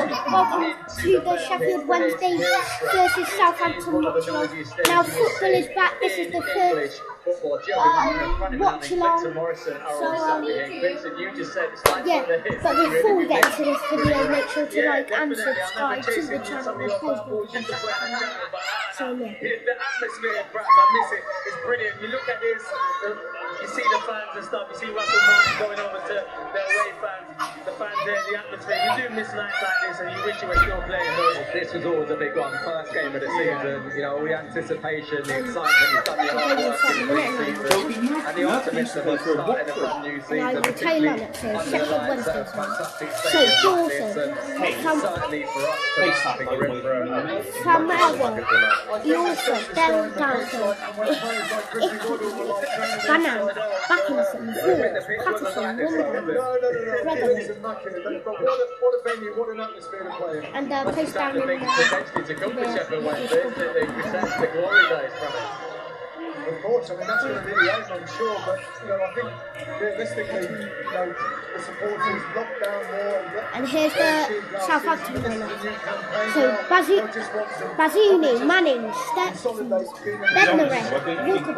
welcome to the Sheffield Wednesday versus Southampton watchalong. Now football is back. This is the third watchalong. Yeah, but before we get into this video, make sure to like and subscribe to the channel on Facebook. So yeah. The atmosphere, perhaps, I miss it. It's brilliant. You look at this, you see the fans and stuff. You see Russell Martin going over to the away fans, the fans there, the atmosphere. You do miss nights like this, and you wish you were still playing. This was always a big one. First game of the season. You know, all the anticipation, the excitement. You've done the hard work in the pre-season, and the optimism of starting a brand new season. Particularly Sheffield Wednesday. So Dawson, certainly for us, taking a rip for Yorkshire, Darren Dawson, Bannan, Backinson, Ford, Patterson, Wimber, and placed down in Of course, I mean that's going to be the aim, I'm sure, but you know, I think realistically, you know, the supporters lock down more. And here's the Southampton lineup. So Bazzini, Manning, Stetson, Bednarek, Walker,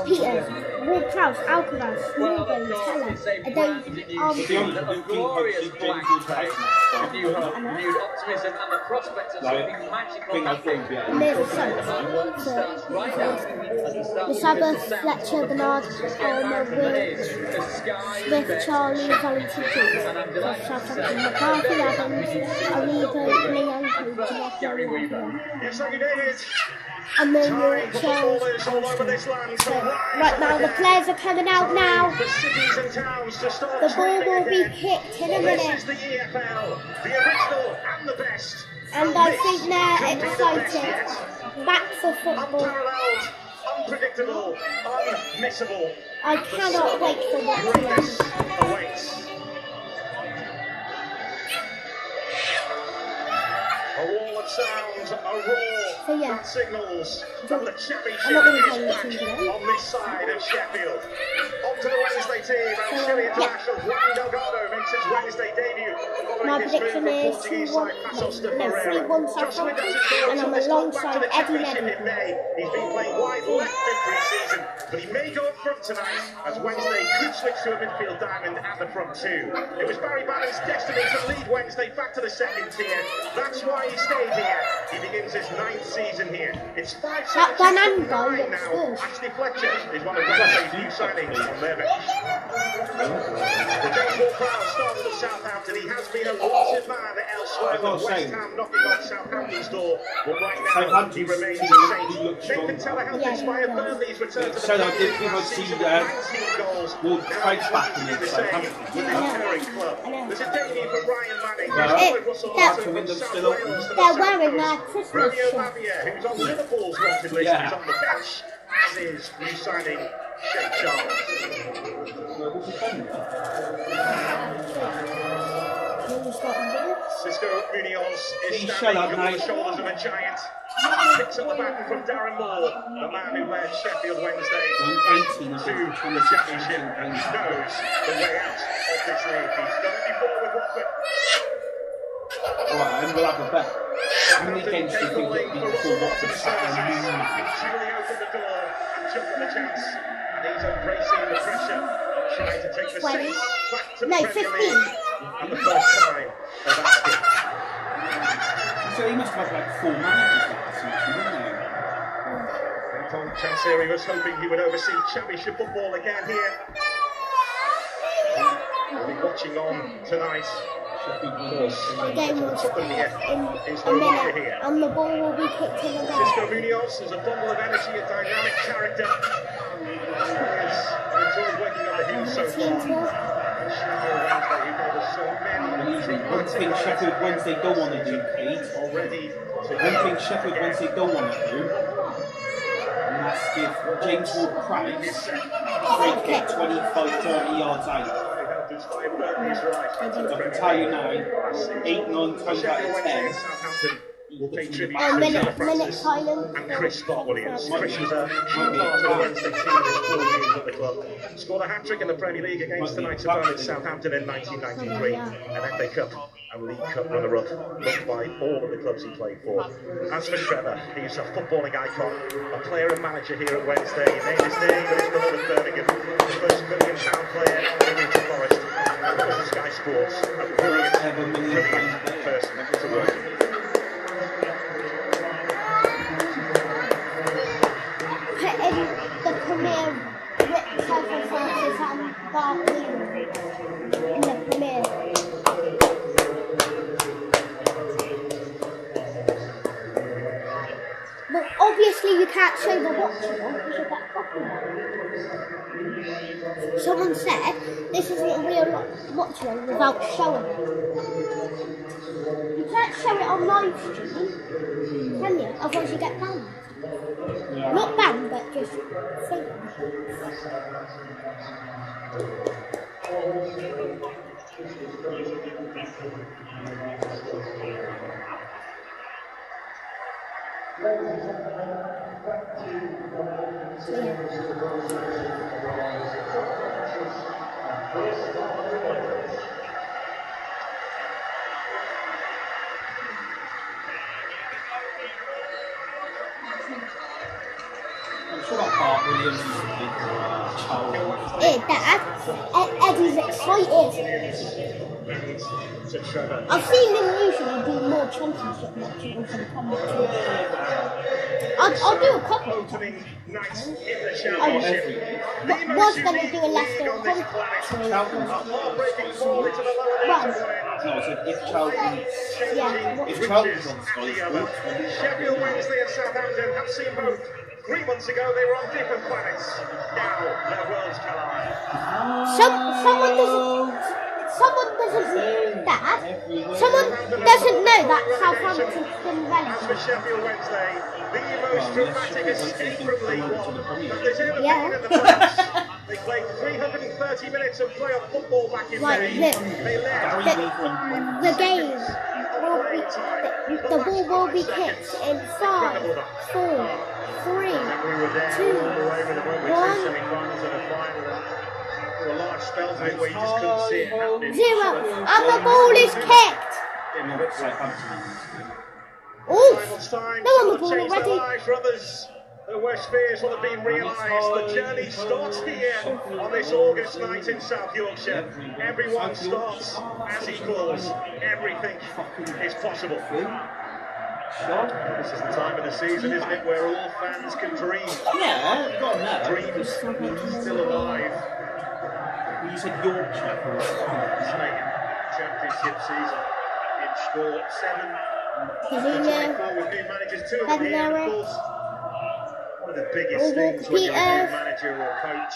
Peters, Ward-Prowse, Alcaraz, Morgan, Teller, Adone, glorious black renewed optimism and the prospect of something magical happening. and there's the Sun. The Sabbath, Fletcher, Bernard, Palmer, Will, Smith, Charlie, Valentine, Southampton, McCarthy, Adams, Arrigo, Leanco, Gary Weaver. and then Yorkshire. So right now the players are coming out now. The ball will be kicked in a minute. And I think they're excited. Back for football. Unpredictable, unmissable. I cannot wait for watching. A wall of sounds, a roar, So yeah, signals from the championship I'm not going to tell is you back today. on this side of Sheffield. On to the Wednesday team, and Chile international Juan Delgado makes his Wednesday debut. My prediction is 3-1 Southampton, and I'm alongside Eddie Neddy. He's been playing wide left in pre-season, but he may go up front tonight as Wednesday could switch to a midfield diamond at the front too. It was Barry Bannon's destiny to lead Wednesday back to the second tier. That's why he stayed here. He begins his 9th season here. It's 5 That Bannan goal now. looks good. Ashley Fletcher is one of Wednesday's new signings on their bench. The James Ward-Prowse starts for Southampton. He has been a wanted man elsewhere with West Ham knocking on Southampton's door. But right now, he remains the same. Nathan Teller helped inspire Burnley's return to the Premier League last season with 19 goals. Ward-Prowse back in the Southampton with the Terry club. There's a debut for Ryan Manning. They're wearing their Christmas Romeo shirt. Lavia, who's on Liverpool's wanted list, is on the bench, as is new signing Sheikh Charles. Cisco Munoz is standing on the shoulders of a giant. He picks up the baton from Darren Moore, the man who led Sheffield Wednesday to the championship and knows the way out of this league. He's done it before with Watford. Alright, and we'll have a bet. How many games do you think it'll be before Watford start their new Julie opened the door and jumped at the chance. And he's embracing the pressure of trying to take the 20. Saints back to the No, Premier 15. League. And the first time of asking. So he must have like 4 managers that season, didn't he? Tom Chansiri was hoping he would oversee championship football again here. We'll be watching on tonight. The game will start in a minute, and the ball will be kicked in the Cisco net. Munoz is a bundle of energy and dynamic character. He has enjoyed working on the hill so far. One thing Sheffield Wednesday don't want to do, Pete. Already. One thing Sheffield Wednesday don't want to do, and that's give James Ward-Prowse free kick 25-30 yards out. I can tell you now, 8-9 times out of 10. Will pay tribute Oh, minute silence. and Chris Williams. Chris was a key part of the Wednesday team in his 4 years at the club. Scored a hat-trick in the Premier League against the Knights of Burnley Southampton in 1993, an FA Cup and League Cup runner-up, loved by all of the clubs he played for. As for Trevor, he's a footballing icon, a player and manager here at Wednesday. He made his name with his beloved Birmingham, the first £1 million player on the Newton Forest, and was at Sky Sports, a brilliant person to work with. Put in the Premier Rick Francis and Barkley in the Premier. But obviously you can't show the watchalong because you get copyright. Someone said this isn't a real watchalong without showing it. You can't show it on live stream, can you? Otherwise you get banned. Yeah. Not banned, but just fake. I'm sure that Bart Williams is a big child. Hey, Dad, Eddie's excited. I've seen him usually do more championship matches than Premier. I'll do a couple of times. I was going to do a Leicester commentary. No, I said if Charlton, Yeah. if Charlton's on Sky Sports, Sheffield Wednesday and Southampton have seen both. 3 months ago they were on different planets. Now their worlds collide. Someone doesn't know that Southampton's been As for relegated. Sheffield Wednesday, the most dramatic escape from League One that there's ever been Yeah. in the past. They played 330 minutes of playoff football back in Right, May. look. They led. The game will be, the ball will be kicked in 5, 4, 3, We were there 2, all the way with the Rugby 1, semi-finals and a final. There were large spells of it where you just couldn't see it happening. 0, and the ball is kicked. Oh, Finals time, no on the some ball have changed their already. lives. For others, their worst fears will have been realised. The journey starts here on this August night in South Yorkshire. Everyone starts as equals. Everything is possible. This is the time of the season, isn't it, where all fans can dream. yeah, go on there. Dreams still alive. You said Yorkshire. Second championship season in sport. 7 Coutinho, with new managers, 2 of them here, and of course, one of the biggest Over things when you're a Peters. new manager or coach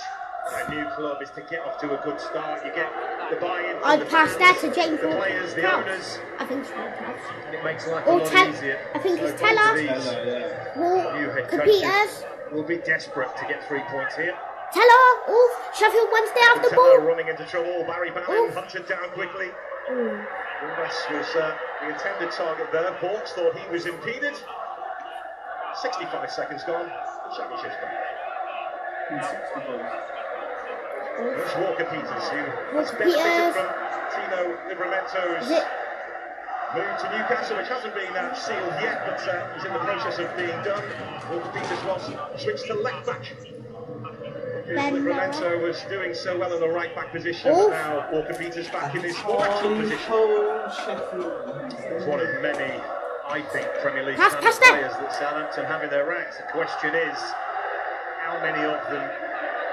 at a new club is to get off to a good start. You get the buy-in from I'd the pass fans, that to James the players, the Ward-Prowse. owners, I think it's Ward-Prowse. and it makes life a Or lot Tel- easier. I think it's So both of Teller. these new head Peters. coaches will be desperate to get 3 points here. Teller. Oh, Sheffield Wednesday have the Teller ball. running into trouble. Barry Bannon Oof. hunted down quickly. Ooh. West was the intended target there. Hawks thought he was impeded. 65 seconds gone. The championship's back. It's Walker Peters who has benefited Peters. from Tino Livramento's Is it? move to Newcastle, which hasn't been sealed yet, but is in the process of being done. Walker Peters was switched to left back. Livramento was doing so well in the right back position, but now Walker Peters back in his actual position. It's one of many, I think, Premier League Pass players that. that Southampton have in their ranks. The question is, how many of them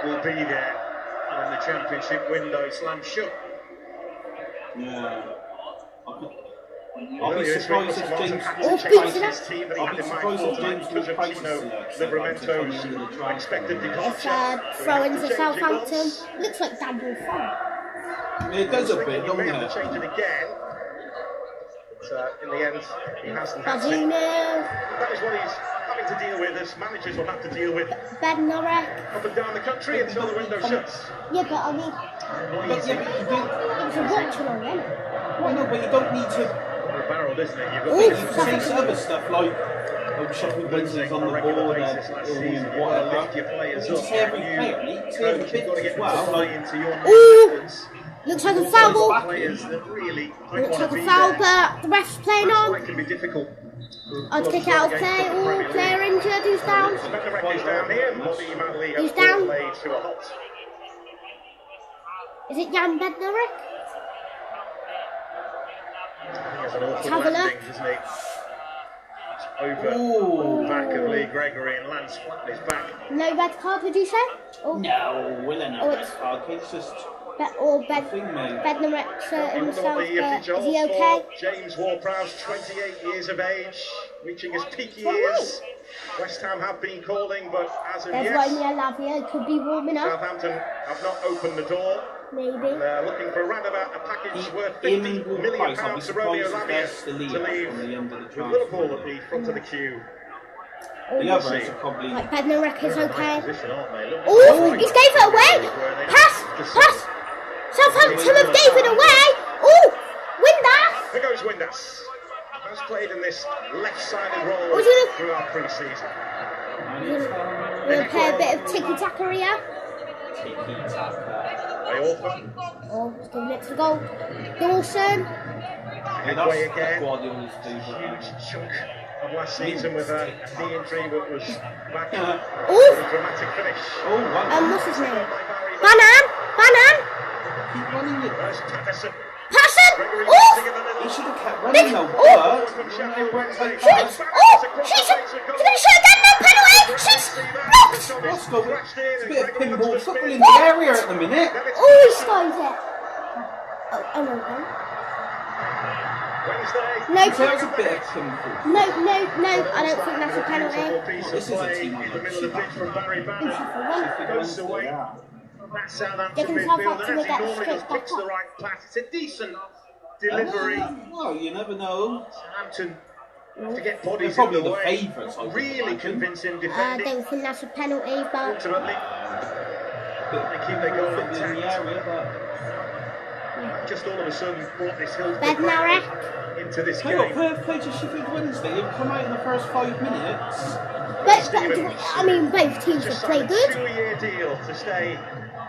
will be there when the championship window slams shut? Yeah. I'll be surprised if James Oh, Peters. team that he I'll had be in mind surprised full if time James because of Ward-Prowse Tino is there. Livramentto's expected It's departure. throw into Change it Southampton. once. Looks like Daniel Farr. It does a bit, He doesn't may have it? to change it again. But in the end, he hasn't had to. Coutinho. That is what he's having to deal with, as managers will have to deal with Bednarek. up and down the country until the window shuts. Yeah, but I mean, But yeah, but you don't. it's a watch-along, isn't it? Well, no, but you don't need to. We're barreled, isn't it? You've Ooh, You got can say other stuff like Sheffield Wednesday's on the board and whatever. lift your players You up. say every player, you say every Coach, you've got to bit get as them to well. buy Like, into your Ooh. methods. Looks like a foul ball. Players that really don't Looks want like to a be foul, there. but the ref's playing That's on. why it can be difficult. I'd kick out of play. Or player injured. Who's down? Bednarek is down here. Bobby Madley Who's has down? played to a halt. Is it Jan Bednarek? He has an awful Have a landing, look. doesn't he? Over the back of Lee Gregory and lands flat on his back. No red card, would you say? Or, No, we'll end Oh, up it's- red card. It's just Bednarek's You wonder himself. what the Is officials he okay? for James Ward-Prowse, 28 years of age, reaching his peak All right. years. West Ham have been calling, but as of There's yet, Romeo Lavia. Could be warming up. Southampton have not opened the door. Maybe. They're looking for around about a package worth in £50 Wolves million price, I'll be to Romeo surprised if they're Lavia still to here leave from the end of the with transfer. Liverpool at the front of the queue. The others are probably. Like Bednarek is They're in a okay. nice position, aren't they? Look Oh, at he's the gave it away. where they Pass, have to pass. Southampton have gave it away. Oh, Windass. Here goes Windass. Has played in this left-sided role Oh, he's gonna- throughout pre-season. We're gonna play a bit of tiki-taka here. They offer. Oh, he's giving it to the goal. Dawson. Midway again. Guardiola's Huge chunk of last season with a knee injury that was back. Oh, Dramatic finish. what's his name? Banan. Keep running it. There's Patterson. Passon. Gregory Oh, sitting in the middle. He should have kept running though, Oh! but From Sheffield Wednesday. shoots. Oh, shoots. He's gonna shoot again. No penalty. Shoots. Blocked. what's going on? Crashed in It's a and bit of Gregory pinball looks to football in spin. the area at the minute. Oh, he skies it. Oh, no. Wednesday. No, That was a bit of pinball. no. I don't think that's a penalty. Piece This of is a play team in on the the middle of the pitch from Barry Bannon. Sheffield Goes away. Yeah. That Southampton They can midfield, Southampton and as he get normally straight does, back picks up. the right pass. It's a decent delivery. Well, you never know. Southampton to get They're bodies in probably the the way. favourites. Really convincing I defending. don't think that's a penalty, but Ultimately, they keep their goal in the intact. area, but Just all of a sudden brought this Hillsborough Bednarek. crowd into this tell you what, game. fair play to Sheffield Wednesday. They've come out in the first 5 minutes. I mean, both teams have Just played signed a good. 2-year deal to stay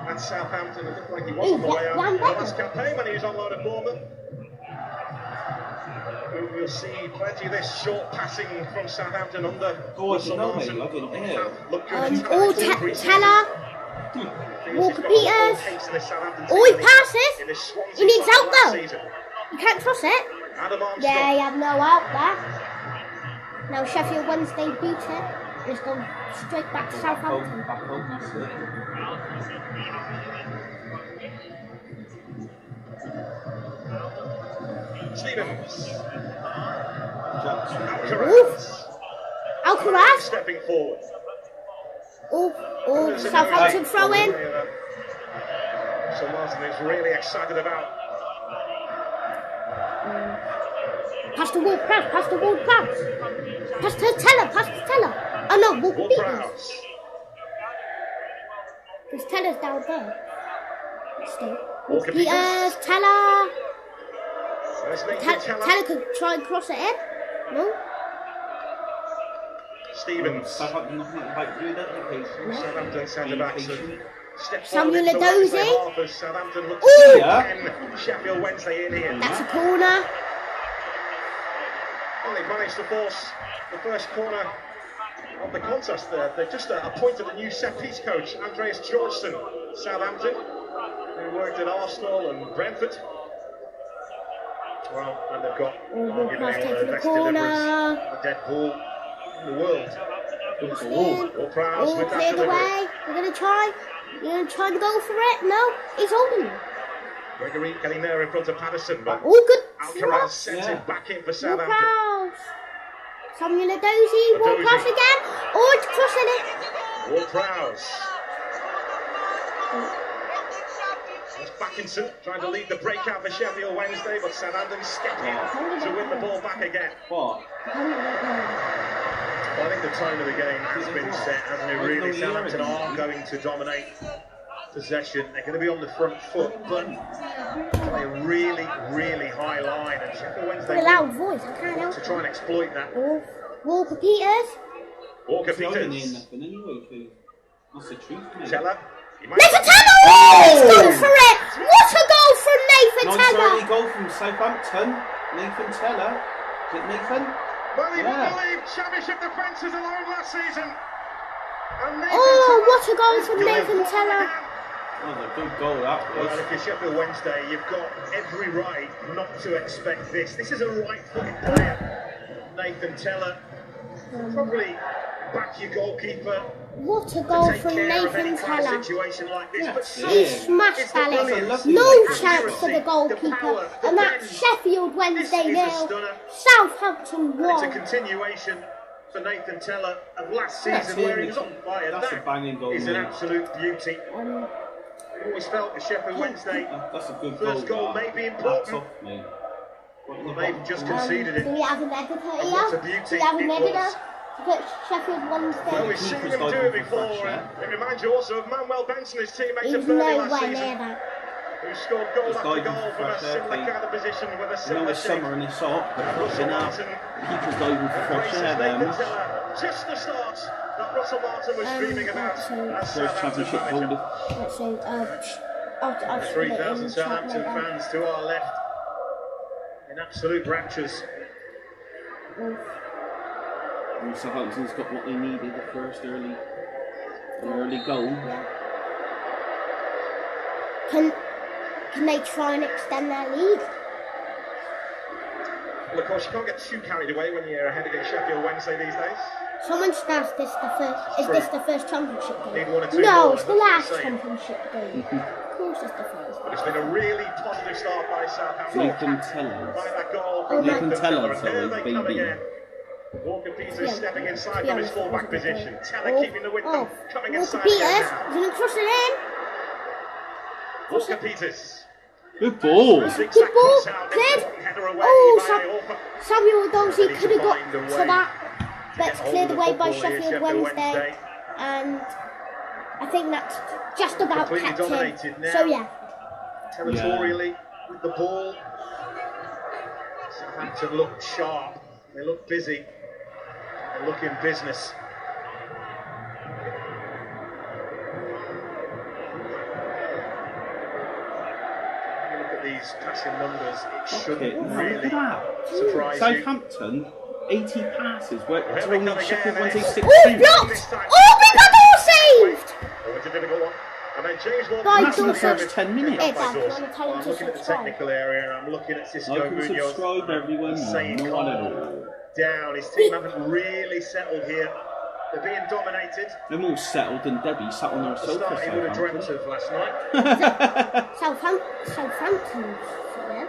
at Southampton. It looked like he was on the way out in the last campaign when he was on loan at Bournemouth. We'll see plenty of this short passing from Southampton under Oh, I Russell didn't know, Martin. mate. I didn't hear. Look good. Teller. Walker Peters. Oh, he passes. He needs help though. You can't cross it. Adam Armstrong. Yeah, he had no help there. Now Sheffield Wednesday beat it. And it's gone straight back to Southampton. Back home, that's it. Stevens. Oof. Alcaraz. Stepping forward. Oh, Southampton throw in. So Martin is really excited about. Pass the wall, pass the wall, pass. Pass to Teller. Oh no, Walker Peters. Ward-Prowse. Because Teller's down there. Still. Walker Peters, Peters. Teller. Let's make it Teller could try and cross it in. No? Stevens. Southampton not about to do that, okay. Southampton centre backs. Step Samuel forward into the Wednesday Edozie. half as Southampton look Ooh. to get Sheffield Wednesday in here. That's a corner. Well, they managed to force the first corner of the contest there. They've just appointed a new set-piece coach, Andreas Georgeson, Southampton, who worked at Arsenal and Brentford. Well, and they've got Ward-Prowse one of taking the the best corner. deliveries of a dead ball in the world. Ward-Prowse Oh, with that cleared delivery. away. You're going to try? You're going to try and go for it? No, he's holding it. Gregory getting there in front of Patterson, but Oh, good. Alcaraz sent him back in for Southampton. Ward-Prowse. Samuel Edozie. Ward-Prowse again. Oh, it's crossing it. Ward-Prowse. That's Backinson trying to lead the breakout for Sheffield Wednesday, but Southampton stepped in to win the ball back again. What? Well, I think the tone of the game has been set, hasn't it, really? Southampton are going to dominate possession. They're going to be on the front foot, but play a really, really high line. And Sheffield Wednesday With a loud voice, I can't help to it. try and exploit that. Oh, Walker Peters. Walker It's not in Peters. nothing anyway, too. That's the truth, mate. Teller. He might Never Teller! Oh, he's gone for it! What a goal from Nathan Nice Teller. early goal from Southampton. Nathan Teller. Is it Nathan? Well, you Yeah. wouldn't believe Championship defences alone last season. And Nathan Oh, Teller what a goal from going Nathan forward Teller. again. That was a good goal, that Well, was. if you're Sheffield Wednesday, you've got every right not to expect this. This is a right-footed player, Nathan Teller. Probably back your goalkeeper. What a to goal take from care of any Nathan kind of Teller. situation like this. Yeah, But yeah. He so smashed it's the Alex. brilliance, No the chance for accuracy, the goalkeeper. power, the And that's bend. Sheffield Wednesday This is a 0. stunner. Southampton And it's a 1. continuation for Nathan Teller of last That's season where he it. was on fire. That's a That banging goal, is an mate. absolute beauty. I've always felt the Sheffield Wednesday That's a good goal. first goal that. may be That's important. off, mate. They've just conceded Do it. we have an editor And what a here? beauty Do we have an it editor was. to put Sheffield Wednesday? Well, we've seen Keeper's him do diving it for before. fresh air. It reminds you also of Manuel Benson, his teammate He's at Burnley last nowhere near season, that. who scored goal He's after diving goal for from a fresh air, similar Pete. kind of position with a I know similar it's shape. summer and it's hot, but Russell fucking hell. Martin Keeper's diving for fresh embraces air there, Nathan mate. Teller. Just the start that Russell Martin was dreaming about so- as First Southampton championship manager. goal. Let's see. I'll put it 3,000 in chat Southampton later. fans to our left in absolute raptures. And Southampton's got what they needed, the first early goal. Can they try and extend their lead? Well, of course, you can't get too carried away when you're ahead against Sheffield Wednesday these days. Someone should ask this is this the first championship game? Need one or two No, more, it's the that's what last I'm saying. championship game. Of course it's the first. But it's been a really positive start by Southampton. Nathan Teller. By that goal Oh, from Nathan Nathan Teller, Teller. And here sorry, they come baby. again. Walker Peters Yeah. stepping inside Yeah, from his it was fullback a good position. goal. Teller keeping the width and coming Walker inside Peters again is now. going to cross it in. Walker Peters. Good ball. Zigzag Good ball, cross out, cleared. important header away Oh, by Orfa. Samuel Dorsey They need could to have got find a to way that. to That's get hold cleared of the away by football here, Sheffield Wednesday. And I think that's just about Completely kept him. dominated now. So yeah. Territorially with the ball. Southampton look sharp. They look busy. They look in business. Look at these passing numbers. It shouldn't Look really at that. surprise you. Southampton, 80 passes. Where Here it's we only come Sheffield again, Wednesday and 16. Oh, blocked! Oh, big ball saved! Oh, it's a difficult one. And then James Ward. By That's in the Dawson. first 10 minutes. Hey, Dad, By do you Dawson. want to tell him I'm to looking at the subscribe? technical area and I'm looking at Cisco Like and Munoz. subscribe, everyone. Saying No one at all. down. His team haven't really settled here. They're being dominated. They're all settled and Debbie sat on her The sofa. start he would have dreamt Southampton. of last night. Southampton. Yeah.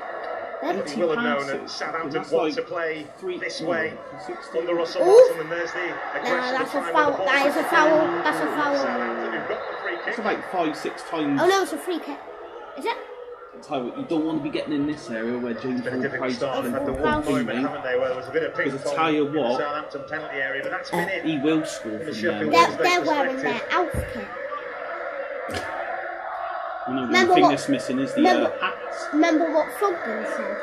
They're 80 He will have known that passes. Southampton That's want like to play this way 16. under Russell Ooh. Martin, and there's the Nah, aggressive that's a time foul. with the ball. That is a foul. That's a foul. Southampton who've got the free It's kick. about 5-6 times. Oh no, it's a free kick. Is it? Tell you what, you don't want to be getting in this area where James It's been a Ward difficult Price start. has They've had the been one Fouls. moment, haven't they, where there was a bit of ping Because I pong tell you in the what, Southampton penalty area, but that's been it. He will score The from Sheffield there. Wednesday They're wearing their perspective. outfit. You know, the Remember thing what- that's missing is the remember- hats. Remember what Fogden said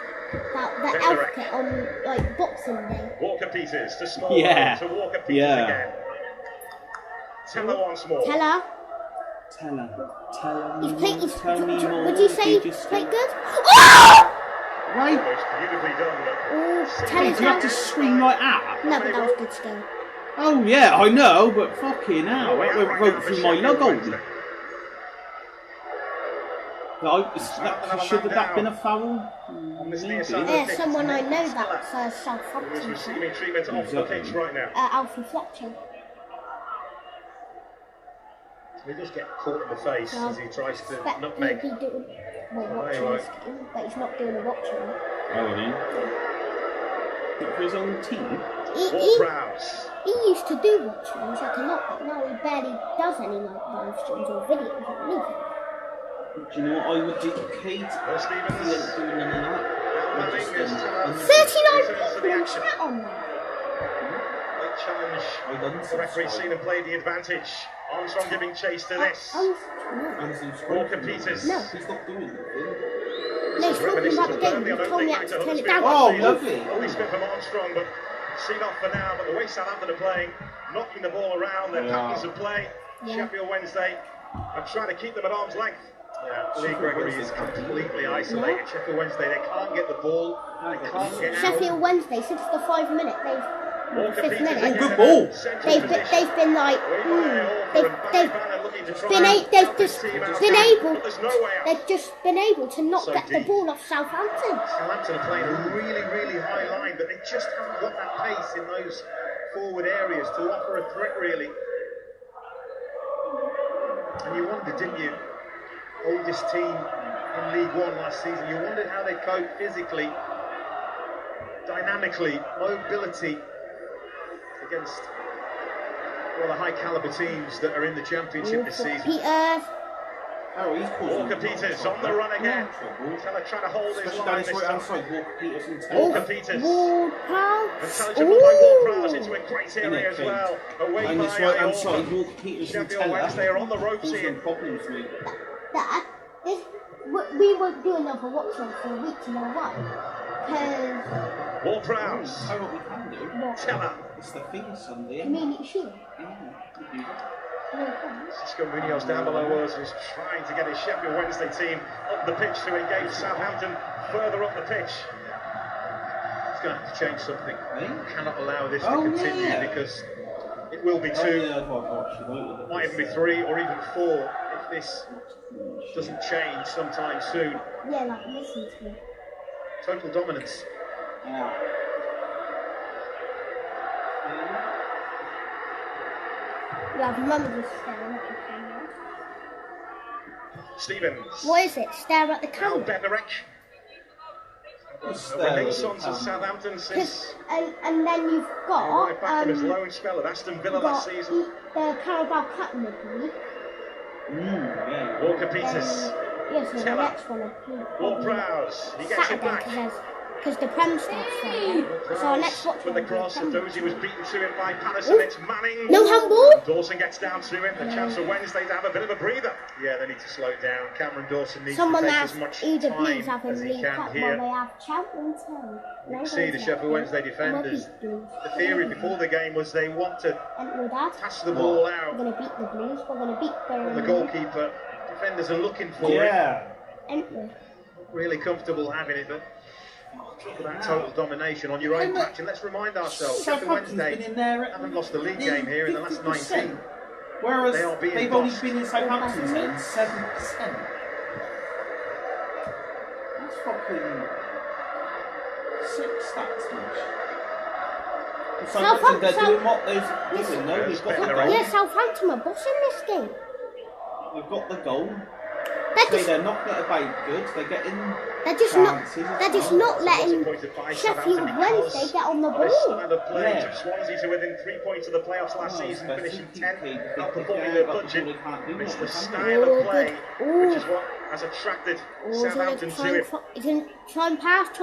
about the That's outfit on like Boxing Day? Walker Peters to small Yeah. to Walker Peters Yeah. again. Teller once more. Teller. Tell him. He's played. Tell me more. Would you say Did he's just played good? Oh! Right. Most beautifully done. Look. Oh, Hey, Teller's do you have out. to scream like that? No, but that was good still. Oh yeah, I know, but fucking hell, that went right through my logo. Should have that been a foul? Maybe. Yeah, someone I know that's Who is Southampton. receiving treatment off the pitch right now. Alfie Fletcher. He just get caught in the face as he tries to But nutmeg. he'd be doing watching right. his game, but he's not doing a watching. Oh, I mean. For his own team. Ward Prowse. He used to do watchings like a lot, but now he barely does any like live streams or videos or anything. Do you know what I would do, Kate? Well, He ain't Stevens. doing none of that. Manning Just, is 39 returns to the people in action. chat on that. Late challenge. I done The referee's seen and played the advantage. Armstrong giving chase to this. Walker Peters. No. He's not doing anything. No, he's talking about the game. He told me I had to turn it down. Oh, lovely. Only spin from Armstrong, but seen off for now. But the way Southampton are playing, knocking the ball around, their patterns of play. Yeah. Sheffield Wednesday are trying to keep them at arm's length. Lee Gregory is completely isolated. Sheffield Wednesday, they can't get the ball. They can't get out. Sheffield Wednesday, since the 5 minute, fifth minute. Good ball. They've been like, they've just been able to not get the ball off Southampton. Southampton are playing a really, really high line, but they just haven't got that pace in those forward areas to offer a threat, really. And you wondered, didn't you? Oldest team in League One last season. You wondered how they cope physically, dynamically, mobility against the high calibre teams that are in the Championship this season. Peters. Walker Peters on the run again. Trying to hold his line this time. Walker Peters. Ward-Prowse. Intelligible by Ward-Prowse into a great area as well. Away And by this right hand Iorfa. side, Walker Peters and Sheffield Wednesday are on the ropes causing here. problems for me. Dad, we won't do another watch on for a week, you know why? Because Ward-Prowse. Know what we can do? Teller. It's the finger Sunday. Community Shield. Cisco Munoz down below us is trying to get his Sheffield Wednesday team up the pitch to engage Southampton further up the pitch. He's going to have to change something. He cannot allow this to continue because it will be 2, might even be 3 or even 4 if this doesn't change sometime soon. Yeah, like listen to me. Total dominance. Yeah, I've remembered this staring at the camera. Stevens. What is it? Stare at the Now camera. Bednarek. A renaissance of Southampton since And then you've got right back from his loan spell at Aston Villa last season. the Carabao Cup midweek. Walker Peters. Yes, so the Teller. next one. Ward-Prowse. He gets it back. Because the Prem starts Friday. So our next watch With the will be cross, Prem. Dozy was beaten to it by Patterson. It's Manning. No handball. Dawson gets down to him. The chance for Wednesday to have a bit of a breather. Yeah, they need to slow down. Cameron Dawson needs Someone to take asked as much either time Blues have a as he League can Cup while here. they have Champions League. You can see the Sheffield Wednesday defenders. The theory before the game was they want to pass the ball out. We're going to beat the Blues. We're going to beat The goalkeeper. Defenders are looking for it. Ain't we? Really comfortable having it, but for that total domination on your own patch. And let's remind ourselves, Sheffield Wednesday haven't lost a league game here in the last 19. Whereas They are being they've only bossed. been in Southampton's end 7%. That's fucking sick stats, much. Southampton, they're doing what they're doing, no? They've got the goal. Yeah, Southampton are bossing this game. They've got the goal. They're They're not getting about good. They're getting They're just not letting Disappointed by Sheffield Southampton Wednesday because get on the of this ball. style of play. Yeah. Took Swansea to within 3 points of the playoffs last season, finishing 10th, outperforming their budget. It's the style of play which is what has attracted Southampton to it. He's going to try and pass. Is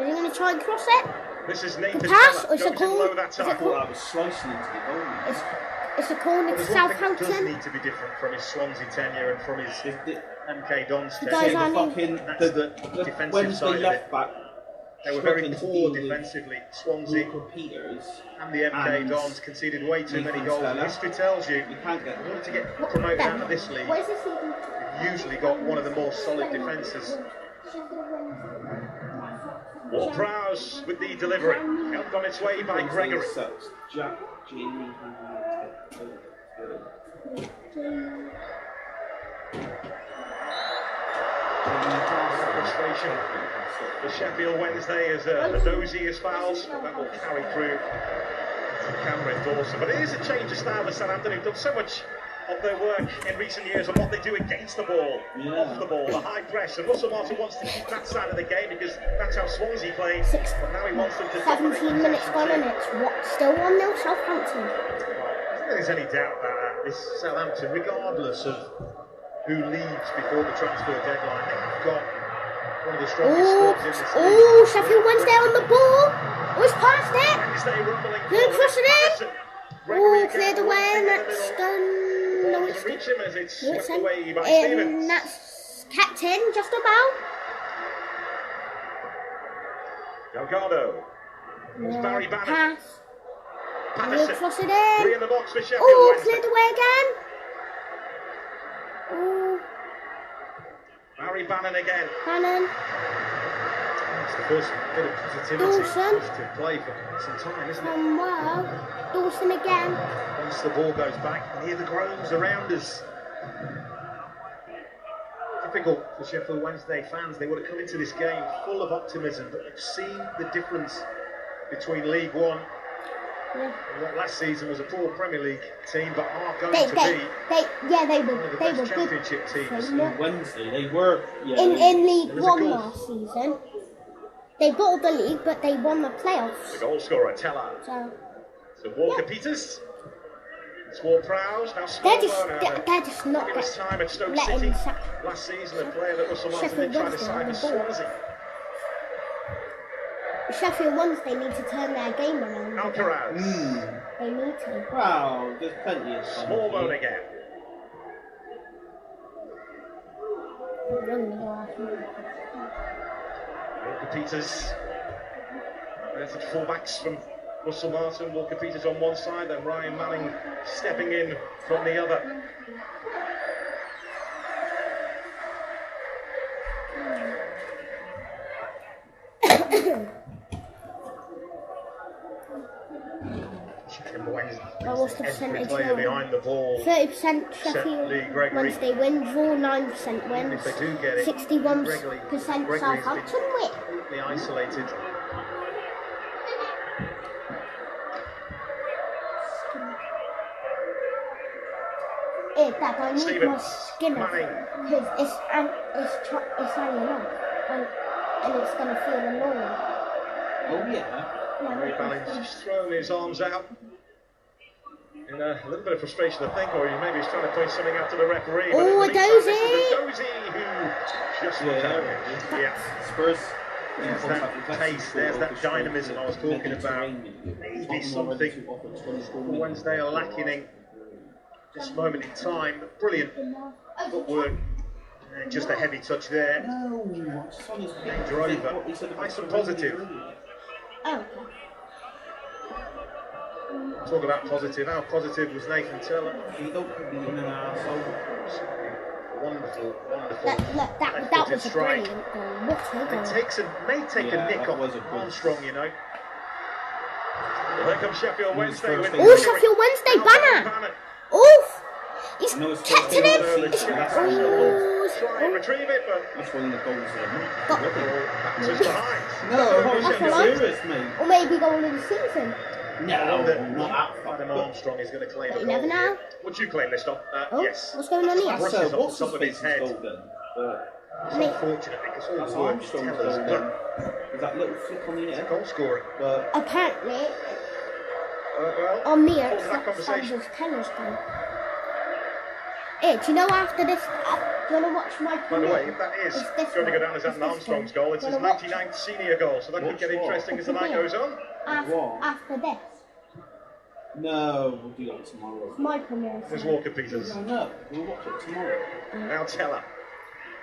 he going to try and cross it? This is Nathan pass, Teller. or is it Goes in called- low that is it time. called- I was slicing into the goal. It's a corner to There's one thing that does Southampton. need to be different from his Swansea tenure and from his MK Dons The tenure. guys aren't That's the defensive Wednesday side of it. left back. They were very struggling to poor deal with defensively. Swansea Walker Peters. and the MK and Dons conceded way too many Nathan goals. Teller. History tells you, You can't get in order to get promoted out of this league, What is this even? you've usually got one of the more solid defences. Ward-Prowse with the delivery, helped on its way by Gregory. Sucks. Jack, Jamie, Frustration for Sheffield Wednesday as a Dozy is fouled. That will carry through to Cameron Dawson. But it is a change of style for Southampton, who've done so much of their work in recent years on what they do against the ball, off the ball, the high press. And Russell Martin wants to keep that side of the game because that's how Swansea played. But now he wants them to 17 minutes gone and it's still 1-0 Southampton. I don't think there's any doubt about that. This Southampton, regardless of who leaves before the transfer deadline, they've got one of the strongest squads in this league. Sheffield Wednesday on the ball. He's passed it. Wednesday rumbling Good forward. cross it in. Gregory again, Cleared away working and in the that's middle. done. Ball No, doesn't reach him as it's swept in. away by Stevens. And that's kept in just about. Delgado. It's Barry Bannon. Pass. He'll Patterson. cross it 3 in. in the box for Sheffield Oh, Wednesday. cleared away again. Oh, Barry Bannon again. Bannon. It's the first bit of positivity, Dawson. positive play for some time, isn't it? Well. Dawson again. Once the ball goes back, you can hear the groans around us. Difficult for Sheffield Wednesday fans. They would have come into this game full of optimism, but they've seen the difference between League One and what last season was a poor Premier League team, but are going to be they were one of the they best were good. championship teams. Wednesday, they were. Yeah, In League There was a One goal. last season, they bottled the league, but they won the playoffs. The goal scorer, Teller. So So Walker Peters. It's Ward-Prowse. Now they're just not fabulous time at Stoke letting City last season. A player that Russell Martin Sheffield did try to Wednesday sign on for the ball. Swansea. Sheffield Wednesday need to turn their game around. Alcaraz. They need to. Wow, there's plenty of time. Small bone again. Walker Peters. There's the fullbacks from Russell Martin. Walker Peters on one side, then Ryan Manning stepping in from the other. Sheffield Wednesday. What's the Every percentage player now? behind the ball. 30% Lee Sheffield Gregory. Wednesday win, draw 9% win, If they do get it, 61% Gregory's Southampton win. completely isolated. Dad, I need Stephen my skin off Manning. because it's hanging off and it's going to feel annoying. Oh, yeah. Barry Bannon's just thrown his arms out in a little bit of frustration, I think, or maybe he's trying to point something out to the referee. But Oh, in the meantime, this is Dozy! the Dozy who just looked out. Yeah. Spurs. There's that pace, there's that dynamism I was talking about. Maybe something Wednesday are lacking in this moment in time. Brilliant footwork. And just a heavy touch there. Danger over. Nice and positive. Oh, Talk about positive. How positive was Nathan Teller? He don't be in an arsehole. Wonderful, wonderful. that was a strike. brilliant goal. What a goal. May take a Yeah, nick that off was a good- Armstrong, you know. Well, here comes Sheffield Wednesday with Oh, Sheffield Wednesday, Banner! Oof! He's I know it's catching first it! game of the season, that's what Try and retrieve it, but That's one of the goals there. Got batters behind. No, That's I'm alright. serious, mate. Or maybe goal of the season. No, not that far. Adam Armstrong is going to claim But a you goal never know. here. Would you claim this, Dom? Oh, Yes. what's going on here? That's Brushes off what's the top of his head. goal then? It's Mate. unfortunate because all That's the work Armstrong's Teller's goal done. then. Is that little flick on the air? Goal scoring. But Apparently, Well, on me, hold it's that that conversation. Sanders Teller's goal. Hey, do you know after this, do you want to watch my By the premiere? way, if that is It's this going to go one. down as It's Adam this Armstrong's one. goal, it's his Wanna watch 99th senior goal, so that could get Watch what? interesting as the night Premiere. goes on. After this, no, we'll do that tomorrow. my premiere. There's Walker Peters. No, we'll watch it tomorrow. Now Teller.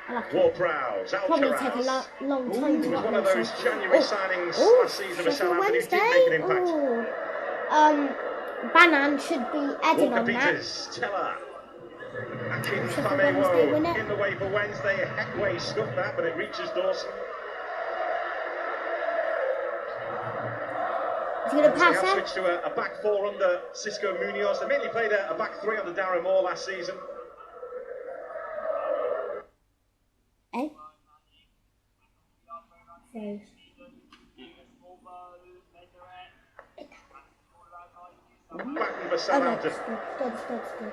I'll have to Ward-Prowse. probably take a Alcaraz. long time to He was watch one of those January signings last season for Sheffield Southampton who did Wednesday. make an impact. Bannon should be heading Walker on that. Peters. Teller. Akin Sheffield Wednesday win Famewo it. in the way for Wednesday. Heckway stuffed that, but it reaches Dawson. He's going to They pass have it. switched to a back four under Cisco Munoz. They mainly played a back three under Darren Moore last season. Eh? Saves. Back for Oh, Southampton. good.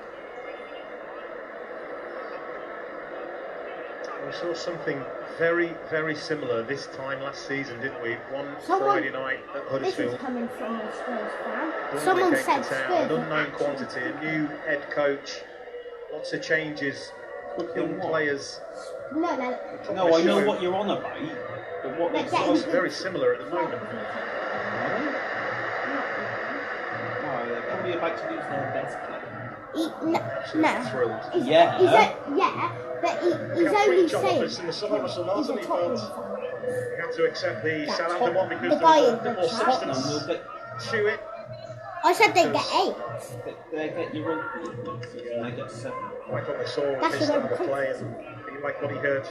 We saw something very, very similar this time last season, didn't we? One Someone- Friday night at This Huddersfield. is coming from a Spurs fan. Burnley Someone came said to town, Spurs. an unknown quantity, a new head coach, lots of changes, young players. No. No, I know what you're on about. But what Like is that. It's very similar at the moment. Oh, they're probably about to lose their best player. No. Thrilled. Yeah. But he's We had only three job saying offers in the summer. Russell he's Martin, a he Tottenham felt fan. he had to accept the That's Southampton one because the there was a Bayern bit more contract. Tottenham will substance get, to it. I said they get 8. they get Europa League and they get 7. I thought they saw That's his the style way of the play conference and being like what he heard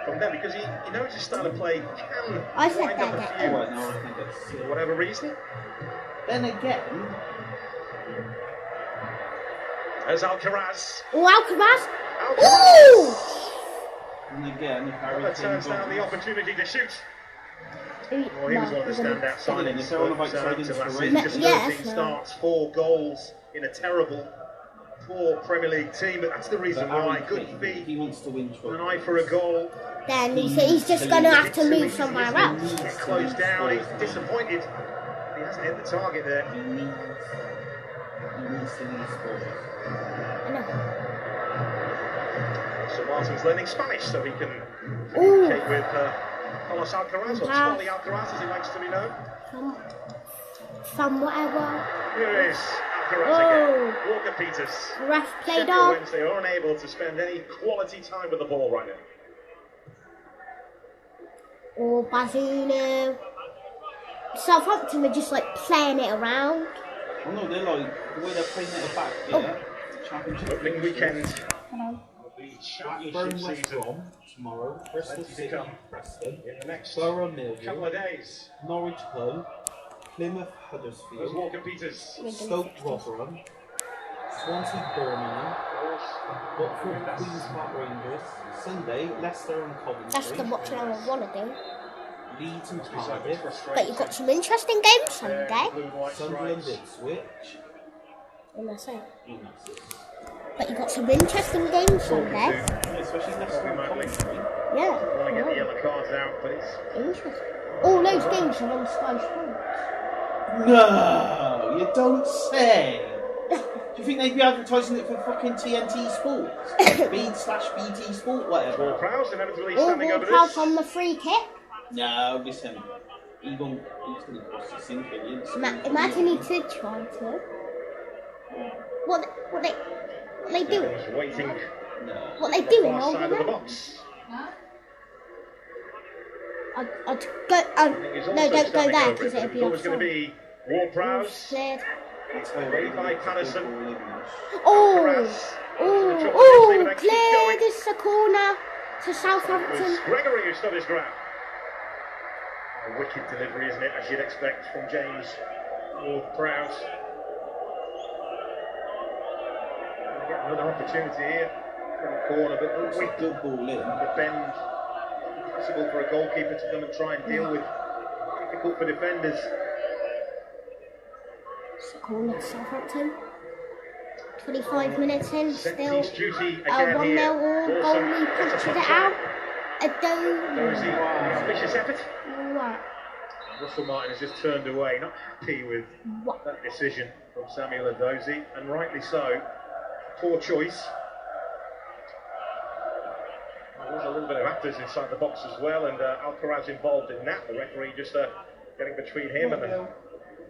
from them, because he knows his style of play can I said wind up that. a few Well, no, I think that's for whatever reason. Then again, There's Alcaraz. Oh, Alcaraz. Alcaraz! and again, if Harry That Kane turns down the goes, opportunity to shoot. Ooh. Well, he was one of the standout signings If they're on about for Southampton signings last for season. Rangers. Just Yes, 13 no. starts, 4 goals in a terrible, poor Premier League team, but that's the reason but why. Harry Good Kane, feet, he wants to win an trophies. eye for a goal. Then he's just going to have to move somewhere else. Get closed down, he's disappointed. He hasn't hit the target there. He needs to leave scores. I know. So Martin's learning Spanish so he can Ooh. communicate with Carlos Alcaraz, or Charlie Alcaraz as he likes to be known. From whatever. Here is Alcaraz Whoa. again. Walker Peters. Ref played Sheffield off. Wednesday are unable to spend any quality time with the ball right now. Or Bazunu. Southampton are just like playing it around. Oh no, they're like, the way they're playing it back, yeah. Championship. Opening weekend. Hello. Blackburn Championship West season. Brom tomorrow, Bristol Plenty to City, come. Preston, In the next Borough couple Millville, of days. Norwich Club, Plymouth There's Huddersfield, Walker Peters. Stoke Rotherham, Swansea Birmingham, Watford Queen's Park Rangers, Sunday Leicester and That's the Coventry, watchalong I want to do. Leeds and Cardiff, But you've got some interesting games Sunday. Blue and white Sunderland stripes. Ipswich, And that's it. and that's it. But you've got some interesting games Sunday. Yeah, especially Leicester and Coventry. Yeah. Want to get the yeah. yellow cards out, but it's Interesting. All those games are on Sky Sports. No, you don't say. Do you think they'd be advertising it for fucking TNT Sports? B/BT Sport, whatever. Paul Prowse inevitably All standing over crowds this. on the free kick. No, listen. He won't. He's going to cost us inconvenience. Imagine he did try to. What they doing? He's waiting No. What they doing? far side of the Over box. I'd go. He's No, also don't go standing there over because it, it'd but be it's always going to offside. be Ward Prowse. Cleared. Away by Patterson. Oh, Trouble oh, cleared. It's a corner to Southampton. It's Gregory who stood his ground. A wicked delivery, isn't it, as you'd expect from James Ward Prowse. Get another opportunity here from the corner, but It's a with good ball in. the bend, possible for a goalkeeper to come and try and deal with. Difficult for defenders. It's a corner to Southampton. 25 minutes in, Set still piece duty 1-0 again here. all Dawson goalie gets a punctured punch it out. on A Dozy, ambitious effort. What? Russell Martin has just turned away, not happy with What? that decision from Samuel Dozy, and rightly so. Poor choice. There was a little bit of actors inside the box as well, and Alcaraz involved in that. The referee just getting between him and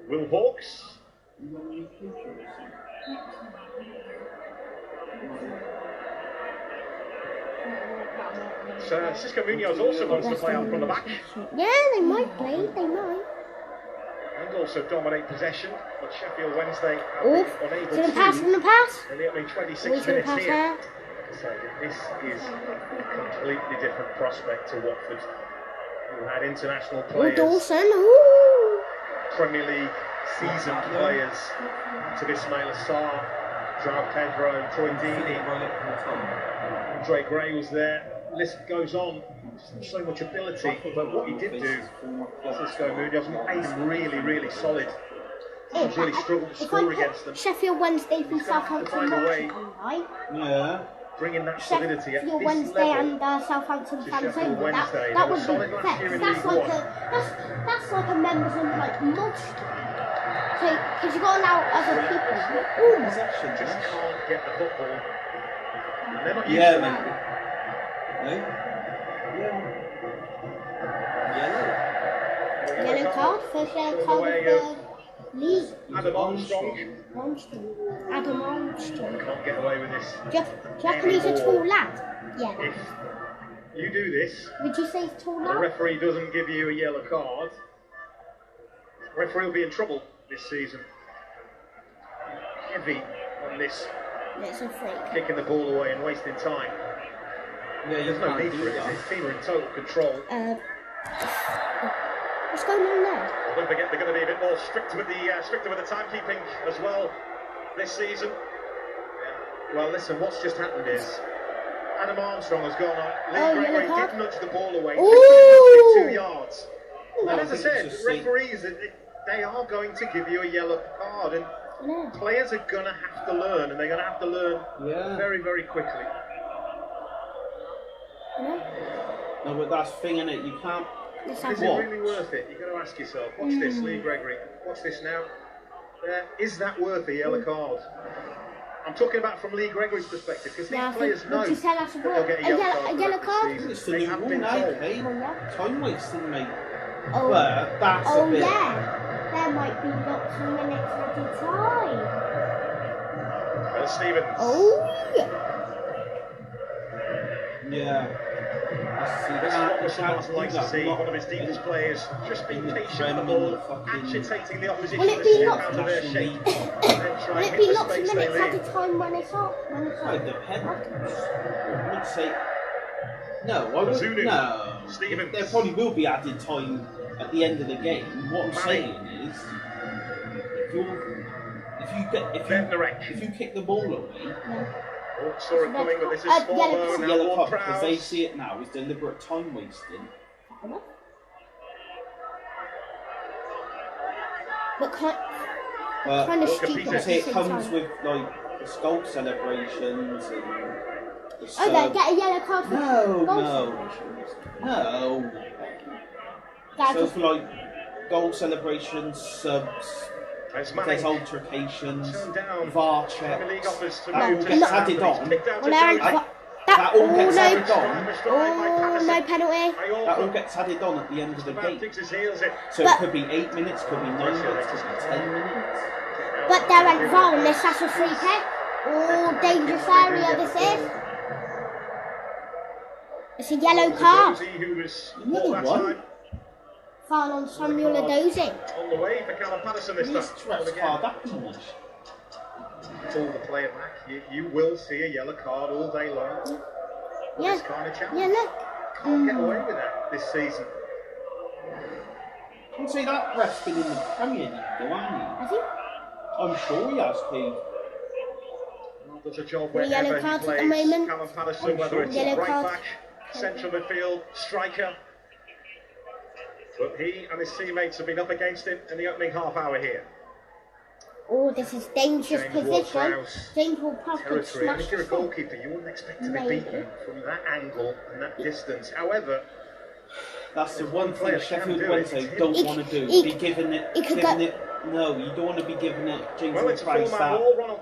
Will Hawks. So Cisco Munoz also wants to play out from the back Yeah, they might play. They might. and also dominate possession, but Sheffield Wednesday have Oh, been unable didn't pass from to the pass. in the opening 26 We can minutes pass here. her. So this is a completely different prospect to Watford, who had international Oh, players, Dawson. Ooh. Premier League seasoned players, to Ismail Assar, João Pedro, Troy Deeney, Andre Gray was there. List goes on. Just so much ability, but what he did do, Cisco Munoz, made him really, really solid. He's really struggled to If score I against them. put Sheffield Wednesday from He's gonna have to Southampton find a way. watching online, Yeah. Bringing that solidity at Sheffield this Wednesday level. and Southampton to fans Sheffield over. Wednesday. That They were would solid be last year in best. That's League like One. that's like a members of like mod. So because you got to allow other people. Ooh. Possession, Just yeah. can't get the football. And they're not used Yeah, to man. that. Yeah. Yellow card, first yellow From the card way of of the league. Adam Armstrong. Adam Armstrong. Can't get away with this. Do you reckon he's a tall lad? Yeah. If you do this, Would you say he's tall the lad? referee doesn't give you a yellow card, the referee will be in trouble this season. Heavy on this, It's a freak. kicking the ball away and wasting time. Yeah, you There's no can't need do for it. that. His team are in total control. What's going on there? Don't forget they're going to be a bit more stricter with the timekeeping as well this season. Yeah. Well, listen, what's just happened is Adam Armstrong has gone on. Lee Gregory did nudge the ball away. 2 yards. And as I said, referees, they are going to give you a yellow card, and players are going to have to learn, and they're going to have to learn very, very quickly. No, but that's the thing, innit? You can't. Is it really worth it? You've got to ask yourself. Watch this, Lee Gregory. Watch this now. Is that worth a yellow card? I'm talking about from Lee Gregory's perspective, because these players know that they'll get a yellow card. It's the new rule now, mate. Time wasting, mate. Oh, but that's a bit. There might be lots of minutes at a time. Stevens. Yeah. This is what Russell Martin likes to see. One of his deepest players just being patient on the ball, agitating the opposition to step out of their shape. Will it be lots of minutes at a time when it's off? I would say no. I would no. Stevens. There probably will be added time at the end of the game. What I'm saying is, if you kick the ball away. Saw it coming, but this is small though. Yellow card, because they see it now as deliberate time wasting. But kind of stupid. It comes with like the skull celebrations and the they get a yellow card for goal celebrations. No. So for like goal celebrations, subs. There's altercations, VAR checks, that all gets added on. That all gets added on. No penalty. That all gets added on at the end of the game. So it could be 8 minutes, could be 9 minutes, could be 10 minutes. But there ain't VAR unless that's a free kick. Dangerous area this is. It's a yellow card. Another one. Foul on Samuel Adozi. On the way for Callum Patterson this time. Pull the player back. You will see a yellow card all day long. This kind of challenge. Yeah, look. Can't get away with that this season. You see that ref's been in the Premier League, though, hasn't he? Has he? I'm sure he has, Pete. Does a job wherever yellow he cards plays. At the moment. Callum Patterson, whether it's right back, central midfield, striker. But he and his teammates have been up against him in the opening half hour here. Oh, this is dangerous position. James will probably territory. And smash if you're a this goalkeeper, you wouldn't expect to be beaten from that angle and that distance. However, that's the one thing Sheffield Wednesday don't want to do. Be giving it. No, you don't want to be giving it James Price that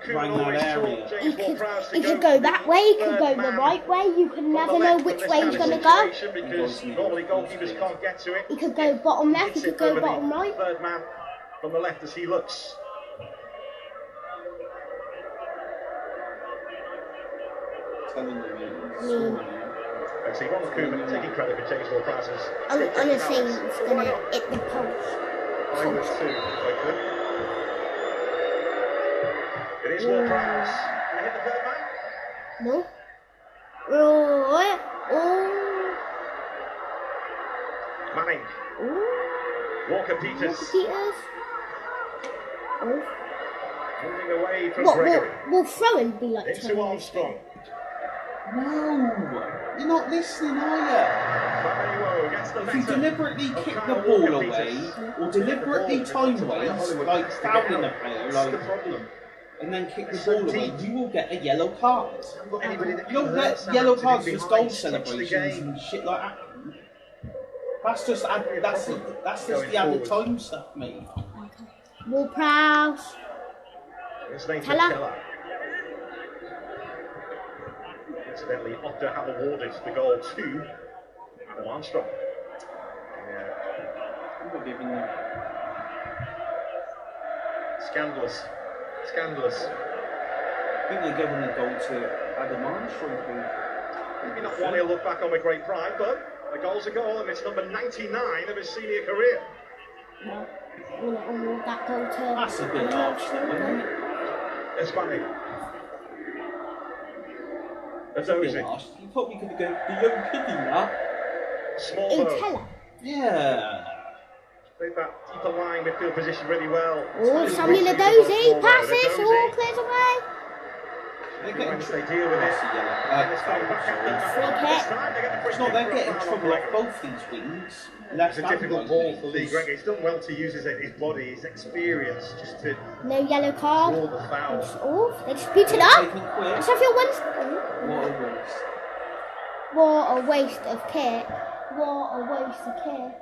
around that area. He could go that way, he could go the right way, you can never know which way he's going to go. Because normally goalkeepers can't get to it. He could go bottom left, he could go bottom right. Third man from the left as he looks. See, Ronald Koeman taking credit for James Ward-Prowse's. I'm going to say it's going to hit the post. I would too, if I could. It is Ward-Prowse. Can I hit the third man? No. Manning. Walker Peters. Moving away from Gregory. Will throwing be like into Armstrong. No, you're not listening, are you? If you deliberately kick the ball away, or deliberately time waste, like fouling a player, and then kick the ball away, you will get a yellow card. You don't get yellow cards for goal celebrations and shit like that. That's just the added time stuff, mate. Ward-Prowse. Keller. Incidentally, Opta have awarded the goal to Adam Armstrong. Scandalous. I think they're giving the goal to Adam Armstrong. Maybe not one he'll look back on with great pride, but a goal's a goal, and it's number 99 of his senior career. No, we'll award that goal to. That's a bit harsh, though, isn't it? It's funny. Adozie. You thought we could go the young kid in that? Small though. Teller. Yeah. Played that deeper lying midfield position really well. Oh, Samuel Adozie passes, all clears away. Wednesday deal with it. It's not they're getting trouble off both these wings. It's a difficult ball for Lee Gregory. He's done well to use his body, his experience, just to no yellow card. draw the foul. They disputed up. Sheffield Wednesday. What a waste. What a waste of kick. What a waste of kick.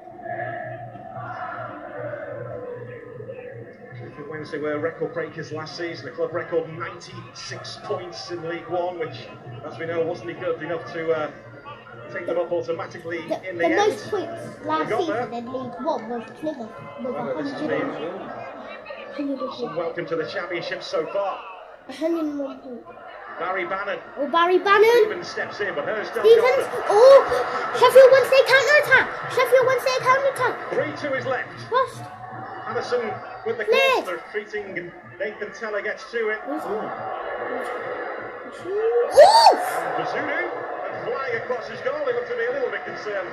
Sheffield Wednesday were record breakers last season. The club record 96 points in League One, which, as we know, wasn't good enough to take them up automatically in the end. The most points last season in League One was Plymouth with 100. Some welcome to the championship so far. 101 points. Barry Bannon. Oh, Barry Bannon. Stevens steps in, but hers still Stevens. Oh, Sheffield Wednesday counter-attack. Sheffield Wednesday counter-attack. 3-2 is left. First. Anderson with the corner, treating Nathan Teller gets to it. Oh! And Bazunu flying across his goal. He looked to be a little bit concerned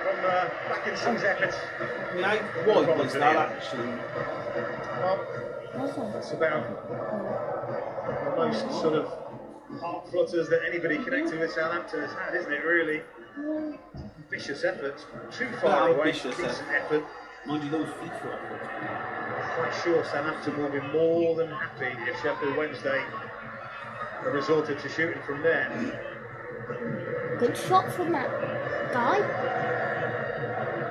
from Mackinson's efforts. I mean, how wide was that actually? Well, that's about the most sort of heart flutters that anybody connecting with Southampton has had, isn't it, really? Vicious effort, too far away, decent effort. Mind you, those feet were effort. I'm quite sure Southampton will be more than happy if Sheffield Wednesday have resorted to shooting from there. Good shot from that guy.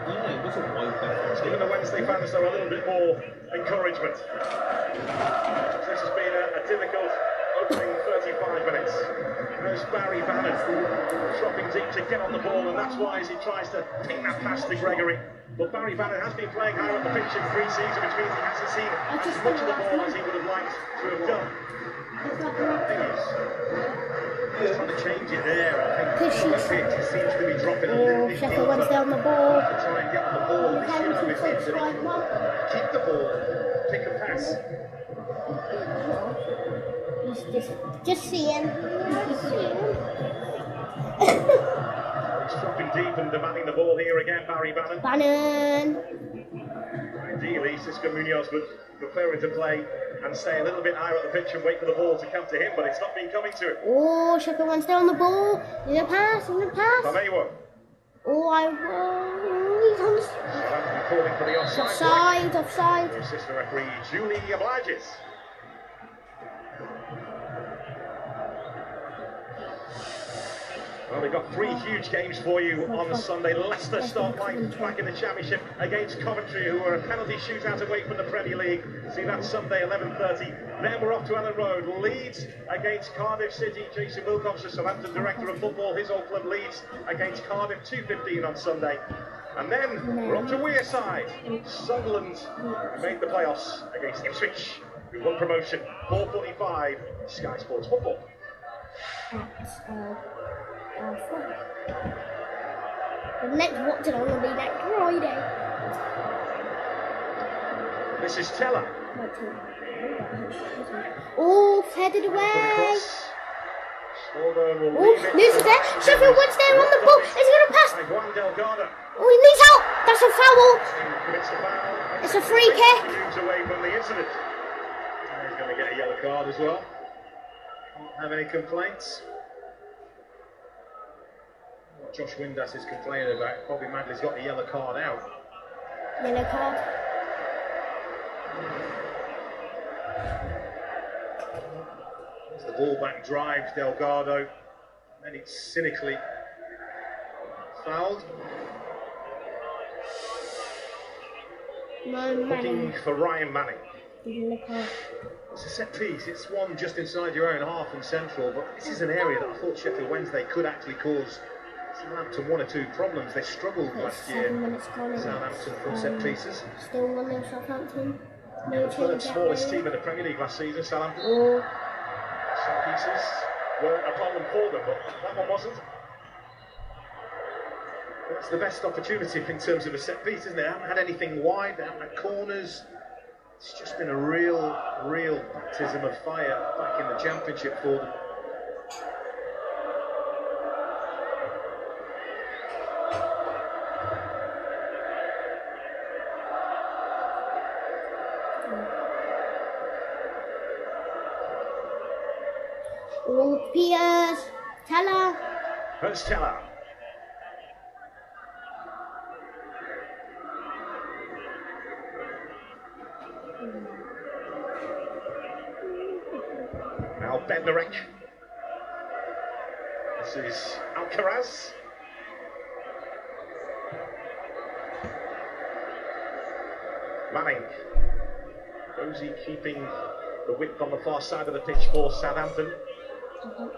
Yeah, it was a wide effort. Giving the Wednesday fans though a little bit more encouragement. This has been a difficult opening 35 minutes. There's Barry Bannon dropping deep to get on the ball, and that's why he tries to ping that pass to Gregory. But Barry Bannon has been playing higher up the pitch in pre-season, which means he hasn't seen as much of the ball as he would have liked to have done. He's trying to change it there. I think the pitch seems to be dropping a little bit. Sheffield Wednesday on the ball. To try and get on the ball. He should have his head so he can keep the ball, pick a pass. Just see him. He's dropping deep and demanding the ball here again, Barry Bannon. Bannon. Ideally, Cisco Munoz would prefer to play and stay a little bit higher up the pitch and wait for the ball to come to him, but it's not been coming to him. Oh, Sheffield Wednesday on the ball. In a pass, in a pass. Tomeiwa. Oh, he's on the... Calling for the Offside, offside. The assistant referee, Julie obliges. Well, we've got three huge games for you on Sunday. Leicester start life back in the Championship against Coventry, who are a penalty shootout away from the Premier League. See that Sunday, 11:30. Then we're off to Ellen Road. Leeds against Cardiff City. Jason Wilcox, the Southampton Director of Football, his old club Leeds against Cardiff, 2:15 on Sunday. And then we're off to Wearside. Sunderland made the playoffs against Ipswich, who won promotion. 4:45, Sky Sports Football. The next watchalong will be next Friday. This is Teller. Oh, headed away. Oh, Loses there. Sheffield Wednesday on the ball. Is he going to pass? Delgado. Oh, he needs out. That's a foul. Commits the foul. It's a free kick. Moves away from the incident. He's going to get a yellow card as well. Can't have any complaints. What Josh Windass is complaining about, Bobby Madley's got the yellow card out. Yellow card. As the ball back drives Delgado, then it's cynically fouled. Looking for Ryan Manning. It's a set piece, it's one just inside your own half and central, but this is an area that I thought Sheffield Wednesday could actually cause Southampton one or two problems. They struggled last year, Southampton, from set pieces. Still 1-0 Southampton. The third smallest team in the Premier League last season, Southampton. Set pieces weren't a problem for them, but that one wasn't. That's the best opportunity in terms of a set piece, isn't it? They haven't had anything wide, they haven't had corners. It's just been a real baptism of fire back in the Championship for them. Oh, Peters. Teller. Here's Teller. Now Bednarek. This is Alcaraz. Manning. Rosie keeping the width on the far side of the pitch for Southampton.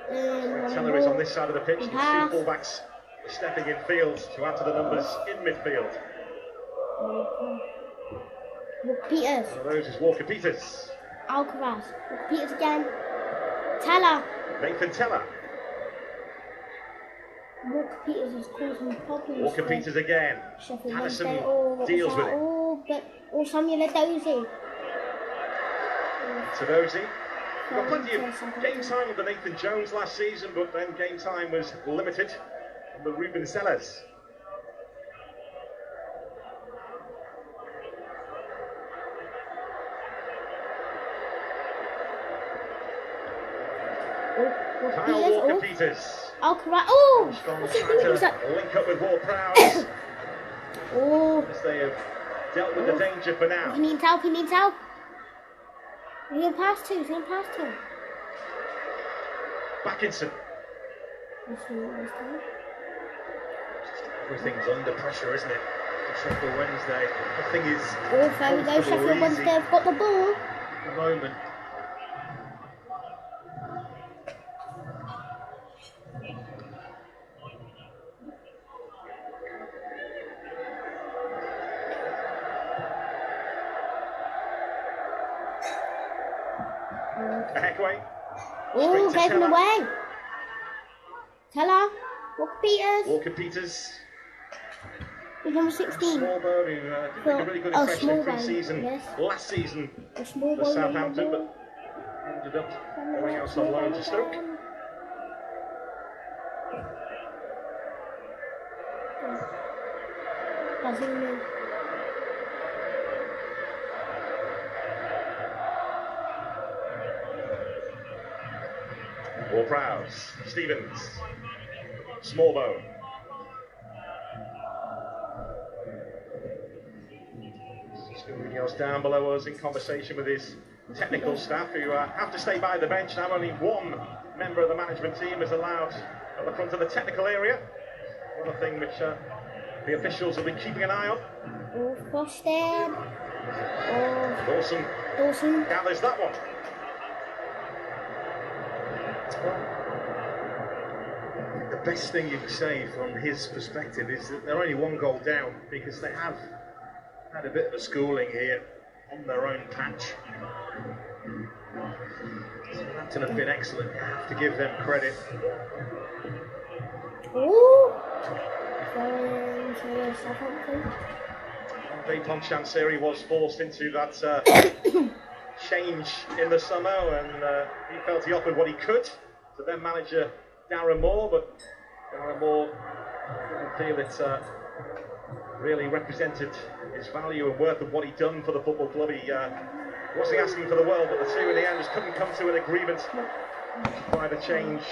Teller is on this side of the pitch. The two fullbacks are stepping in field to add to the numbers in midfield. Peters. One of those is Walker Peters. Alcaraz. Peters again. Teller. Nathan Teller. Walker Peters is causing problems. Walker Peters again. Sheffield Harrison Wednesday. Oh, deals with it. Oh, Samuel Edozie. Sadozi. We've got plenty of game time with the Nathan Jones last season, but then game time was limited on the Ruben Sellers. Kyle Walker Peters. Alcaraz. Oh! Strong What's he trying doing? to link up with Ward-Prowse. Oh. As they have dealt with the danger for now. He needs help. He's going to pass two. Backinson. Everything's under pressure, isn't it? For Sheffield Wednesday. Nothing is. Oh, there we go. Sheffield Wednesday have got the ball. At the moment. Heckway. Oh, gave him away. Teller. Walker Peters. He's number 16. Smallbone, who did make a really good impression in pre-season last season for Southampton, but ended up going out on loan to Stoke. Ward-Prowse, Stevens, Smallbone. Munoz down below us in conversation with his technical staff, who have to stay by the bench now. Only one member of the management team is allowed at the front of the technical area. Another thing which the officials will be keeping an eye on. Oh, Boston. Oh, Dawson gathers that one. The best thing you can say from his perspective is that they're only one goal down, because they have had a bit of a schooling here on their own patch. Southampton have been excellent. You have to give them credit. Oh! Andre Ponchanseri was forced into that change in the summer, and he felt he offered what he could to then manager Darren Moore, but Darren Moore didn't feel it really represented his value and worth of what he'd done for the football club. He wasn't asking for the world, but the two in the end just couldn't come to an agreement by the change.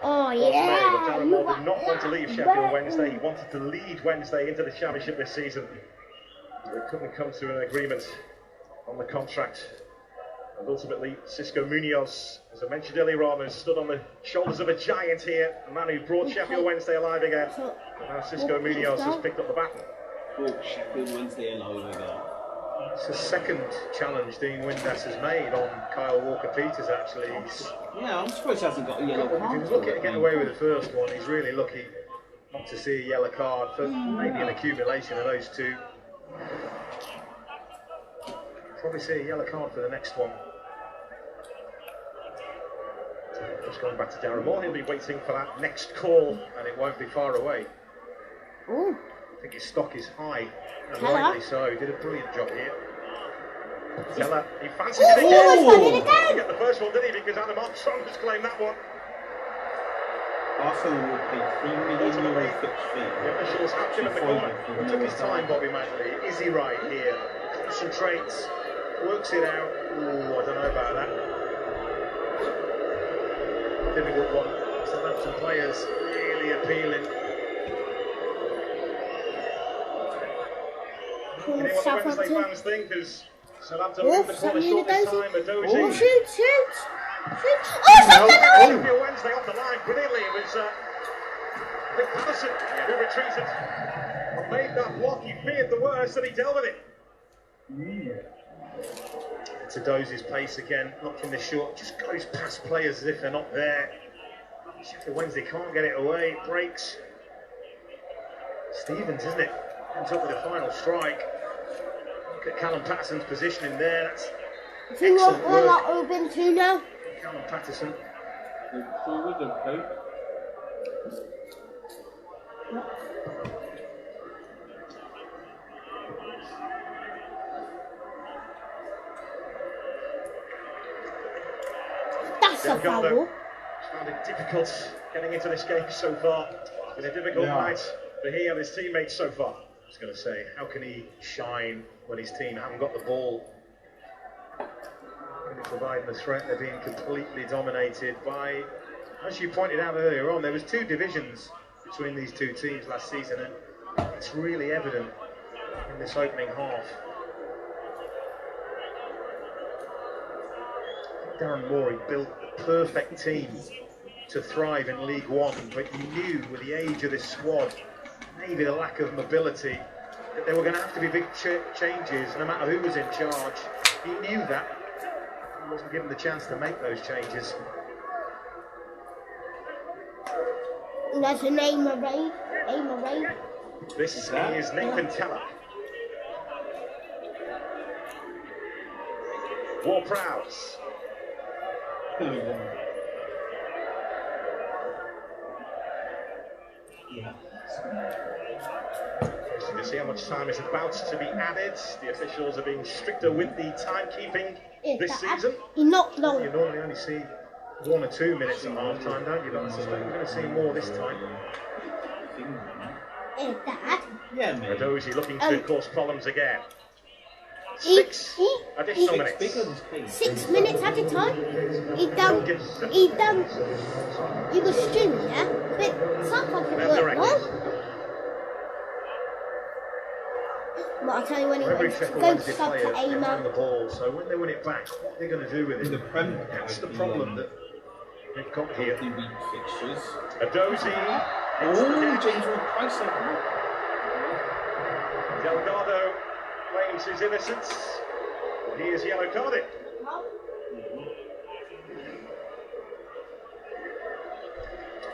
Oh, Made, yeah. but Darren Moore did not want to leave Sheffield Wednesday. He wanted to lead Wednesday into the Championship this season. They couldn't come to an agreement on the contract. And ultimately, Cisco Munoz, as I mentioned earlier on, has stood on the shoulders of a giant here, a man who brought Sheffield Wednesday alive again. And now Cisco Munoz has picked up the baton. Brought Sheffield Wednesday alive again. It's the second challenge Dean Windass has made on Kyle Walker Peters, actually. Yeah, I'm surprised he hasn't got a yellow card. If he was lucky to get away with the first one, he's really lucky not to see a yellow card for maybe an accumulation of those two. Probably see a yellow card for the next one. Just going back to Darren Moore, he'll be waiting for that next call, and it won't be far away. Ooh. I think his stock is high, and rightly so. He did a brilliant job here. Teller, he fancies it again. He didn't get the first one, did he? Because Adam Armstrong has claimed that one. Arsenal will pay €3 million fixed fee. The officials have given the corner. He took his time, Bobby Manley. Is he right here? Concentrates, works it out. Ooh, I don't know about that. Difficult one. Southampton players really appealing. You know what the Wednesday fans think? Because Southampton moved the corner short this time. Oh, Adoji. shoot! Oh, Sheffield Wednesday off the line brilliantly. It was Nick Patterson who retreated. Made that block. He feared the worst and he dealt with it. It's Adozi's pace again, not from the short, just goes past players as if they're not there. Sheffield Wednesday can't get it away, it breaks. Stevens, isn't it? Ends up with a final strike. Look at Callum Patterson's positioning there, that's excellent work. We're open to now. Callum Patterson. That's a foul. Found it difficult getting into this game so far. It's been a difficult night for he and his teammates so far. I was going to say, how can he shine when his team haven't got the ball? Really providing the threat, they're being completely dominated by, as you pointed out earlier on, there was 2 divisions between these 2 teams last season, and it's really evident in this opening half. Darren Morey built the perfect team to thrive in League One, but you knew with the age of this squad, maybe the lack of mobility, that there were going to have to be big changes no matter who was in charge. He knew that. He wasn't given the chance to make those changes. That's an aim array. This is Nathan Teller. Ward-Prowse. To see how much time is about to be added. The officials are being stricter with the timekeeping this season. Not long. You normally only see 1 or 2 minutes at half time, don't you? But I suspect we're going to see more this time. Dad? Yeah, mate. Adozi looking to cause problems again. 6 additional minutes. 6 minutes at a time. He done. You go streaming, yeah? But some fucking work, no? But I'll tell you when it goes to sub to aim out. The ball, so when they win it back, what are they going to do with it? That's the problem that they've got here. Adozi. James Ward-Prowse. Delgado claims his innocence. He is yellow carded.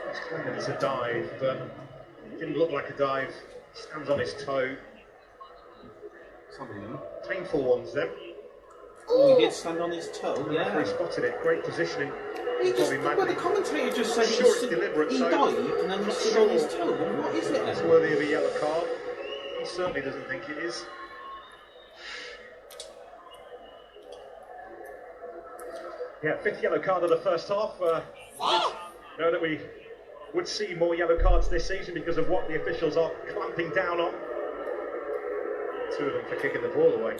He's claiming it's a dive, but it didn't look like a dive. Stands on his toe. Painful ones then. Oh, he did stand on his toe, yeah. He spotted it. Great positioning. Well, the commentator just said sure it's deliberate, he so dived and then he stood on his toe. What is it? It's worthy of a yellow card. He certainly doesn't think it is. Yeah, 5th yellow card of the first half. Know that we would see more yellow cards this season because of what the officials are clamping down on. 2 of them for kicking the ball away.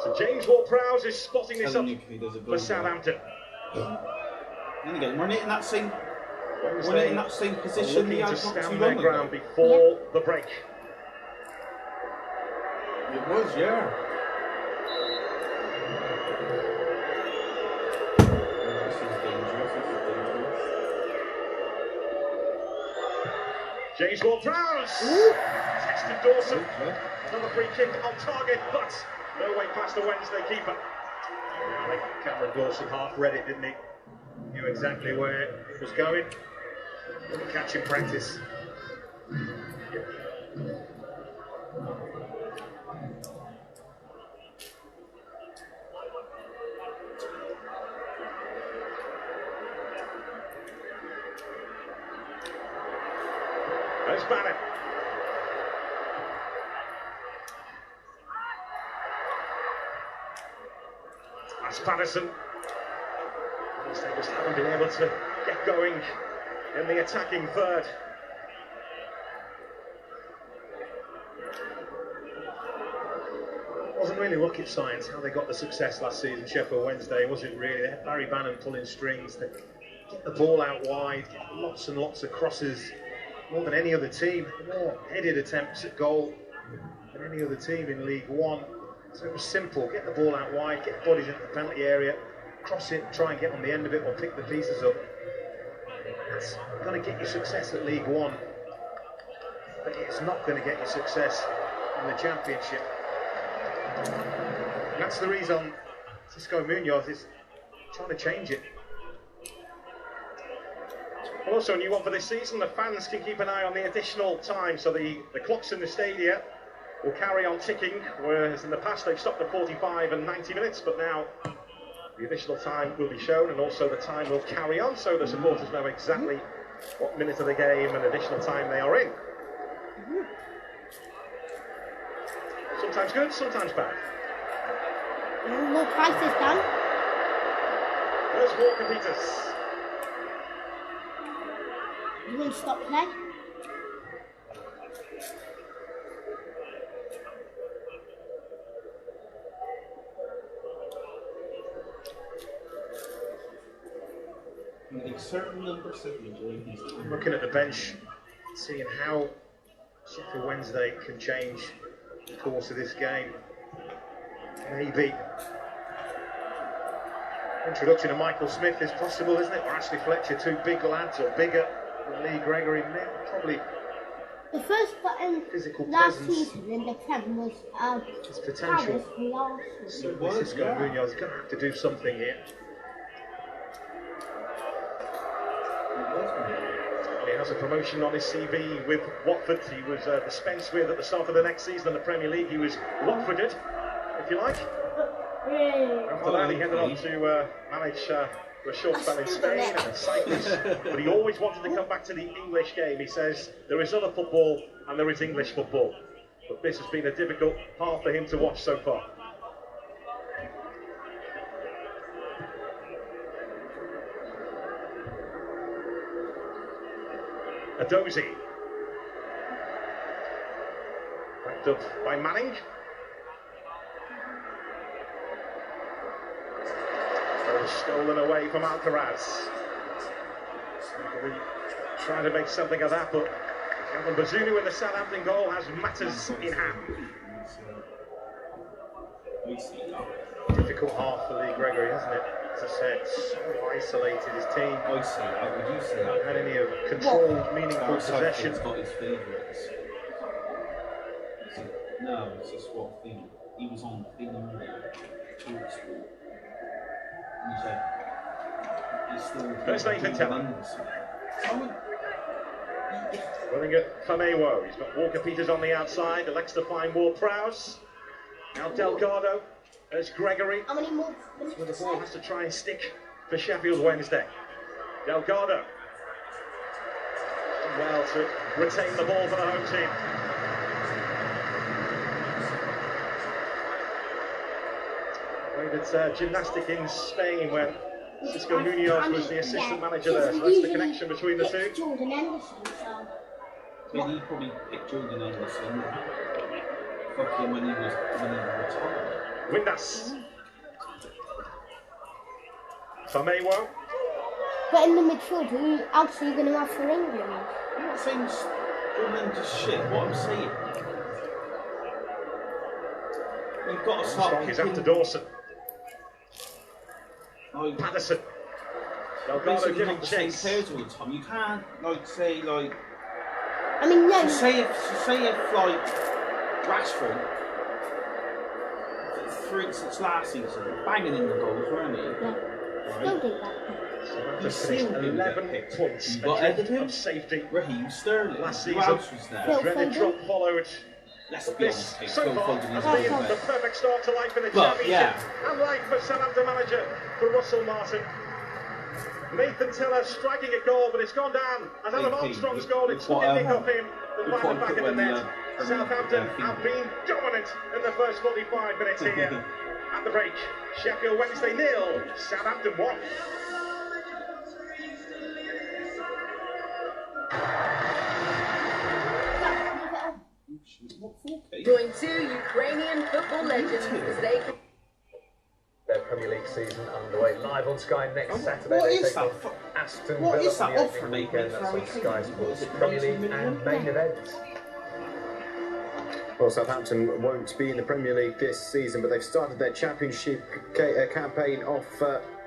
So James Ward-Prowse is spotting this up for Southampton. And again, run it in that same position. Looking to stand their ground before the break. It was, yeah. James Ward-Prowse. Tested Dawson. Another free kick on target, but no way past the Wednesday keeper. I think Cameron Dawson half read it, didn't he? Knew exactly where it was going. Catch in practice. There's Bannon. That's Patterson. They just haven't been able to get going in the attacking third. really rocket science how they got the success last season, Sheffield Wednesday, was it really? They had Barry Bannon pulling strings, they get the ball out wide, get lots and lots of crosses, more than any other team, more headed attempts at goal than any other team in League One. So it was simple, get the ball out wide, get bodies into the penalty area, cross it, try and get on the end of it or pick the pieces up. That's going to get you success at League One, but it's not going to get you success in the Championship. And that's the reason Cisco Munoz is trying to change it. Well, also a new one for this season, the fans can keep an eye on the additional time, so the clocks in the stadium will carry on ticking, whereas in the past they've stopped at 45 and 90 minutes, but now the additional time will be shown, and also the time will carry on, so the supporters know exactly what minute of the game and additional time they are in. Sometimes good, sometimes bad. More prices done. There's Walker Peters. You want to stop play? A certain number of enjoying his time. Looking at the bench, seeing how Sheffield Wednesday can change the course of this game. Maybe introduction of Michael Smith is possible, isn't it? Or Ashley Fletcher, two big lads, or bigger than Lee Gregory. Probably The first button physical last presence. season in the Prem was It's potential. Paris v Arsenal. So Cisco Munoz is going to have to do something here. He has a promotion on his CV with Watford. He was dispensed with at the start of the next season in the Premier League. He was Watforded, if you like. After that, he headed on to manage for a short spell in Spain and Cyprus. But he always wanted to come back to the English game. He says there is other football and there is English football. But this has been a difficult part for him to watch so far. Adozie. Backed up by Manning. Stolen away from Alcaraz. Trying to make something of that, but Gavin Bazunu in the Southampton goal has matters in hand. Difficult half for Lee Gregory, hasn't it? As I said, so isolated his team. I see that. Would you say that? Had any of controlled, meaningful possession. He's got his favourites. No, it's just what thing. He was on the thing earlier. He said he's still. First Nathan Teller. Running at Famewo. He's got Walker Peters on the outside. Elects to find Ward-Prowse. Now Delgado. There's Gregory. How many more? So the ball has to try and stick for Sheffield Wednesday. Delgado. Well to retain the ball for the home team. Played at gymnastic in Spain when Cisco Munoz was the assistant manager there. So that's the connection between the two. Jordan Anderson, so. Yeah, he probably picked Jordan Anderson. Fuck him when he was retired. Windass. Famewo. But in the midfield, who else are you going to have for England? I'm not saying Jordan Anderson's shit. What I'm saying, you've got to start He's after Dawson. Like, Patterson. Delgado giving not the same chase. players all the time. You can't say like. I mean, no. Say if like Rashford, for instance, last season, banging in the goals, weren't he? Yeah. Right? Don't do that. Just finished 11 points. You got ahead of him. Safety. Raheem Sterling. Last Who season. else was there? Phil Dreaded Foden. drop followed. Let's be This honest, so Phil far Foden has is been the there. perfect start to life in the But, Championship. yeah. And life for Southampton manager for Russell Martin. Nathan Tiller striking a goal, but it's gone down. And Adam Armstrong's goal, it's took a nick off him. The final back of the net. Southampton have been dominant in the first 45 minutes here. At the break, Sheffield Wednesday 0, Southampton 1. What, 4K? Join 2 Ukrainian football legends as they... Their Premier League season underway live on Sky next Saturday. What They is take that? on Aston What Villa is that on the offer opening they weekend. make for That's on Harry Sky Kane? Sports Is it Premier 90 League million? and main events. Well, Southampton won't be in the Premier League this season, but they've started their Championship campaign off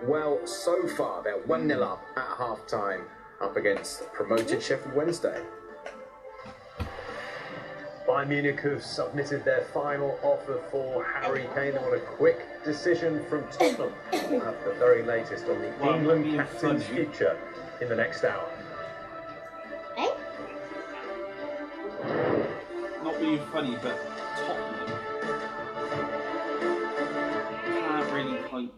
well so far. They're 1-0 up at half-time, up against promoted Sheffield Wednesday. Bayern Munich have submitted their final offer for Harry Kane. They want a quick decision from Tottenham at the very latest on the England captain's future in the next hour. Eh? Not being funny, but Tottenham can't really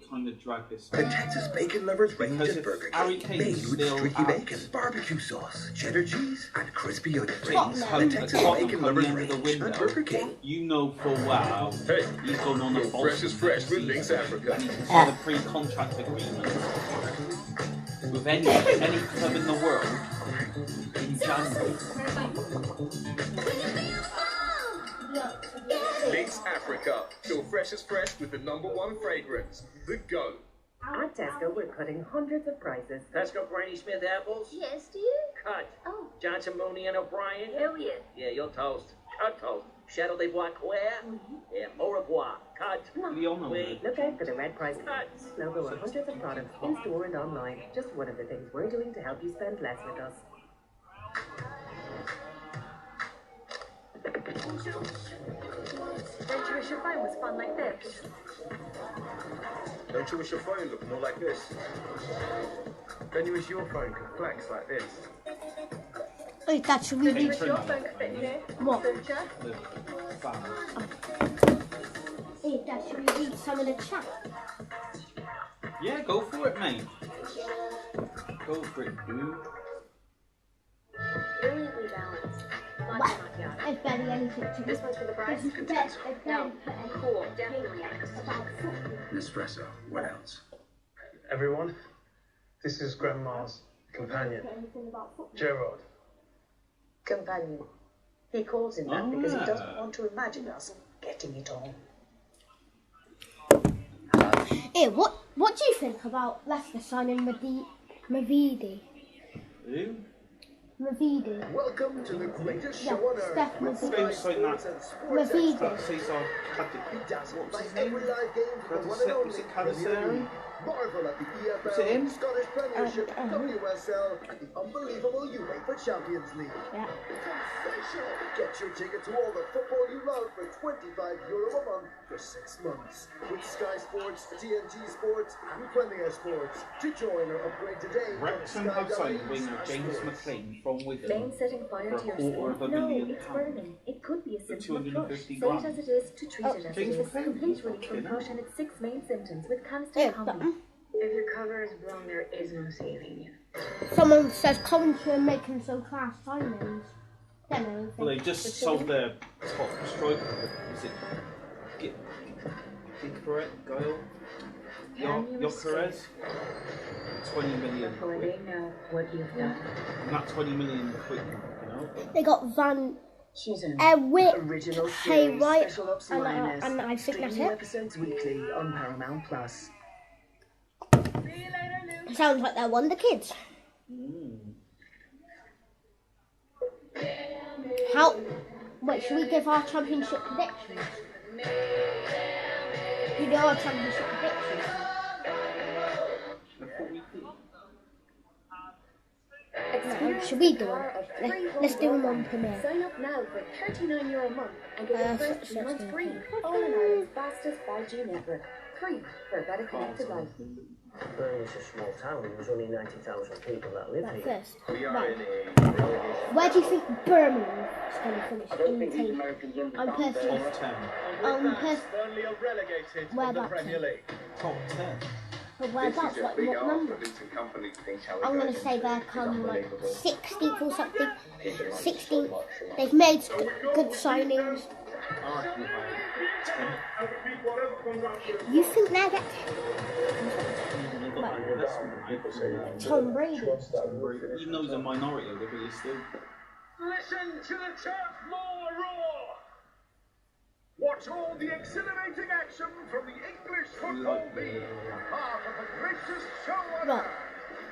kind of drag this The on. Texas Bacon Lovers range Because of if Burger Harry King, Kane's made with still streaky at bacon, barbecue sauce, cheddar cheese, and crispy onion Tottenham. rings. The Tottenham Texas coming Bacon Lovers into range the at window, Burger King. you know full well he's gone on a false Fresh is fresh with Links Africa. He can sign a pre-contract agreement with any club in the world in January. Links Africa. Feel fresh is fresh with the #1 fragrance, The Go. At Tesco, we're cutting hundreds of prices. Tesco Granny Smith apples? Yes, do you? Cut. Oh. Johnson, Mooney, and O'Brien? Oh, yeah. Yeah, you're toast. Cut toast. Shadow de Bois Claire? Yeah, au revoir. Cut. Leon, Wait. Look out for the red price Cut. logo on hundreds of products in store and online. Just one of the things we're doing to help you spend less with us. Don't you wish your phone was fun like this? Don't you wish your phone looked more like this? Don't you wish your phone could flex like this? Wait, that's really Don't you wish your phone could fit in here? What? Don't you? The fan. Hey, Dad, should we read some of the chat? Yeah, go for it, mate. Go for it, dude. Brilliantly balanced. Like What? macchiato. There's barely anything to This one's for the bride. There's barely No, put anything cool, definitely. about football. Nespresso. What else? Everyone, this is Grandma's companion, Put anything about football. Gerard. Companion. He calls him that Oh, because he yeah. doesn't want to imagine us getting it on. Hey, what do you think about Leicester signing Mavidi? Who? Mavidi. Welcome to the greatest Yeah, show on earth Steph with Mavidi. Sky Saying Sports that. and Sports Mavidi. Extra. Cesar Be dazzled by What's his name? every live game from the one and only Was it Premier Cavazeri? League. Marvel at the Was it him? EFL, Scottish Premiership, Uh-huh. WSL, and the unbelievable UEFA Champions League. Yeah. Sensational! Get your ticket to all the football you love for €25 a month for 6 months. With Sky Sports, TNT Sports, and Premier Sports. To join or upgrade today, Wrexham have signed winger James McLean from Wigan Lane setting fire for to your £250 skin? No, million. it's burning. It could be a For symptom of thrush. 250 Say it grand. as it is to treat it as it James is. McLean. Complete relief from Fucking thrush hell. and its 6 main symptoms with canister Yeah, calming. If your cover is blown, there is no saving you. Someone says Coventry are making some class signings. Don't know anything. Well, they just sold their top striker. Is it Gil? Yokeres? 20 million For they quid. know what you've done. And that 20 million quid, you know? They got Van Choosing Wick, original Hay series, White, special ops and lioness. I think that's 3 it. episodes weekly on Paramount Plus. Sounds like they're Wonder Kids. How? Wait, should we give our championship predictions? You do our championship predictions. Should we do it? Let's do them on premiere. Sign up now for €39 a month and get the first 2 months free. All in Ireland's fastest 5G network. Free for a better connected life. Birmingham's a small town. There's only 90,000 people that live Right, here. first. We are Right. in a relegation. Where do you think Birmingham is going to finish in the table? I'm personally. Top 10. Burnley are relegated Where from the about Premier League. Top 10. But whereabouts? Like what number? I'm going to say they're come like 16th or something. 16th. They've made good signings. Arsenal by 10. You think they'll get Right. Tom Brady? Even though he's a minority, but he's still. Listen to the turf more roar. Watch all the exhilarating action from the English Football League. Part of the greatest show on earth.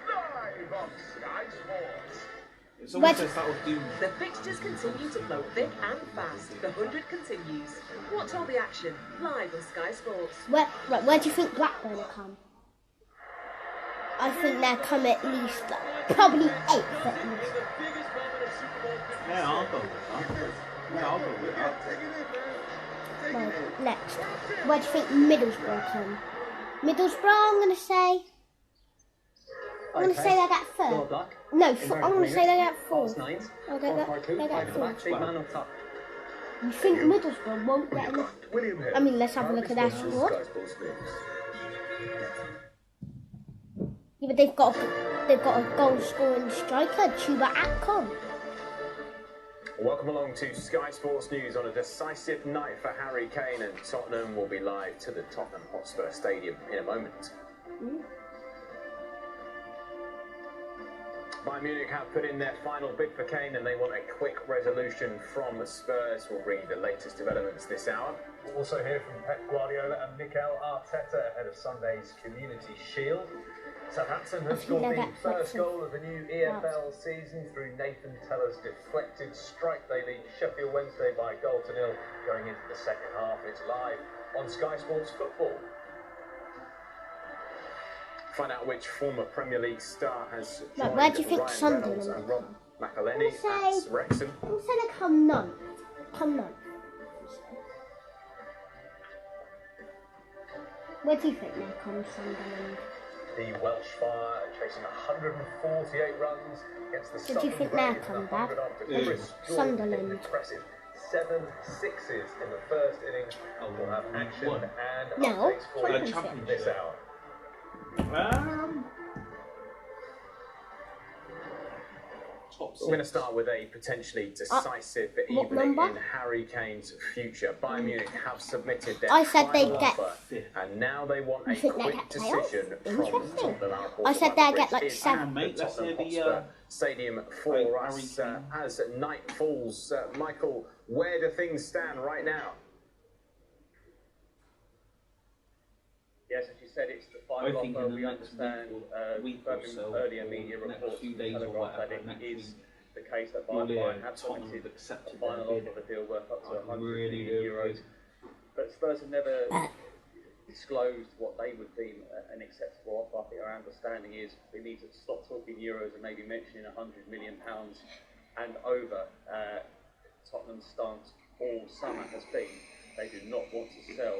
Live on Sky Sports. Someone says that will do. The fixtures continue to flow thick and fast. The 100 continues. Watch all the action live on Sky Sports. Where do you think Blackburn will come? I think they'll come at least, probably 8th at least. Yeah, I'll go with that. Yeah, I'll go with that. Right, next. Where do you think Middlesbrough come? Middlesbrough, I'm going to say... I'm going to say they get 3rd. No, I'm going to say they get 4th. I'll get that. They get 4th. You think Middlesbrough won't get enough? I mean, let's have a look at their squad. Yeah, but they've got a goal-scoring striker, Chuba Akon. Welcome along to Sky Sports News on a decisive night for Harry Kane, and Tottenham will be live to the Tottenham Hotspur Stadium in a moment. Bayern Munich have put in their final bid for Kane, and they want a quick resolution from Spurs. We'll bring you the latest developments this hour. We'll also hear from Pep Guardiola and Mikel Arteta ahead of Sunday's Community Shield. Southampton has scored the first goal of the new EFL season through Nathan Teller's deflected strike. They lead Sheffield Wednesday by 1-0 going into the second half. It's live on Sky Sports Football. Find out which former Premier League star has joined Where do you think Ryan Sunderland Reynolds and will Rob come? McElhenney at Wrexham. I'm going to say they come 9th. Come 9th. Where do you think they come, Sunderland? The Welsh Fire chasing 148 runs against the Who do you think they'll come back? Sunderland. Impressive 7 sixes in the first innings. We'll have action and No, updates for you this hour. We're going to start with a potentially decisive evening in Harry Kane's future. Bayern Munich have submitted their final offer, and now they want a quick decision from Tottenham. I said they'd get like 7. Tottenham Hotspur Stadium for us as night falls. Michael, where do things stand right now? Yes, as you said, it's the final offer. We understand from earlier media reports from Telegraph that it is the case that Bayern have submitted a final offer of a deal worth up to €100 million. But Spurs have never disclosed what they would deem an acceptable offer. I think our understanding is we need to stop talking euros and maybe mentioning £100 million and over. Tottenham's stance all summer has been they do not want to sell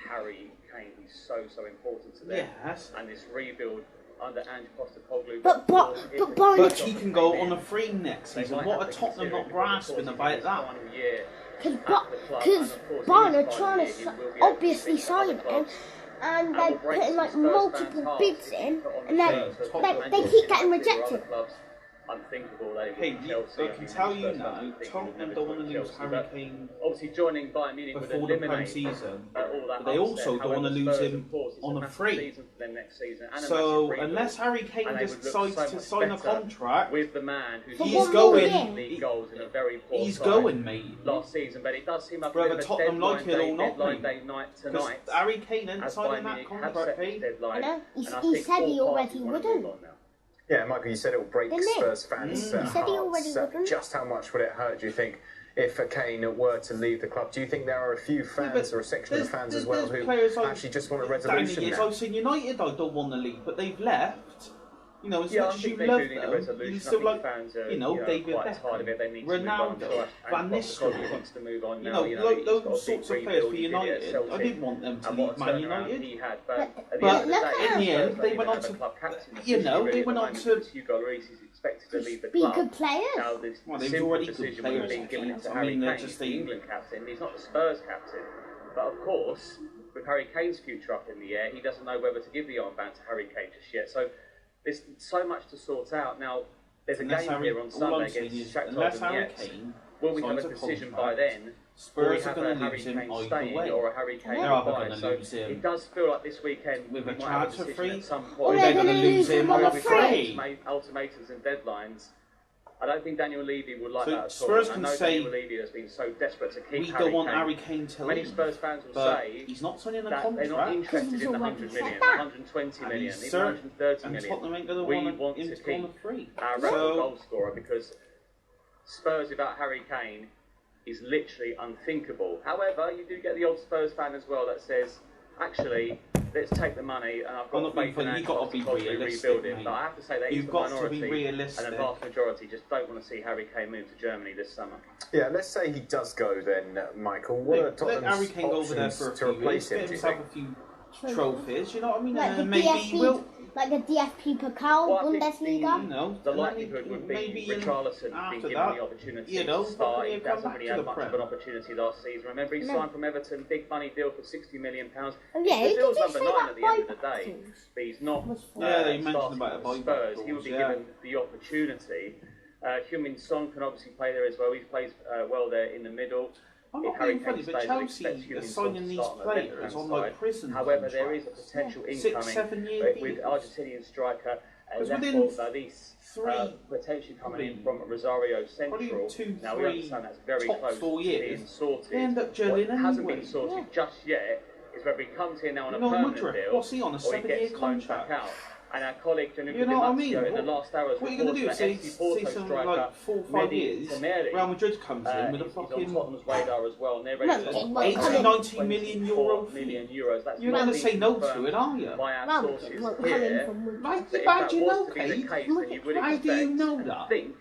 Harry Kane, who's so important to them. Yes. And this rebuild under Ange Postecoglou. But he can go on a free next season. What are Tottenham not grasping about that? Because Bayern are trying to obviously sign him, and they're putting like multiple bids in, and they keep getting rejected. Unthinkable. Hey, I can tell you now, Tottenham don't want to lose Harry Kane obviously joining Bayern Munich before the Prem season, but they also don't want to lose him on a free. So unless Harry Kane decides to sign a contract with the man who's he's going, goals in a very poor he's going, mate. Last season, but it does seem like whether Tottenham like it or not, mate. Because Harry Kane ain't signing that contract, mate. I know. He said he already wouldn't. Yeah, Michael, you said it will break Spurs fans' hearts. Just how much would it hurt, do you think, if Kane were to leave the club? Do you think there are a few fans or a section of fans as well who actually just want a resolution now? I've seen United, I don't want to leave, but they've left. You know, as much as you love them, you still like, you know, David Beckham, Ronaldo, Van Nistelrooy, you know, those sorts of players for United. I didn't want them to leave Man United. But in the end, they went on to, you know, they went on to be good players. Well, they've already good players. I mean, they're just the England captain. He's not the Spurs captain. But of course, with Harry Kane's future up in the air, he doesn't know whether to give the armband to Harry Kane just yet. So there's so much to sort out. Now, there's a game here on Sunday against Shakhtar Donetsk. Will we have a decision by then? Spurs are going to lose him either way. Or a Harry Kane goodbye. So it does feel like this weekend with a transfer free at some point. Or they're going to lose him on a free. Ultimatums and deadlines. I don't think Daniel Levy would like So that at all. Spurs I can know say, Daniel Levy has been so desperate to keep we Harry don't want Kane. Harry Kane to Many leave, Spurs fans will but say he's not signing a that they're not contract. interested in the 100 million, the 120 million, even 130 and million. Tottenham ain't going We to want him to to go on keep a free. our record goal scorer, because Spurs without Harry Kane is literally unthinkable. However, you do get the odd Spurs fan as well that says, actually, let's take the money, and I've got faith in our club to rebuild it. But I have to say that is the minority, and the vast majority just don't want to see Harry Kane move to Germany this summer. Yeah, let's say he does go then, Michael. What are Tottenham's Harry Kane go over there for a few years, get himself a few trophies, you know what I mean? Like And the maybe DFB, he will. like the DFB Pokal, Bundesliga. You know, the likelihood would be Richarlison being given the opportunity to start. He hasn't really had much of an opportunity last season. Remember, he signed from Everton, big money deal for £60 million. Oh, yeah, He's still did you number say 9 that at the end of the day, but he's not they mentioned starting about for the Spurs. buyback He would be clause, given the opportunity. Heung-min Son can obviously play there as well. He plays well there in the middle. I'm If not Harry being Kane funny, stays, but I'd Chelsea expect are Heung-min Son signing to these start on the players left-hand on side. like prison However, there is a contracts. potential 6-7 incoming year with deals. Argentinian striker within Alejo Davis, potentially coming in from Rosario Central. Now we understand that's very close to being sorted. They end up gelling What hasn't anyway. been sorted just yet is whether he comes here now on a No, permanent Mudryk, deal, what's he on, a or he 7-year gets loaned back contract? out. And our colleague Gianluca You know what I mean? in the last hours What are you going to do? reported Say, that FC Porto something striker like 4 or 5 years, Tameri, Real Madrid comes in with a is on fucking Tottenham's radar as well, and they're ready to offer 80-90 million euro €24 million. That's You're not going to say no to it, are you? by our sources here. Like, But if how that do you was know, to be the Kate? case, then you would How expect do you know and that? think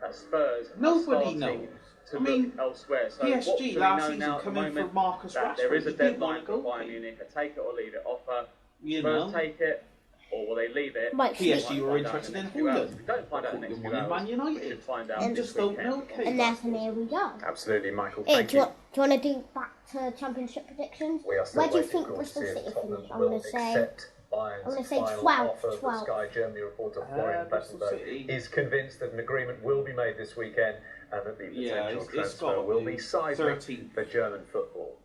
that Spurs are Nobody starting knows. to I mean, look elsewhere. So what do we PSG know last now season at the come in moment? for Marcus That there Rashford. is a He didn't deadline want to for go. Bayern Munich, a take it or leave it offer. You Spurs know. take it, or will they leave it? PSG were interested in Holland. If we don't find out in the next few Man hours, we United. should find out And this just don't weekend. know, Kate. And then here we go. Absolutely, Michael. Hey, Thank do you you. want to do back to Championship predictions? We are still Where do you waiting, think of course, Bristol to see City if Tottenham finish? I'm will going to say. accept I'm Bayern's gonna say final 12, offer. The 12. Sky Germany reporter Florian Bristol Plettenberg City. is convinced that an agreement will be made this weekend and that the potential it's transfer gotta will be be seismic 13th. for German football.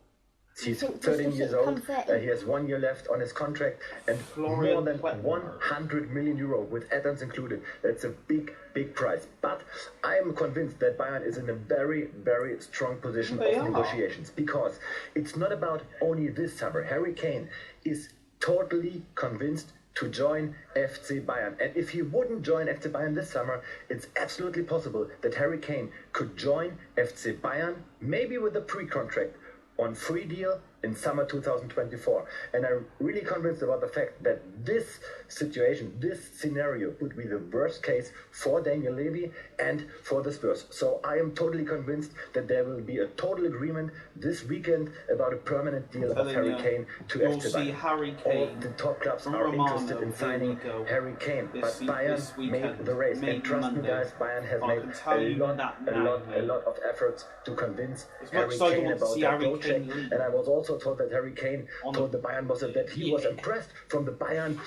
He's think 13 Bristol years City old. come 13th? He has 1 year left on his contract and Florian more than Plettenberg. 100 million euro with add-ons included. That's a big, big price. But I am convinced that Bayern is in a very, very strong position They of are. negotiations, because it's not about only this summer. Harry Kane is totally convinced to join FC Bayern. And if he wouldn't join FC Bayern this summer, it's absolutely possible that Harry Kane could join FC Bayern, maybe with a pre-contract on free deal in summer 2024. And I'm really convinced about the fact that this situation, this scenario would be the worst case for Daniel Levy and for the Spurs. So I am totally convinced that there will be a total agreement this weekend about a permanent deal of Harry Kane to you'll FC see Bayern. Harry All Kane the top clubs from are Romano. interested in There we signing go. Harry Kane, but This Bayern made weekend, the race. maybe And trust me, Monday. guys, Bayern has I made can tell you a that lot now, of efforts to convince As Harry much as I Kane want to about see that Harry project. Kane leave. And I was also told that Harry Kane told the Bayern bosses that he was impressed from the Bayern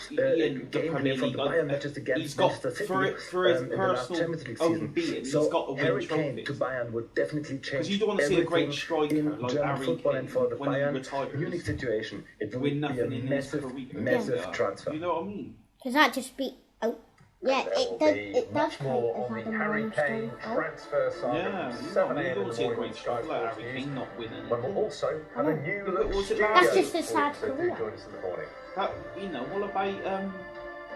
game, from the Bayern matches against Manchester City for his in the last personal Champions League own season. being, So he's got to win Harry Kane trophies. to Bayern would definitely change you don't want to see a great everything striker in like German Harry football, Kane and for the when he Bayern retires. Munich situation, it would Win be a nothing in his massive, career. massive transfer. You know what I mean? Because that just be. Oh, yeah, There it will does. be It does much more count on as the having Harry one Kane stone. transfer saga. Yeah, 7 you a.m. don't in the see a morning great with Sky striker like Sports Harry News. Kane not winning. When we'll also have a new look was it studio. last That's just a sad so do career. join us in the morning. That, what about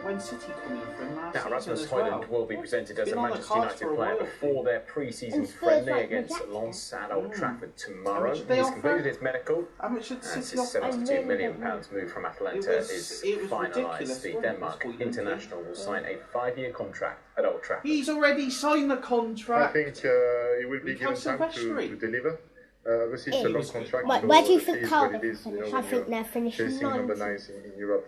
when City come in from last Now, season Rasmus as well? Højlund will be presented as Been a on the Manchester cards United for a player while. before their pre-season And Spurs friendly like against reject Lens at Old Trafford How tomorrow. much did they He's offer? completed his medical. How much should And City his offer? £72 million move from Atalanta It is was finalised. ridiculous, The wasn't it, Denmark Højlund? international will sign a 5-year contract at Old Trafford. He's already signed the I contract. think he will be given time to deliver. Obviously, it's a long contract. But so where do you it think is Cardiff what it is, will finish? when I think you're they're finishing chasing number 9. 9s in Europe.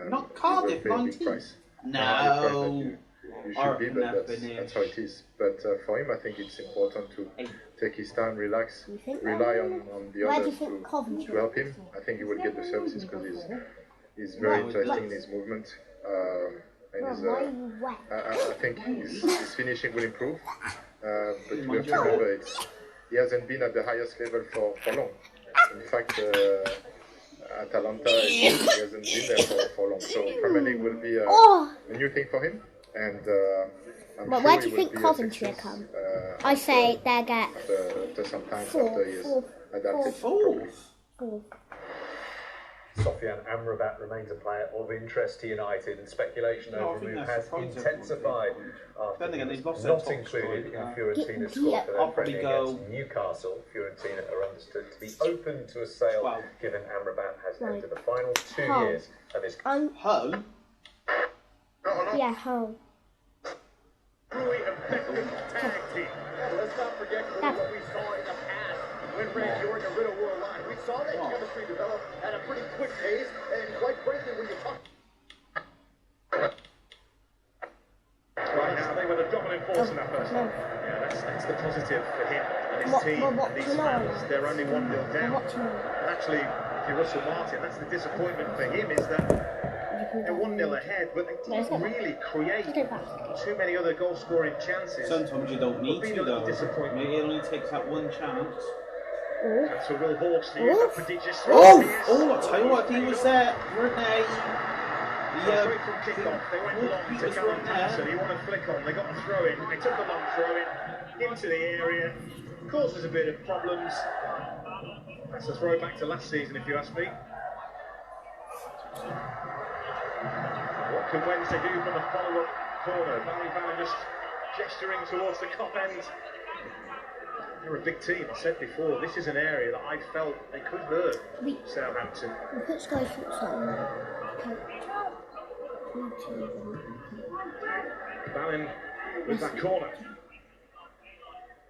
Not you Cardiff, will pay a big 19. price. No. The price that you I should be, reckon but they'll that's how it is. But for him, I think it's important to take his time, relax, rely on the Where do you others think Coventry to help him. I think he will get the services because he's very interesting in his movement. And his, Why are you wet? I think his finishing will improve. But we have to remember he hasn't been at the highest level for long. In fact, Atalanta he hasn't been there for long. So Premier League will be a new thing for him. And I'm Well, sure where do he you will think be a Coventry success, come? I say they get after some time fourth, after he is adapted. fourth. Sofian Amrabat remains a player of interest to United, and speculation over a move has intensified after he was not included in Fiorentina's squad for their friendly against Newcastle. Fiorentina are understood to be open to a sale, given Amrabat has entered the final 2 years of his home. Yeah, home. Let's not forget what we saw in the past when Randy Orton and Riddle were alive. We saw that chemistry develop at a pretty quick pace, and quite frankly, when you talk. Right now, they were the dominant force in that first half. Yeah, that's the positive for him and his team and these fans. They're only 1-0 down. And actually, if you're Russell Martin, that's the disappointment for him, is that they're 1-0 ahead, but they didn't really create too many other goal-scoring chances. Sometimes you don't need to, though. It only takes that one chance. That's a real horse to use that prodigious I'll tell you what, he was there, weren't they? Straight from kick-off, they went long to Callum Patterson. He wanted to flick on, they got a throw in. They took a long throw in into the area, causes a bit of problems. That's a throw back to last season, if you ask me. What can Wednesday do from the follow-up corner? Van just gesturing towards the Kop end. They're a big team, I said before. This is an area that I felt they could hurt Southampton. We put Sky Foot on. Ballin with that corner.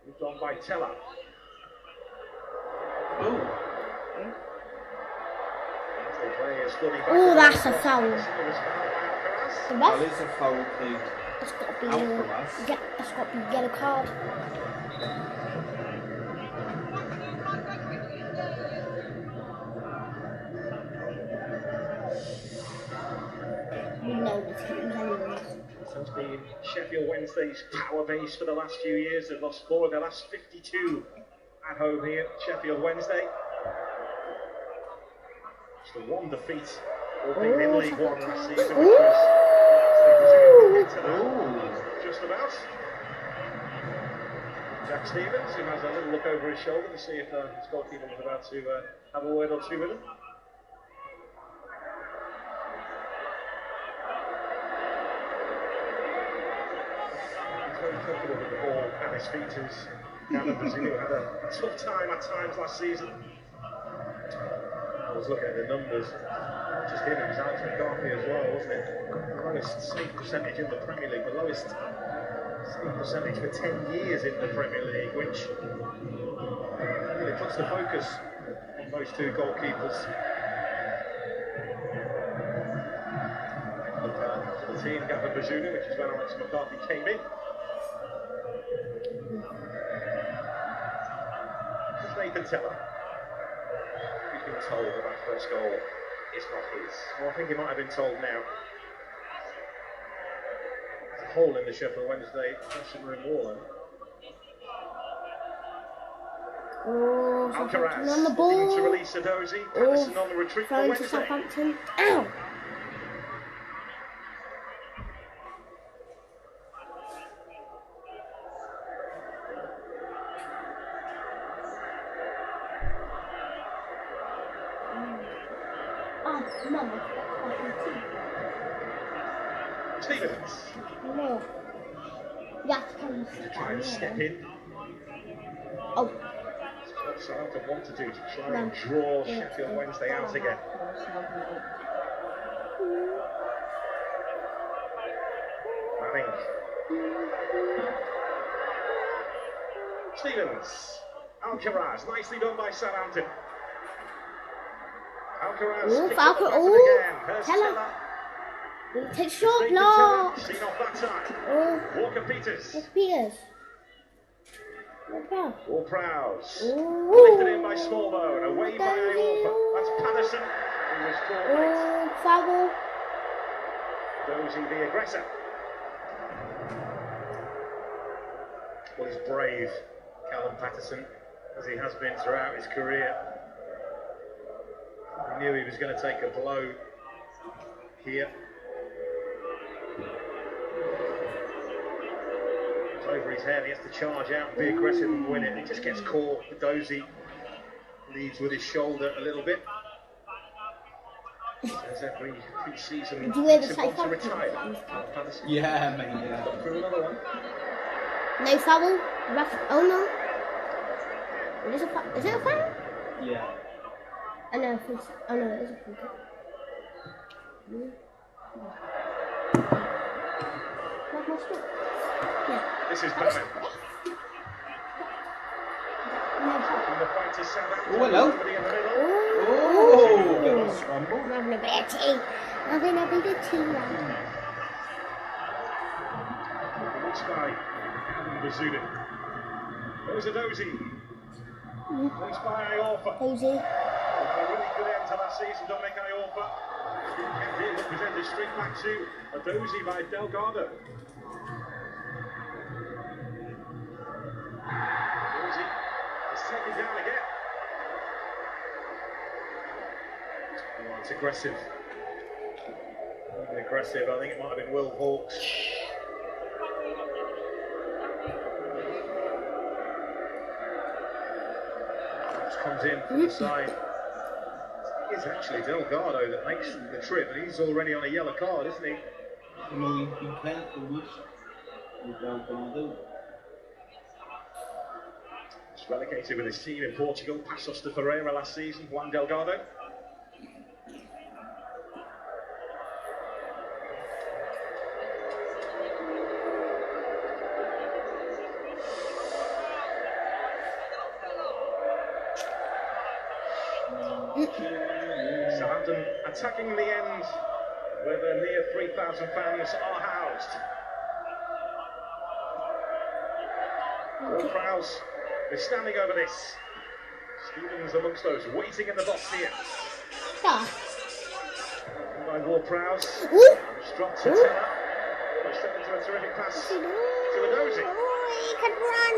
Moved on by Teller. Oh, that's a foul. That is a foul, please. That's got to be that's got to be a yellow card. We know this game's anyways. This has been Sheffield Wednesday's power base for the last few years. They've lost 4 of their last 52 at home here, Sheffield Wednesday. Just the one defeat, albeit in League One last season, which was just about. Jack Stevens, who has a little look over his shoulder to see if his goalkeeper was about to have a word or two with him. He's very comfortable with the ball at his feet, as Gavin Brazilio had a tough time at times last season. I was looking at the numbers, not just him, it was Alex McCarthy as well, wasn't it? The lowest save percentage in the Premier League, the lowest save percentage for 10 years in the Premier League, which really puts the focus on those two goalkeepers. To the team, Gavin Brazilio, which is when Alex McCarthy came in. It's Nathan Teller. Been told that that first goal is not his. Well, I think he might have been told now. There's a hole in the Sheffield Wednesday dressing room wall. Alcaraz on the ball. looking to release Sadozi. Patterson on the retreat for Wednesday. Southampton. Ow! Stevens. No. Yeah, can Try and step in. Oh. What Southampton want to do to try and draw Sheffield Wednesday out again. Manning. Stevens. Alcaraz. Nicely done by Southampton. Alcaraz. Teller. Take short block. Seen off that time. Walker Peters. Ward-Prowse. Lifted in by Smallbone. Away by Iorfa. That's Patterson, who was caught late. Foul. Dozy the aggressor. Well, he's brave, Callum Patterson, as he has been throughout his career. He knew he was going to take a blow here. his head. He has to charge out and be aggressive and win it. And he just gets caught. Dozy leads with his shoulder a little bit. As every season, Do you ever to say retire. Yeah, mate, yeah. Got through another one. No foul. Rough. Oh no. Is it a foul? Is it a foul? Yeah. Oh no, I think so. Oh no, it is a foul. Like my stick. Yeah. This is Batman. No foul. And the fight is Southampton. Oh, hello. Somebody in the middle. Oh, scramble. I'm having a bit of tea. I'm having a bit of tea now. Watch by Bazuna. There's a Dozy. Watch by Iorfa. Dozy. A really good end to last season, Dominic Iorfa. He represented straight back to a Dozy by Delgado. Dozy is taken down again. Oh, it's aggressive. Really aggressive. I think it might have been Will Hawks. Comes in from the side. It's actually Delgado that makes the trip, and he's already on a yellow card, isn't he? No, you can't do much with Delgado. He's relegated with his team in Portugal, Passos de Ferreira last season, Juan Delgado. Southampton attacking in the end, where the near 3,000 fans are housed. All crowds are standing over this. Stevens amongst those waiting in the box here. Yeah. By Ward-Prowse. Dropped to Taylor. Stepped into a terrific pass to Adozi. Oh, he can run.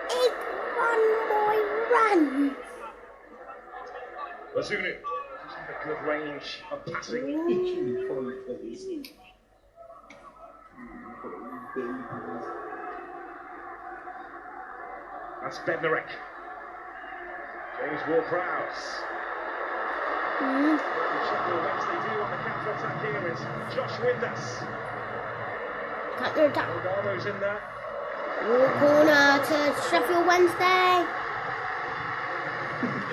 He can run, boy, run. Bazunu. A good range of passing. That's Bednarek. James Ward-Prowse. Sheffield Wednesday do on the counter-attack here is Josh Windass. Counter-attack. Delgado's in there. Corner to Sheffield Wednesday.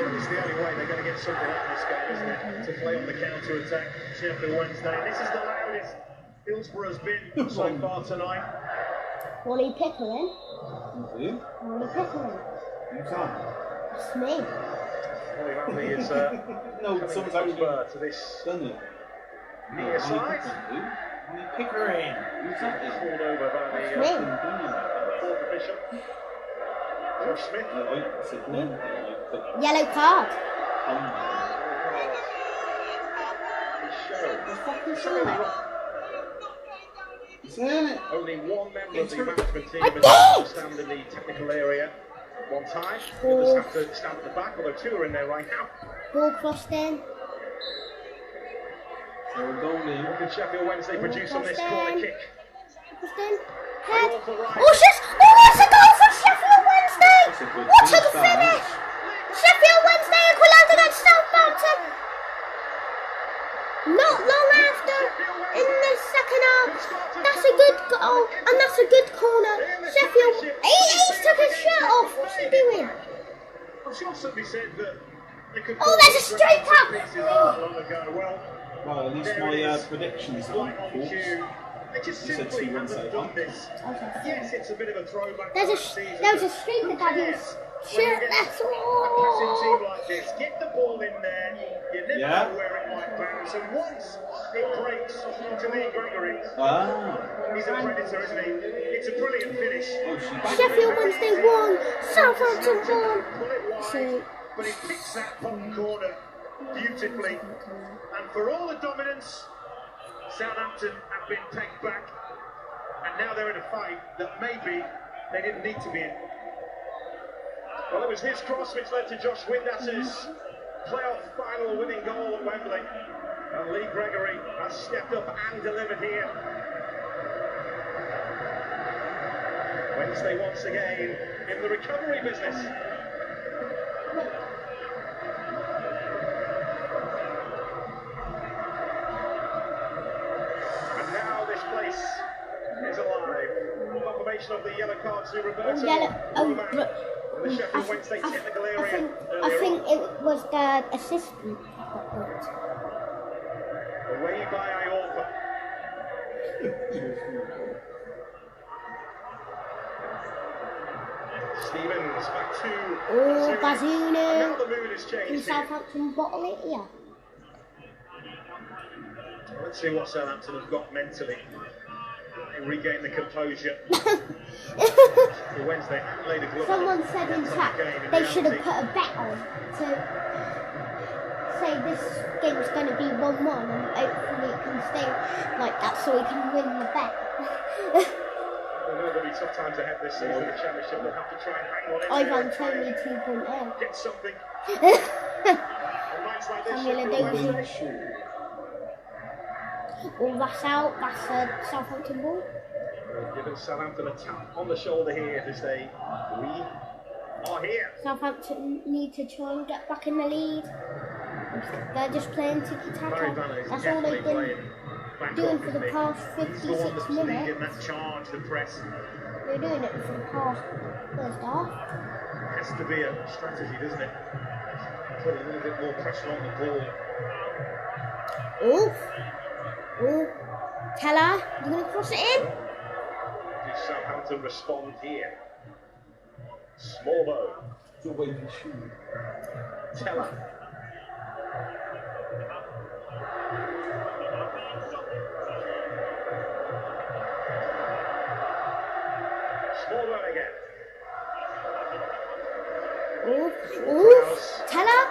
It's the only way they're going to get something out of this game, isn't it? To play on the counter-attack, Sheffield Wednesday. This is the loudest Hillsborough's been so far tonight. Wally Pickering. Who? Wally Pickering. Who's that? It's me. Wally Manley is No, someone's over to this done it. near side. Pickering. Who's that? Called over by the fourth official. Josh Smith. Yellow card. Only one member of the management team is to stand in the technical area one time. The others have to stand at the back, although two are in there right now. Ball crossed in. What can Sheffield Wednesday produce on this corner kick? Crossed in. Head. Oh, shit! Oh, that's a goal for Sheffield Wednesday! What a finish! Sheffield Wednesday equalised against Southampton. Not long after, in the second half. That's a good goal, and that's a good corner. Sheffield, he took his shirt off. What's he doing? I'm sure somebody said that they could. Oh, there's a straight tap. Well, at least my predictions are on cue. They just simply haven't done this. Yes, it's a bit of a throwback. There was a streak that had his shirt. That's all. A passing team like this, get the ball in there. You never know where it might bounce, and once it breaks into Lee Gregory, he's a predator, isn't he? It's a brilliant finish. Sheffield Wednesday won. Southampton won. So, but he picks that bottom corner beautifully, and for all the dominance, Southampton have been pegged back, and now they're in a fight that maybe they didn't need to be in. Well, it was his cross which led to Josh Windass's playoff final winning goal at Wembley, and Lee Gregory has stepped up and delivered here. Wednesday once again in the recovery business. And now this place is alive. Confirmation of the yellow card to Roberto. The Sheffield Wednesday technical area. I think it was the assistant that got booked. Away by Iorfa. Stevens back to Bazunu. Now the mood has changed. Can Southampton bottle it? Yeah. Let's see what Southampton have got mentally. They regain the composure. For Wednesday, laid a glove. Someone said in chat they should have put a bet on to say this game's going to be 1-1 and hopefully it can stay like that so we can win the bet. There'll be tough times ahead this season. The Championship will have to try and hang on. Ivan Tony 2.0. Get something. All that's out. That's a Southampton ball. Giving Southampton a tap on the shoulder here to say, we are here. Southampton need to try and get back in the lead. They're just playing tiki-taka. That's all they've been doing for the past 56 minutes. That charge, the press. They're doing it for the past first half. Has to be a strategy, doesn't it? Put a little bit more pressure on the ball. Oof. Ooh. Teller, you going to cross it in? Did Southampton respond here? Small bow. Teller. Small bow again. Oof. Oof. Teller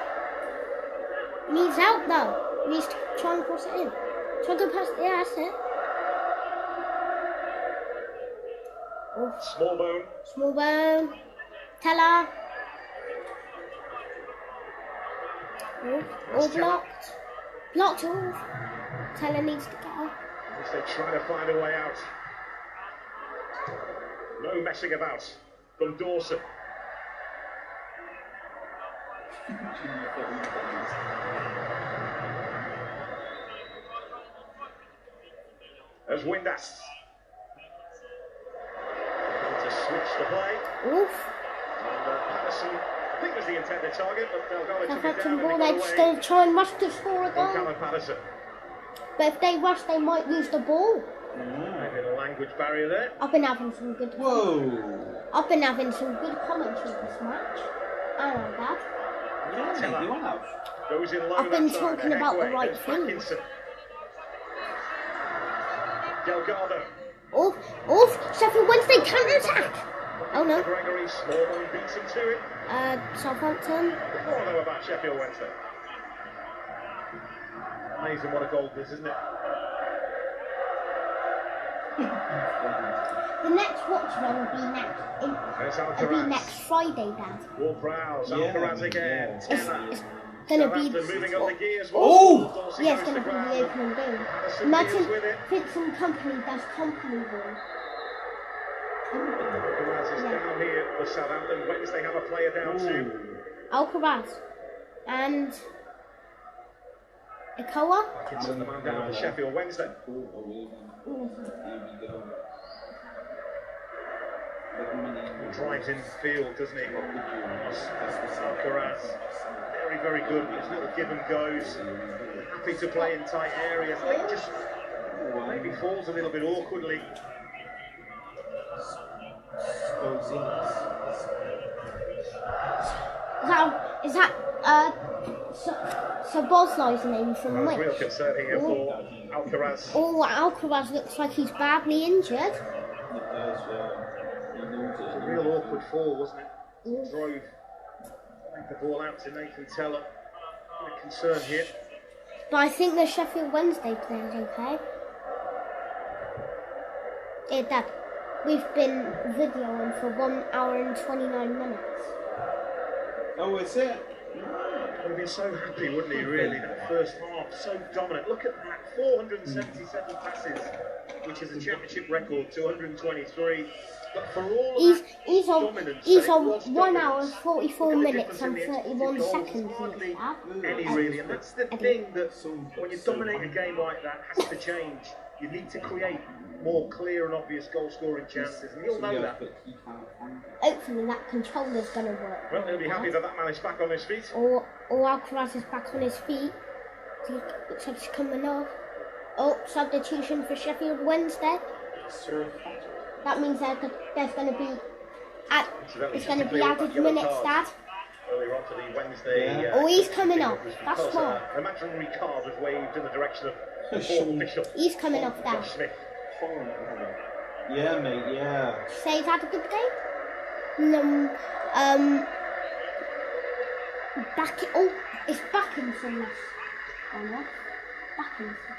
needs out though. He needs to try and cross it in. Try to go past. Yeah, that's it. Oof. Small bone. Small bone. Teller. Oof. All blocked. Blocked off. Teller needs to get out. They're trying to find a way out. No messing about from Dawson. As Windass. To switch the play. Oof. And Patterson, I think was the intended target, but they'll go to it down. Ball, they're just going to try and rush to score a goal. Patterson. But if they rush, they might lose the ball. Maybe a language barrier there. I've been having some good. I've been having some good commentary this match. I know that. Goes in low. I've been talking about the right things. Delgado. Oof, Sheffield Wednesday counter-attack. Oh no. Gregory Smallman beats him to it. Southampton. Before though about Sheffield Wednesday. Amazing what a goal this, isn't it? The next watchalong will be next Friday, Dad. Ward-Prowse, Alcaraz again. It's going to be. Moving up the gears. Oh! Yeah, it's going to be the opening game. Imagine Vincent Company does company ball. Alcaraz is down here for Southampton. Wednesday have a player down too. Alcaraz. And Ikoa. Send the man down for Sheffield Wednesday. He drives in the field, doesn't he? Alcaraz. Very, very good. His little give and goes. Happy to play in tight areas. I think just maybe falls a little bit awkwardly. Is that so Bosley's name from which? Real concern here for Alcaraz. Oh, Alcaraz looks like he's badly injured. It was a real awkward fall, wasn't it? Drove the ball out to Nathan Teller. A concern here. But I think the Sheffield Wednesday player's okay. Yeah, Dad, we've been videoing for 1 hour and 29 minutes. Oh, is it? would have been so happy, wouldn't he, really, that first half, so dominant. Look at that, 477 passes, which is a championship record, 223. But for all of that dominance, he's on 1 hour, 44 minutes and 31 seconds. Any really, and that's the thing that when you dominate a game like that, has to change. You need to create more clear and obvious goal-scoring chances, and you'll know that. Hopefully that controller's going to work. Well, he'll be happy that man is back on his feet. Or Alcaraz is back on his feet. Looks like he's coming off. Oh, substitution for Sheffield Wednesday. That means there's going to be added minutes, Dad. Earlier on to the Wednesday. Oh, he's coming off. That's smart. An imaginary card was waved in the direction of the fourth official. He's coming off, Dad. Yeah, mate. Yeah. Say he's had a good game. No. Oh, it's Backinson. Oh no, Backinson.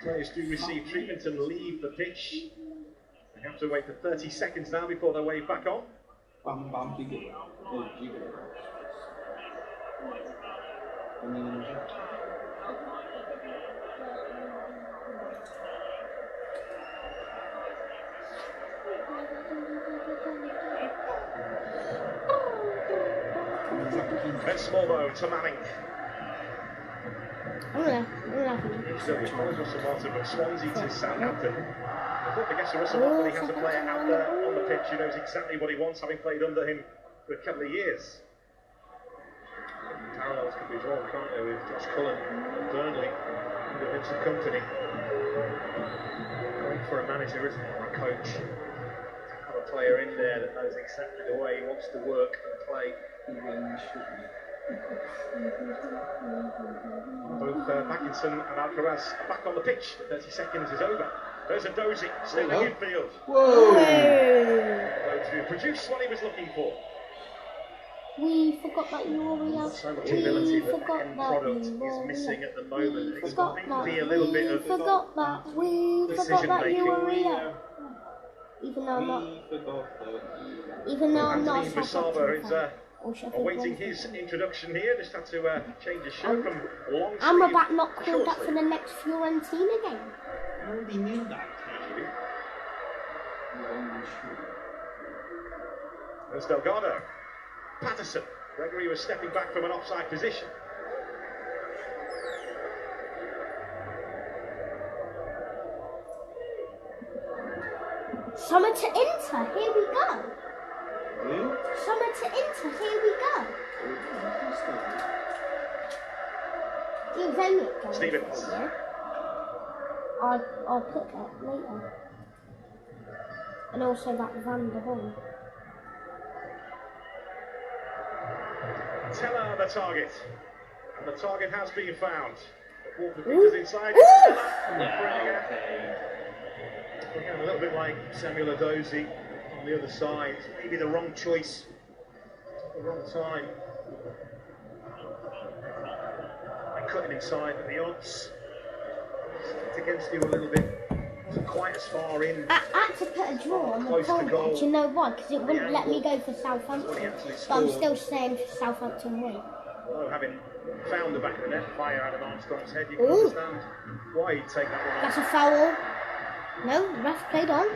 Players do receive treatment and leave the pitch. They have to wait for 30 seconds now before they're waved back on. Ben Smallbone to Manning. Certainly calls Russell Martin from Swansea to Southampton. I thought the guess of Russell Martin, he has a player out there on the pitch who knows exactly what he wants, having played under him for a couple of years. Parallels could be drawn, can't they, with Josh Cullen and Burnley under Vincent Kompany. Great for a manager, isn't it, or a coach, to have a player in there that knows exactly the way he wants to work and play. Both Backinson and Alcaraz are back on the pitch. 30 seconds is over. There's a Dozy stealing infield. Whoa! To produce what he was looking for. We forgot that you already have. So much ability that the end product is missing at the moment. It's maybe a little bit of forgot that you already have. Even though I'm not. Anthony Bissaba is awaiting his introduction here. Just had to change his shirt from long sleeve. Amrabat not called up for the next Fiorentina game. I already knew that. There's Delgado. Patterson. Gregory was stepping back from an offside position. Summer to Inter, here we go. Summer to Inter, here we go. He was only at goal. Stevens. I'll put that later. And also that Van der Horn. Teller the target. And the target has been found. Walker Peters inside. Again, a little bit like Samuel Adozi on the other side. Maybe the wrong choice. The wrong time. And cutting inside, but the odds it's against you a little bit. Wasn't quite as far in. I had to put a draw on the poll. Do you know why? Because it wouldn't let me go for Southampton. But I'm still saying Southampton win. Although having found the back of the net via Adam Armstrong's head, you can understand why he'd take that one. That's a foul. No, the ref played on.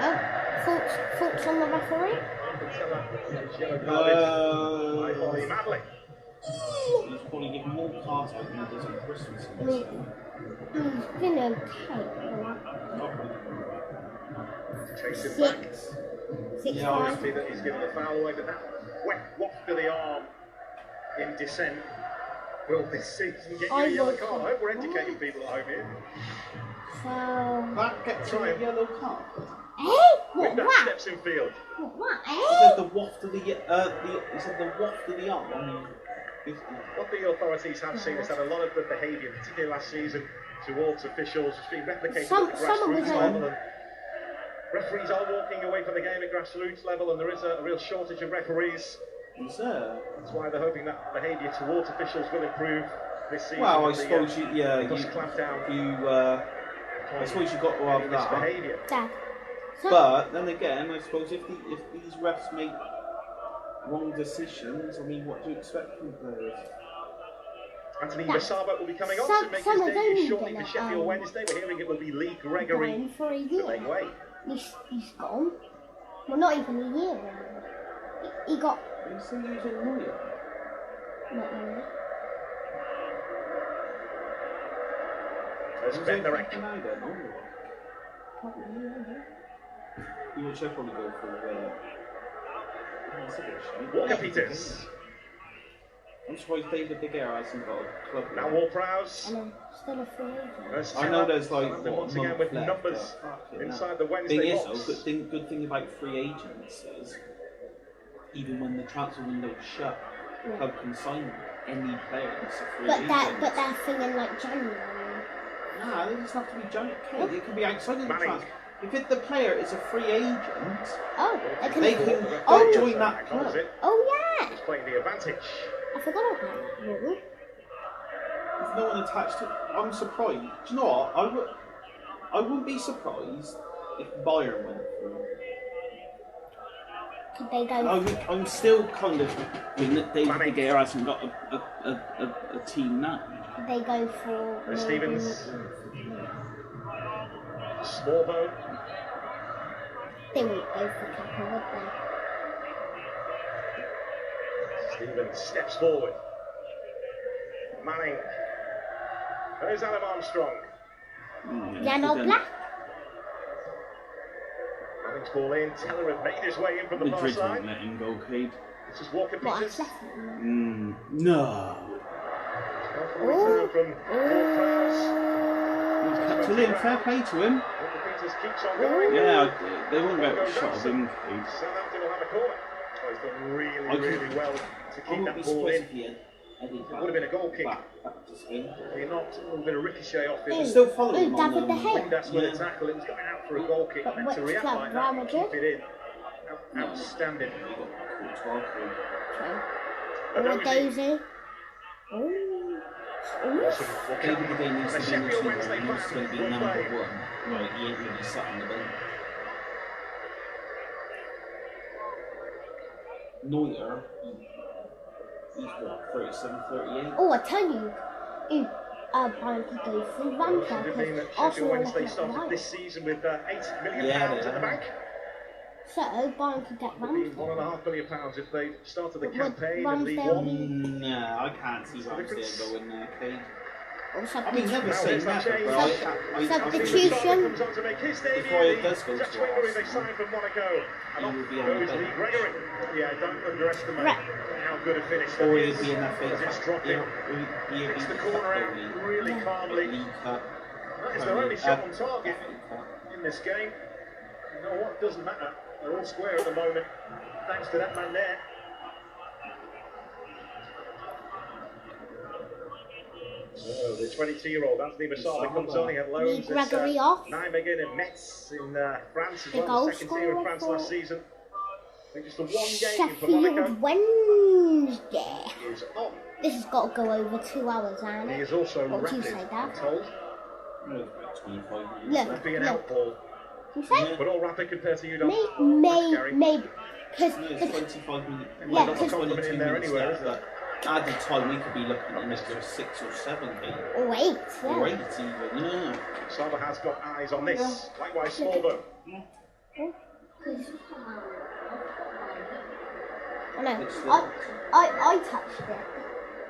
Oh, faults on the referee. Madley. He's probably given more cards out than he does on Christmas. I mean, he's been okay. Chasing back. 6-5. That he's given the foul away, but that waft of the arm in dissent will this season get you a yellow card. I hope we're educating people at home here. So that gets a yellow card. Hey, what? Steps in field. What? He said the waft of the arm. I mean, what the authorities have seen is that a lot of the behaviour, particularly last season, towards officials has been replicated at the grassroots level. And referees are walking away from the game at grassroots level, and there is a real shortage of referees. That's why they're hoping that behaviour towards officials will improve this season. Well, I suppose I suppose you've got to have that. Dad, But then again, I suppose if these refs make wrong decisions, I mean, what do you expect from players? Anthony Basaba will be coming on to make his debut shortly for Sheffield Wednesday. We're hearing it will be Lee Gregory for a year. He's gone. Well, not even a year anymore. He got. You say he was a lawyer? Not really. There's Benderek. Probably, yeah. You would probably go for Walker Peters. I'm surprised David De Gea hasn't got a club. Now Ward-Prowse. And I'm still a free agent. I know there's like once again with numbers inside the Wednesday box. Good thing about free agents is even when the transfer window is shut, the club can sign any player that's a free agent. But that thing in like January. Nah, it doesn't have to be January. It can be outside of the transfer. If the player is a free agent, they can join that club. Oh yeah. He's playing the advantage. I forgot about that. Really? There's no one attached to it. I'm surprised. Do you know what? I wouldn't be surprised if Bayern went through. Could they go? I'm still kind of. I mean, David De Gea hasn't got a team now. Could they go for? Stevens. Smallbone. They wouldn't go for Kepa, would they? Stevens steps forward. Manning. There's Adam Armstrong. Yellow black. Manning's ball in. Teller had made his way in from the far Madrid side. won't let him go, Cade. This is Walker Peters. No. Return from Ward-Prowse. To him, fair play to him. Walker Peters keeps on going. Yeah, they won't get a shot of him, Cade. Southampton will have a corner. Oh, he's done really well to keep that ball in. It would have been a goal kick. He knocked a little bit of ricochet off him. Still following him David De Gea. That's with a tackle. It was going out for a goal kick. But And which to react club? like Real that, Madrid? keep it in. Outstanding. Daisy. The Sheffield Wednesday fans going to be number one. Right, he ain't really sat on the bench. Neuer, he's what, 37, 38? Oh, I tell you, Bayern could go through Ramsdale because Sheffield Wednesday started this season with £8 million in the bank. So Bayern could get Ramsdale. £1.5 million if they started the campaign in League One. No, I can't see Ramsdale going there, Kate. Or I mean, never say never, but substitution. Comes on to make his debut. Before it does go Dutch winger they signed from Monaco. And off goes Lee Gregory. Yeah, don't underestimate how good a finish that is. It's dropping. Hits the corner out really calmly. That is their only shot on target in this game. You know what? Doesn't matter. They're all square at the moment, thanks to that man there. So the 22-year-old Anthony Basaba comes on. He had loans at Nijmegen and Metz in France as well. The second tier in France last season. I think just the one game for Monaco. Sheffield Wednesday. Is on. This has got to go over 2 hours, Anna. He is also what do you rapid, say, I'm Dad? told. That'd be an outball. You say? But all rapid compared to you, Dom. Maybe. Because it's 25 minutes. Yeah, not a compliment in there anywhere, is there? At the time, we could be looking at this for 6 or 7 games. Or 8, yeah. Or 8 even, yeah. Saba has got eyes on this. Likewise, Smallbone. I know. I touched it.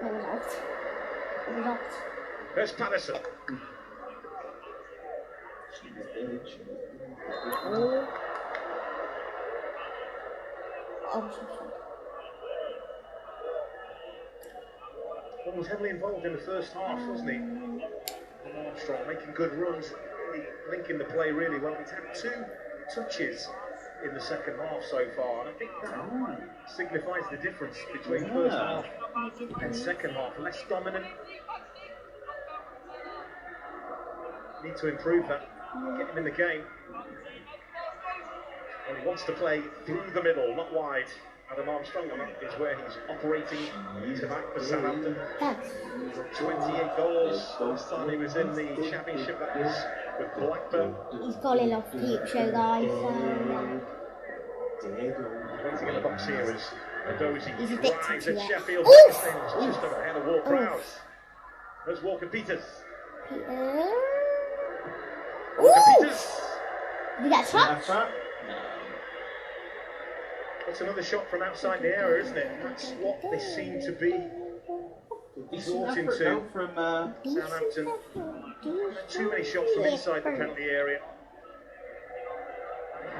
It was out. It was out. There's Patterson. He was heavily involved in the first half, wasn't he? Armstrong making good runs, really linking the play really well. He's had 2 touches in the second half so far, and I think that signifies the difference between first half and second half. Less dominant. Need to improve that. Get him in the game. And he wants to play through the middle, not wide. Adam Armstrong is where he's operating tonight for Southampton. 28 goals last time he was in the Championship. That was with Blackburn. He's got a little peep show, guys. Waiting in the box here is Dozy. He's addicted Rise to at it. Sheffield Oof! Wednesday, just ahead of Ward Prowse. There's Walker Peters. Walker Peters. Did you get a touch? That's another shot from outside the area, isn't it? That's what they seem to be brought into Southampton. Too many shots from inside the penalty area.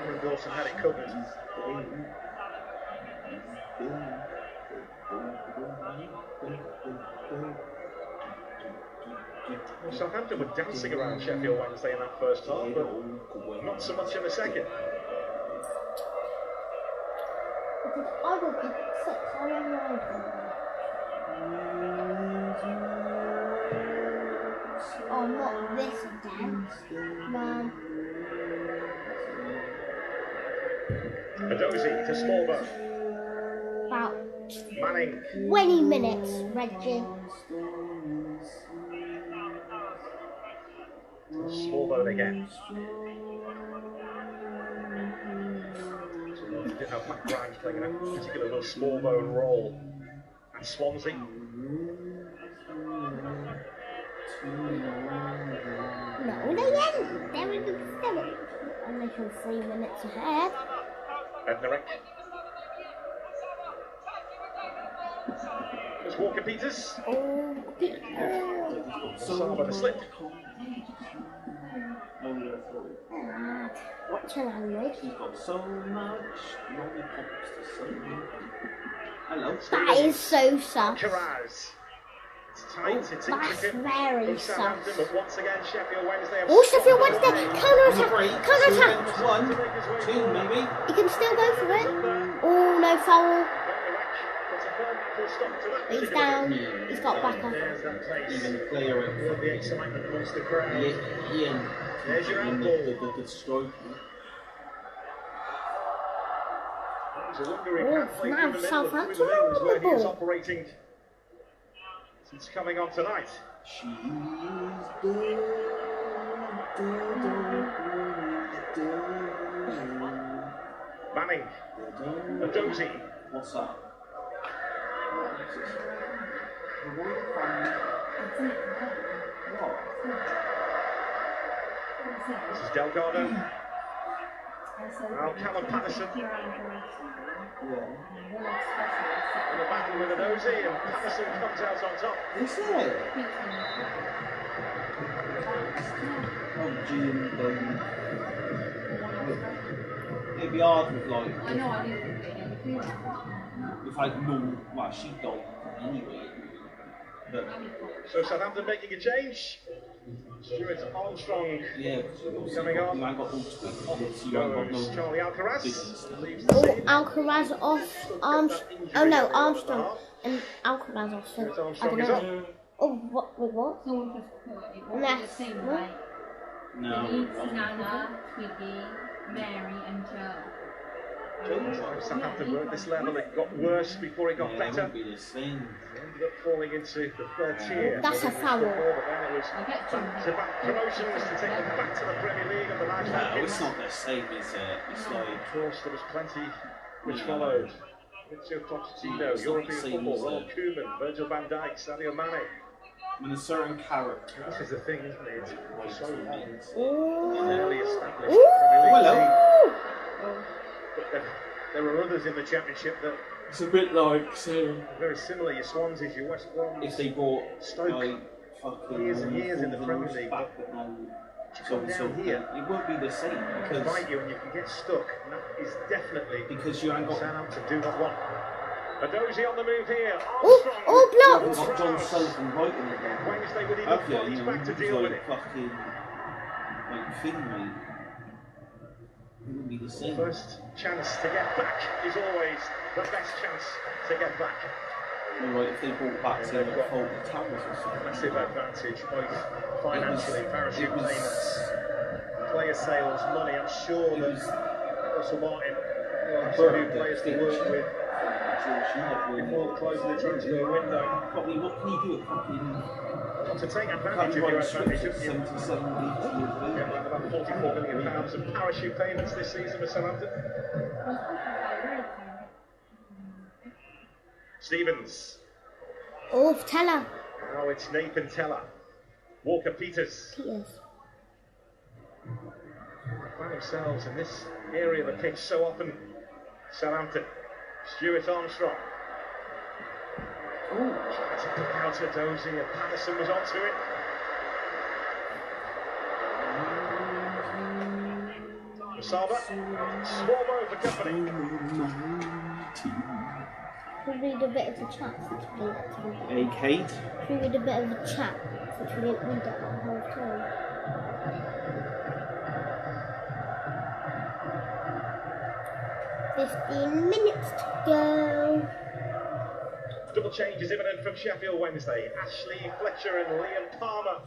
Aaron Dawson had it covered. Well, Southampton were dancing around Sheffield Wednesday in that first half, but not so much in the second. I will pick 6. I am right. Oh, not this again. Man. Dozy to Smallbow. About Manning. 20 minutes, Reggie. Smallbow again. We didn't have Matt Grimes playing a particular little Smallbow role at Swansea. No, they didn't. They were in the 7th. And they were 3 minutes ahead. Bednarek. There's Walker Peters. Oh, Saba the slip. What's your language? He's got so much lollipops to say. Hello. That is so sad. Carraz. It's tight, it's That's intricate. very From sad. Southampton, but once again, Sheffield Wednesday. Oh, Sheffield Wednesday! Counter-attack! Counter-attack! 1, 2 maybe. He can still go for it. Oh, no foul. He's down. He's got back up. There's that place. Even the player Love the excitement amongst the crowd. Ian. There's your Ian, handball. the stroke. It's a wonder he Oh, can't play now through the middle of Southampton through the middle is where he is ball. operating since coming on tonight. Manning. Dozy. What's that? This is Delgado. Now Callum Patterson. In a battle with Dozy, and Patterson comes out on top. Is it? Oh, gee, it'd be hard with like. I know, I didn't. If I know what she don't anyway. But So Southampton making a change. Stuart Armstrong coming on. You ain't got all twigs. Goes Charlie Alcaraz. Leaves the Oh, scene. Alcaraz off. Oh no, Armstrong and Alcaraz off. So, I don't Armstrong is know. up. Oh, what? With what? Someone just put it was Nah. the same, right? no. Denise, Nana, Twiggy, Mary, and Joe. Southampton were at this level. It got worse before it got It better. won't be the same. They ended up falling into the third tier. That's a foul. But then it was back-to-back promotions to take them back to the Premier League and the Live No, Rankings. it's not the same, is it? It's like. Of course, there was plenty which followed. Ezio Pochettino, It's not European the same, football, is Ronald it? Koeman, Virgil van Dijk, Sadio Mane. When a certain character. This is the thing, isn't it? It's so long. Ooh. Fairly established Ooh. Premier League Hello. team. But there are others in the Championship that It's a bit like saying are very similar. Your Swanseas, your West Broms. if they brought Stoke. like fucking Years and years in the Premier Wolves League, back at now, come down here, it won't be the same because bite you and you can get stuck. And that is definitely you ain't got Southampton do not want. Dozy on the move here. Oh, Armstrong. oh, blocked. you've got John Sullivan writing it down. Wednesday with even Have you? Foley's You back to know, deal with like it. fucking like thing, mate. It wouldn't be the same. First chance to get back is always the best chance to get back. Alright, if they brought back say like Holt Towers or something. Massive advantage, both financially, parachute payments, player sales, money. I'm sure that Russell Martin will have some new players to work with. before the close of the transfer window. Probably, what can you do at fucking... To take advantage of your advantage, you get like about £44 million of parachute payments this season for Southampton. Stevens. Oh, Teller. Now it's Nathan Teller. Walker Peters. Find themselves in this area of the pitch so often. Southampton. Stuart Armstrong. Oh, that's a pick out to Dozie, and Patterson was onto it. Masaba. Swarmo for company. Should we read a bit of the chat since we didn't get to read it? Hey, Kate? Should we read a bit of the chat since we didn't read it at half time? "15 minutes to go." Double change is imminent from Sheffield Wednesday. Ashley Fletcher and Liam Palmer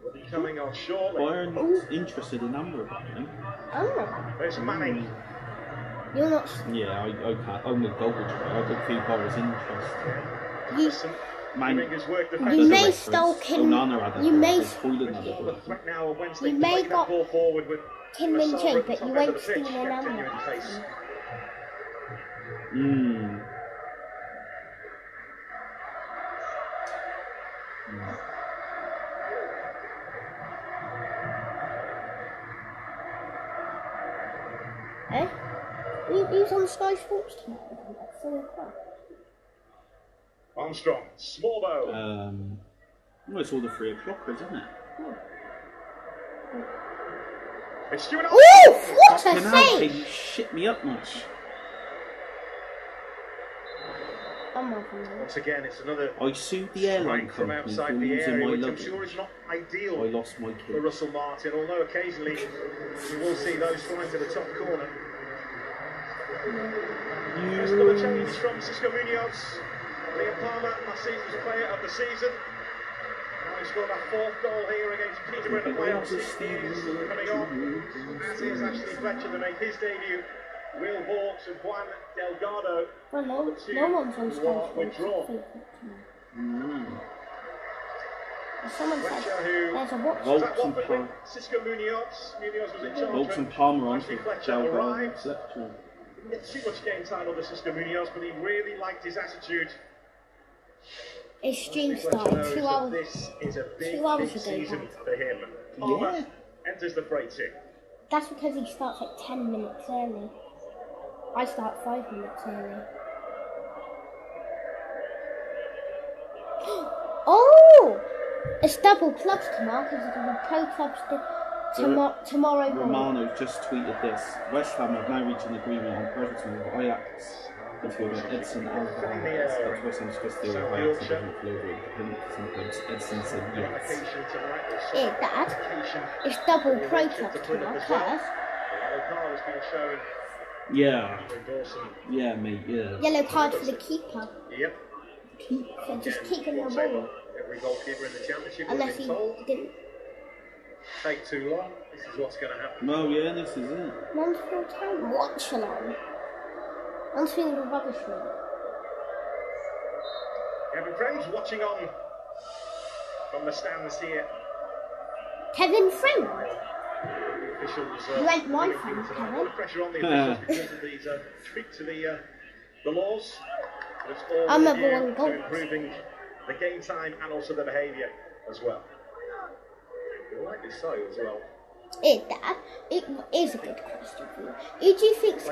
will be coming on shortly. Bayern's interested in Amrabat, I think. Amrabat? There's Manning. You're not... Yeah, I can't. I'm with Goldberg. I don't think I was interested. You may stalk him. You may got Kim Min Jae, but you ain't stealing an Amrabat. Eh? He's on Sky Sports tomorrow at 4 o'clock. Armstrong, Smallbow. Well, it's all the 3 o'clockers, isn't it? It's Stuart Armstrong. Ooh, what a save! He shit me up much. Once again, it's another. I sued the airline from company outside for the losing area, my which I'm luggage. sure is not ideal I lost my for kid. Russell Martin, although occasionally you will see those flying to the top corner. There's another change from Cisco Munoz. Liam Palmer, last season's player of the season. Now he scored that 4th goal here against Peterborough in the playoffs. He is coming on, as is Ashley Fletcher to make his debut. Will Hawks and Juan Delgado. Well, no one's on Sky Sports. Someone said there's a watch. Cisco Munoz. Munoz was in charge. Volks and Palmer on Ashley for Fletcher Delgado. arrived. Didn't get too much game time under Cisco Munoz, but he really liked his attitude. His stream started 2 hours. This is a big, 2 hours big ago. season for him. Palmer enters the freight team. That's because he starts like 10 minutes early. I start 5 minutes early. Oh! It's double clubs tomorrow because it's the pro clubs tomorrow morning. Romano just tweeted this. West Ham have now reached an agreement on Brereton with Ajax between Edson Alvarez. That's West Ham's supposed to do with Ajax and doesn't flow with sometimes Edson said yes. Hey, Dad. It's double pro clubs tomorrow because... Yeah, mate, yeah. Yellow card for the keeper. Yep. So just kicking the ball. Every goalkeeper in the championship Unless he didn't. Take too long. This is what's going to happen. No, yeah, this is it. 1 full time. Watch along. I'm feeling the rubbish room. Kevin Friends watching on from the stands here. Kevin Friend. Officials, you ain't my friend, Kevin. Pressure on the officials because of these tweak to the laws. But it's all I'm number one goal. Improving the game time and also the behaviour as well. Rightly so as well. Hey, Dad, it is a good question for you. Who do you think's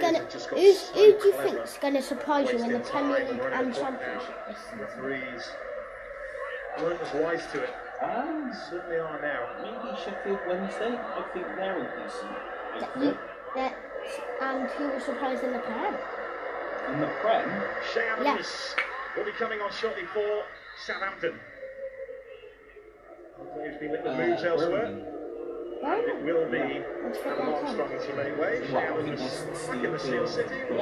gonna surprise you in the Premier League and Championship this season? Referees weren't as wise to it. Certainly are now. Maybe Sheffield Wednesday. I think they're all decent. And who was surprised in the Prem? In the Prem? Shea Adams will be coming on shortly for Southampton. There's been little moves elsewhere. And it will be Adam Armstrong in so many ways. Shea Adams back in the Steel City. I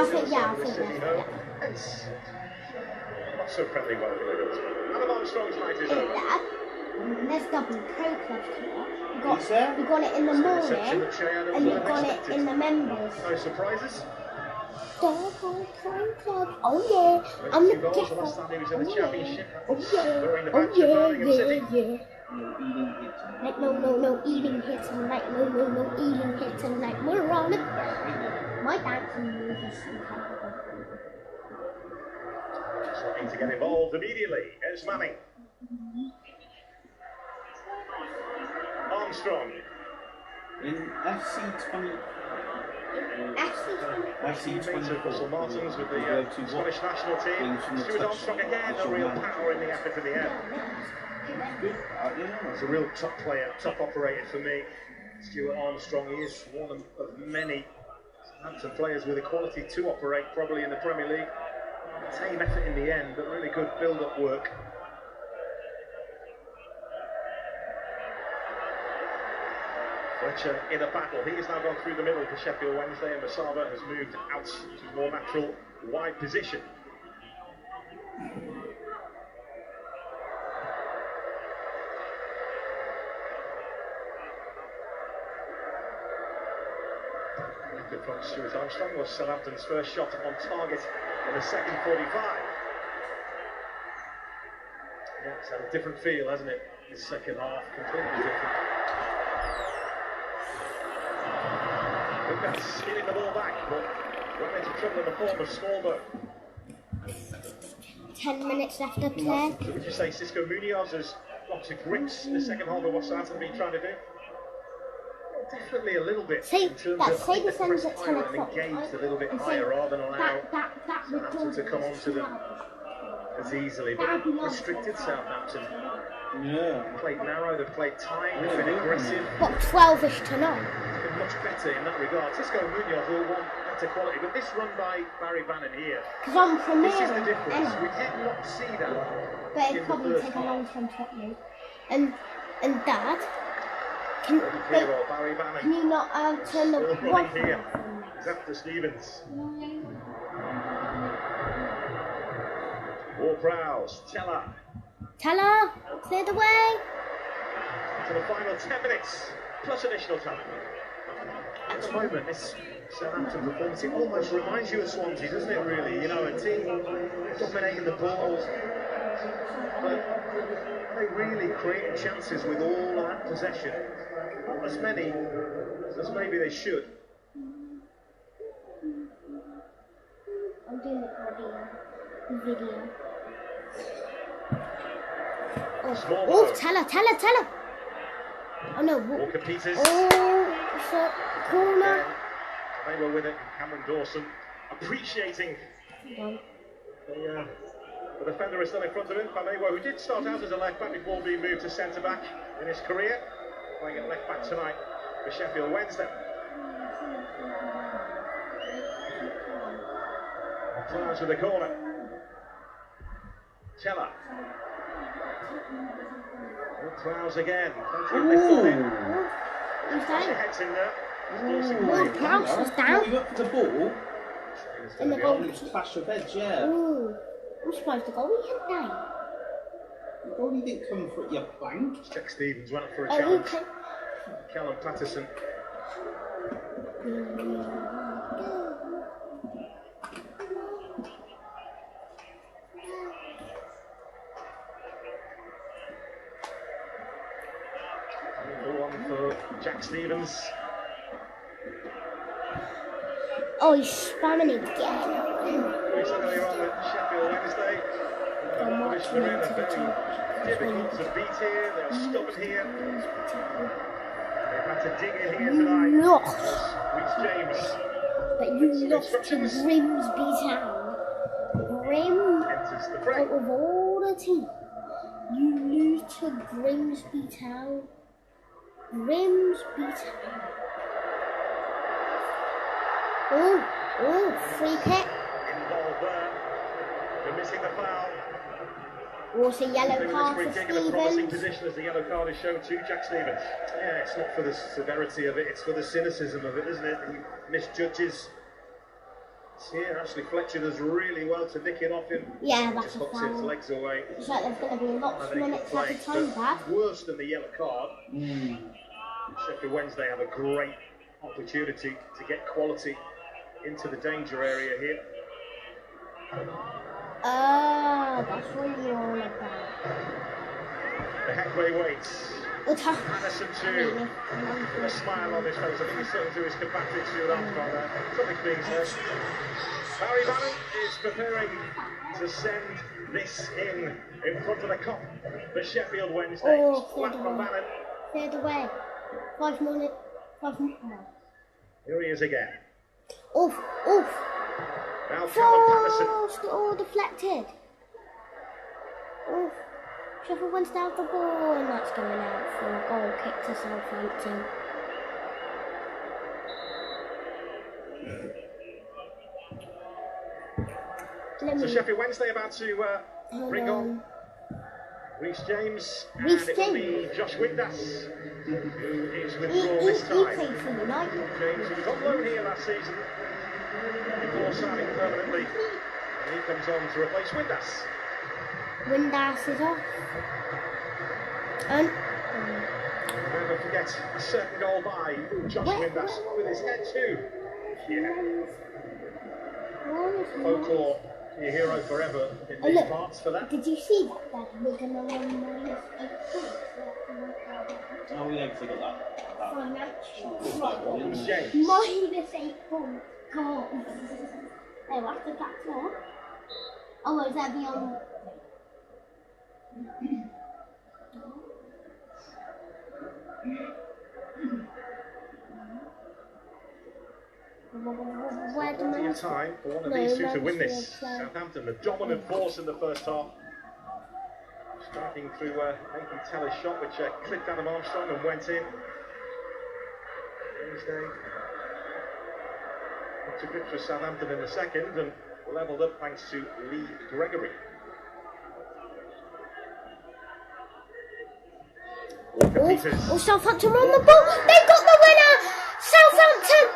think Hence, not so friendly well for the Adam Armstrong's night is over. There's double pro clubs tomorrow. We got it in the morning and we got it in the members. No surprises? Double point club. Oh yeah, I'm the goals Jeff. the last time he was in the Oh championship. yeah, During the oh match at yeah, Birmingham City. yeah. Like no eating hit tonight. No eating hit tonight. We're on it. My dancing moves is Trying to get involved immediately. Here's Manning. Armstrong. In FC20. Teammate Russell Martins with the Scottish national team. Stuart Armstrong again, a real power in the effort in the end. He's a real top player, top operator for me. Stuart Armstrong, he is one of many Southampton players with the quality to operate probably in the Premier League. Team effort in the end, but really good build-up work. Fletcher in a battle. He has now gone through the middle for Sheffield Wednesday, and Masaba has moved out to a more natural wide position. Good from Stuart Armstrong was Southampton's first shot on target in the second 45. Yeah, it's had a different feel, hasn't it? The second half, completely different. Lucas stealing the ball back, but ran into trouble in the form of Smallbone. 10 minutes left to play. So would you say Cisco Munoz has got to grips in the second half of what Southampton have been trying to do? Definitely a little bit in terms of say the press at 10 higher and o'clock, engaged a little bit higher rather than allow Southampton to come onto them as easily. But restricted Southampton. Yeah. Played narrow, they've played tight, they've been aggressive. But 12-ish tonight. It's been much better in that regard. Cisco Munoz will want better quality, but this run by Barry Bannon here. Because I'm from This here. is the difference. We did not see that. But it'd probably take a long time to get me. And Dad, can you not turn the Wi-Fi here. It's after Stevens. Ward-Prowse, Teller, clear the way. To the final 10 minutes, plus additional time. At the moment, this Southampton performance, it almost reminds you of Swansea, doesn't it, really? You know, a team dominating the ball, but they really create chances with all that possession. Not as many as maybe they should. I'm doing a video. Oh, Teller. Oh no. Walker Peters. Oh, it's a corner. They were with it. Cameron Dawson appreciating the defender is still in front of him. Pamewa, who did start out as a left back before being moved to centre back in his career, playing at left back tonight for Sheffield Wednesday. Flowers with the corner. Chella. Flowers again. Who's that? Heads in there. Prowse was down. You up for the ball? In the goal. Clash of heads, yeah. Ooh. I'm surprised the goalie hit that. The goalie didn't come for your plank. Jack Stevens went up for a challenge. Okay. Callum Patterson. One for Jack Stevens. Oh, he's spamming again. We said earlier on that Sheffield Wednesday are very difficult to beat here. They're stubborn here. They've had to dig in here tonight. Lost. Reece James. But you lost to Grimsby Town. Enters the break. Out of all the teams, you lose to Grimsby Town. Grimsby Town. Oh, free kick. Involved there. They're missing the foul. Also yellow card for Stevens. In a promising Stevens. position as the yellow card is shown to Jack Stevens. Yeah, it's not for the severity of it, it's for the cynicism of it, isn't it? He misjudges. Here, Ashley Fletcher does really well to nick it off him. Yeah, that's just a hooks foul. his legs away. It's like there's going to be lots of minutes at a time, Dad. Worse than the yellow card. Sheffield Wednesday have a great opportunity to get quality into the danger area here. That's what you're all about. The Headway waits. Anderson too, with a smile on his face. I think he's sitting to his compatriot Stuart Armstrong there. Something's being said. Barry Bannon is preparing to send this in front of the Kop for Sheffield Wednesday. Flat from Bannon. Cleared away. 5 minutes. Here he is again. Oof. Now Callum Patterson. Oh, deflected. Oof. Sheffield Wednesday out the ball, and that's going out for a goal kick to Southampton. So Sheffield Wednesday about to bring on Reece James, and it will be Josh Windass who is withdrawn this time. He played for United. James, who was on loan here last season before signing permanently, and he comes on to replace Windass. Windass is off. And never forget a certain goal by Josh Windass with his head too. Yeah. Folklore, your hero forever in these parts for that. Did you see that? We're going to run -8 points. Oh, we actually got that. -8 points. God. They will have to catch that. Oh, is that beyond? Plenty of time for one of these two to win this. Southampton, the dominant force in the first half. Striking through Nathan Teller's shot, which clipped Adam Armstrong and went in. Wednesday got to grips with Southampton in the second and levelled up thanks to Lee Gregory. Oh, Southampton on the ball. They've got the winner. Southampton.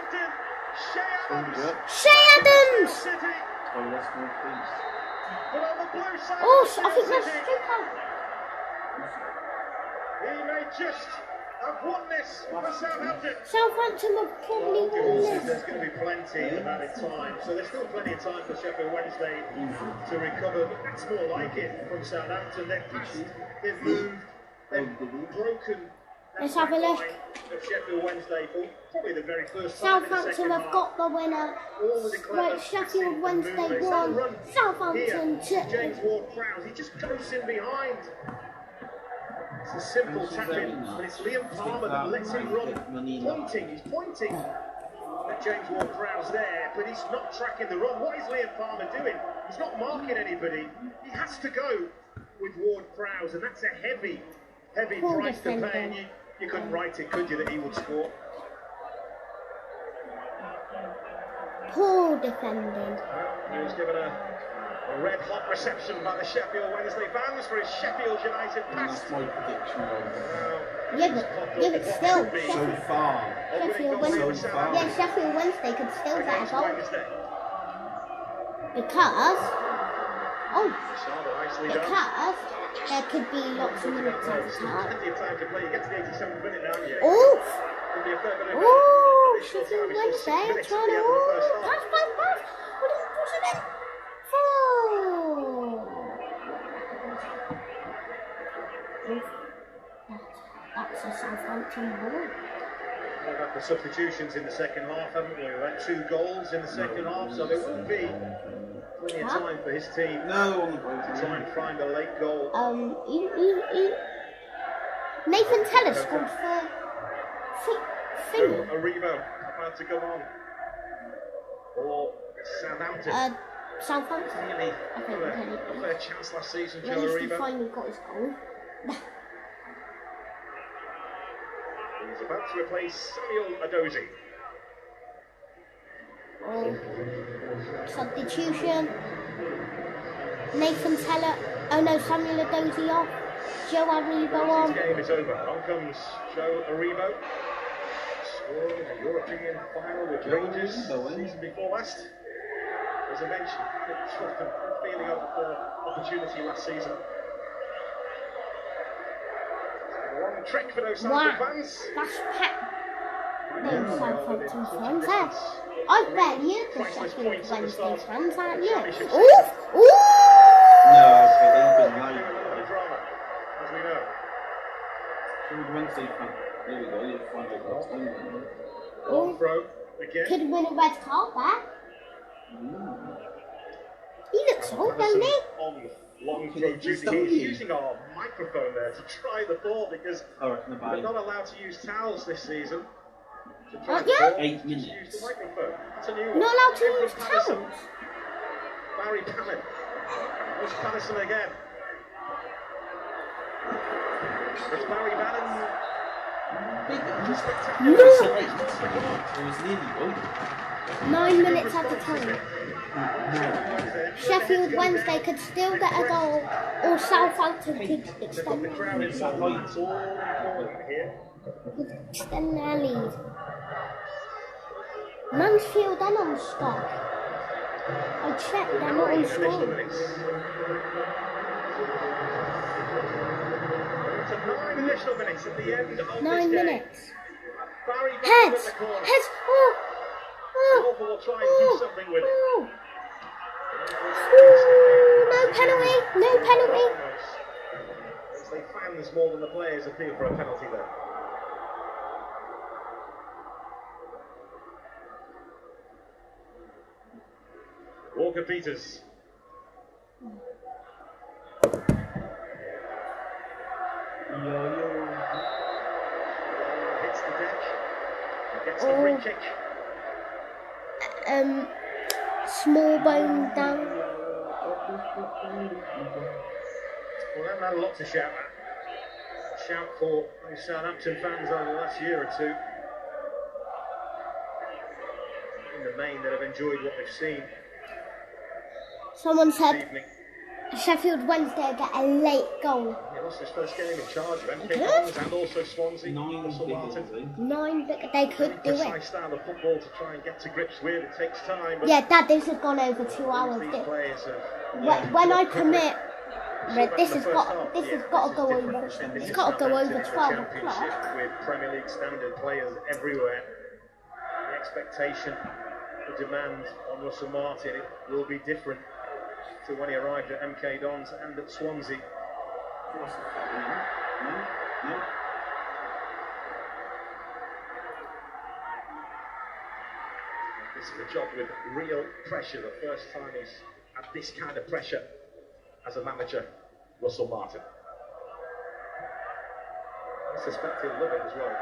Shea Adams. Oh, I think that's super. He may just have won this for Southampton. Southampton have probably won this. There's going to be plenty of added time, so there's still plenty of time for Sheffield Wednesday to recover, but that's more like it from Southampton. They've passed, they've moved, they've broken. Let's have a look. Of Sheffield Wednesday for probably the very first time. Southampton have got the winner. Right, Sheffield Wednesday won. Southampton 2. James Ward-Prowse, he just goes in behind. It's a simple tackling, but it's Liam Palmer that lets him run. He's pointing at James Ward-Prowse there, but he's not tracking the run. What is Liam Palmer doing? He's not marking anybody. He has to go with Ward-Prowse, and that's a heavy price to pay. And you couldn't write it, could you, that he would score? Poor defending. He was given a red-hot reception by the Sheffield Wednesday fans for his Sheffield United pass. That's my prediction. Yeah, but still. So far. Sheffield Wednesday. So far. Yeah, Sheffield Wednesday could still get a goal. Because there could be lots of minutes at the time. Plenty of time to play. You get to the 87th minute now. Oh! Could be a fair bit of Sheffield Wednesday trying to. Pass. What is it in? That's a Southampton ball. We've had the substitutions in the second half, haven't we? We've had 2 goals in the second half, so there will be plenty of time for his team to try and find a late goal. Nathan Teller scored for Aribo about to come on for Southampton. Southampton. Really, a fair chance last season, Joe He Aribo. finally got his goal. He's about to replace Samuel Adozie. Substitution. Nathan Teller. Oh no, Samuel Adozie off. Joe Aribo on. This game is over. On comes Joe Aribo. Scoring a European final with Rangers the season before last. As I mentioned, a tough and feeling of opportunity last season. A long trek for those Southampton fans. That's Pep. Those Southampton fans. I bet you the Sheffield Wednesday fans, aren't you? Ooh! Ooh! No, so they've been right. As we know. Sheffield Wednesday fan. There we go, you'll find it. Long throw again. Could win a red card there. He looks old, doesn't he? On long throw duty. He's using our microphone there to try the ball because we're not allowed to use towels this season. Aren't you? 8 minutes. Use the microphone. It's a new Not allowed to use towels. Barry Palin. It's Patterson again. It's Barry Palin. No! 9 minutes at a time. Sheffield Wednesday could still get a goal, or Southampton could extend their lead. Mansfield are on stop. I checked, they're not on score. To 9 additional minutes at the end of 9 this minutes. Barry Heads! Heads! Oh! Liverpool will try and do something with it. No penalty! No penalty! As the fans more than the players appeal for a penalty there. Walker Peters. Hits the deck. Gets the free kick. Small bone down. Well, that had a lot to shout at. Shout for those Southampton fans over the last year or two. In the main, that have enjoyed what they've seen. Someone said Sheffield Wednesday get a late goal. He lost his first game in charge of MK Dons and also Swansea. 9, but they could do it. Precise style of football to try and get to grips with. It takes time. But yeah, Dad, this has gone over 2 hours. When I commit, this has got to go over. It's got to go over 12 o'clock. With Premier League standard players everywhere, the expectation, the demand on Russell Martin, it will be different to when he arrived at MK Dons and at Swansea. This is a job with real pressure. The first time he's had this kind of pressure as a manager, Russell Martin. I suspect he'll love it as well.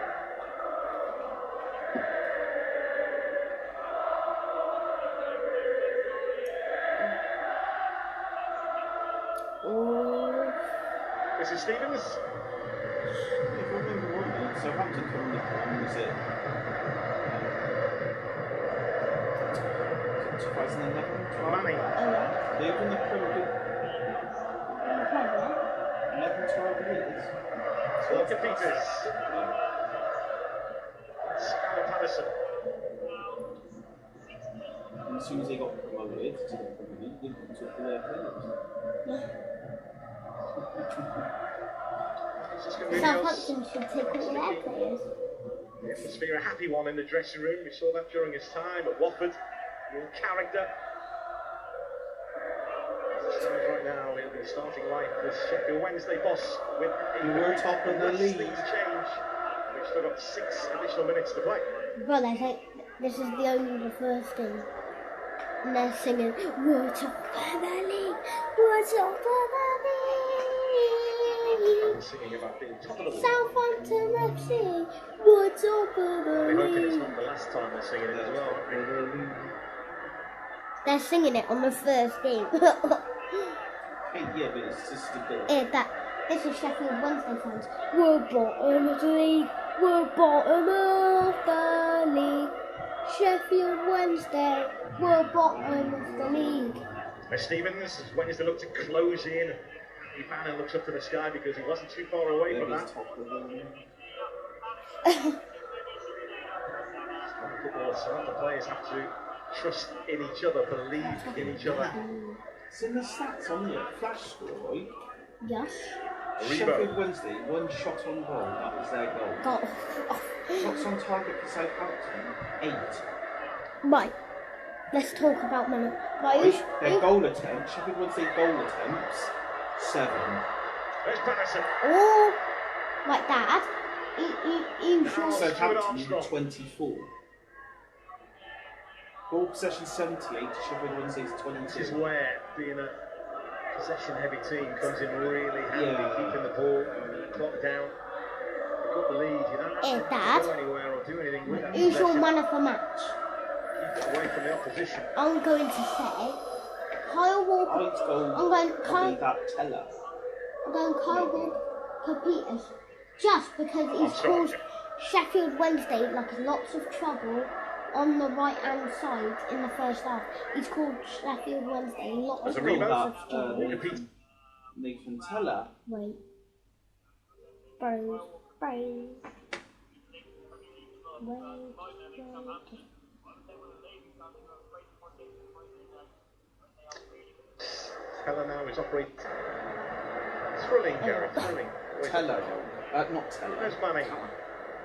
This is Stevens. If I remember rightly, Southampton come on the plan, was it 2011? Manning. They were in the Premier League 11-12 years. Walker Peters. Scarlett Patterson. And as soon as they got promoted to the Premier League, they took their players. Southampton should take all their players. The atmosphere, a happy one in the dressing room. We saw that during his time at Watford. Real character. Right now, he'll be starting life as Sheffield Wednesday boss with a top of the league. Change. We've still got 6 additional minutes to play. Well, I think this is only the first game. And they're singing, we're top of the league, we're top of the league. Singing about being top of the league. Southampton FC, we're top of the We're hoping it's league. not the last time they're singing it as well. They're singing it on the first game. Yeah, but it's just a bit. This is Sheffield Wednesday fans. We're bottom of the league. We're bottom of the league. Sheffield Wednesday. We're bottom of the league. Stevens, as Wednesday look to close in. Banner looks up to the sky because he wasn't too far away from that. The players have to trust in each other, believe in each other. It's in the stats on the flash score, right? Yes. Sheffield Wednesday, 1 shot on goal, that was their goal. Shots on target for Southampton, 8. Right, let's talk about money. Their goal attempt, Sheffield Wednesday goal attempts, 7. There's Patterson. Oh, like that. You sure? Southampton, 24. Ball possession 78, Sheffield Wednesday's 22. This is where being a possession-heavy team comes in really handy, keeping the ball clock down. You've got the lead, you don't have to go anywhere or do anything with that. Who's your man of the match? Keep it away from the opposition. I'm going to say Kyle Walker. I'm going Kyle Walker Peters, just because he's caused Sheffield Wednesday lots of trouble on the right hand side in the first half. He's called Sheffield Wednesday lots of trouble. Nathan Teller. Wait. Bros. Teller now is operating. Thrilling, Gary, thrilling. Teller. Not Teller. There's Manning.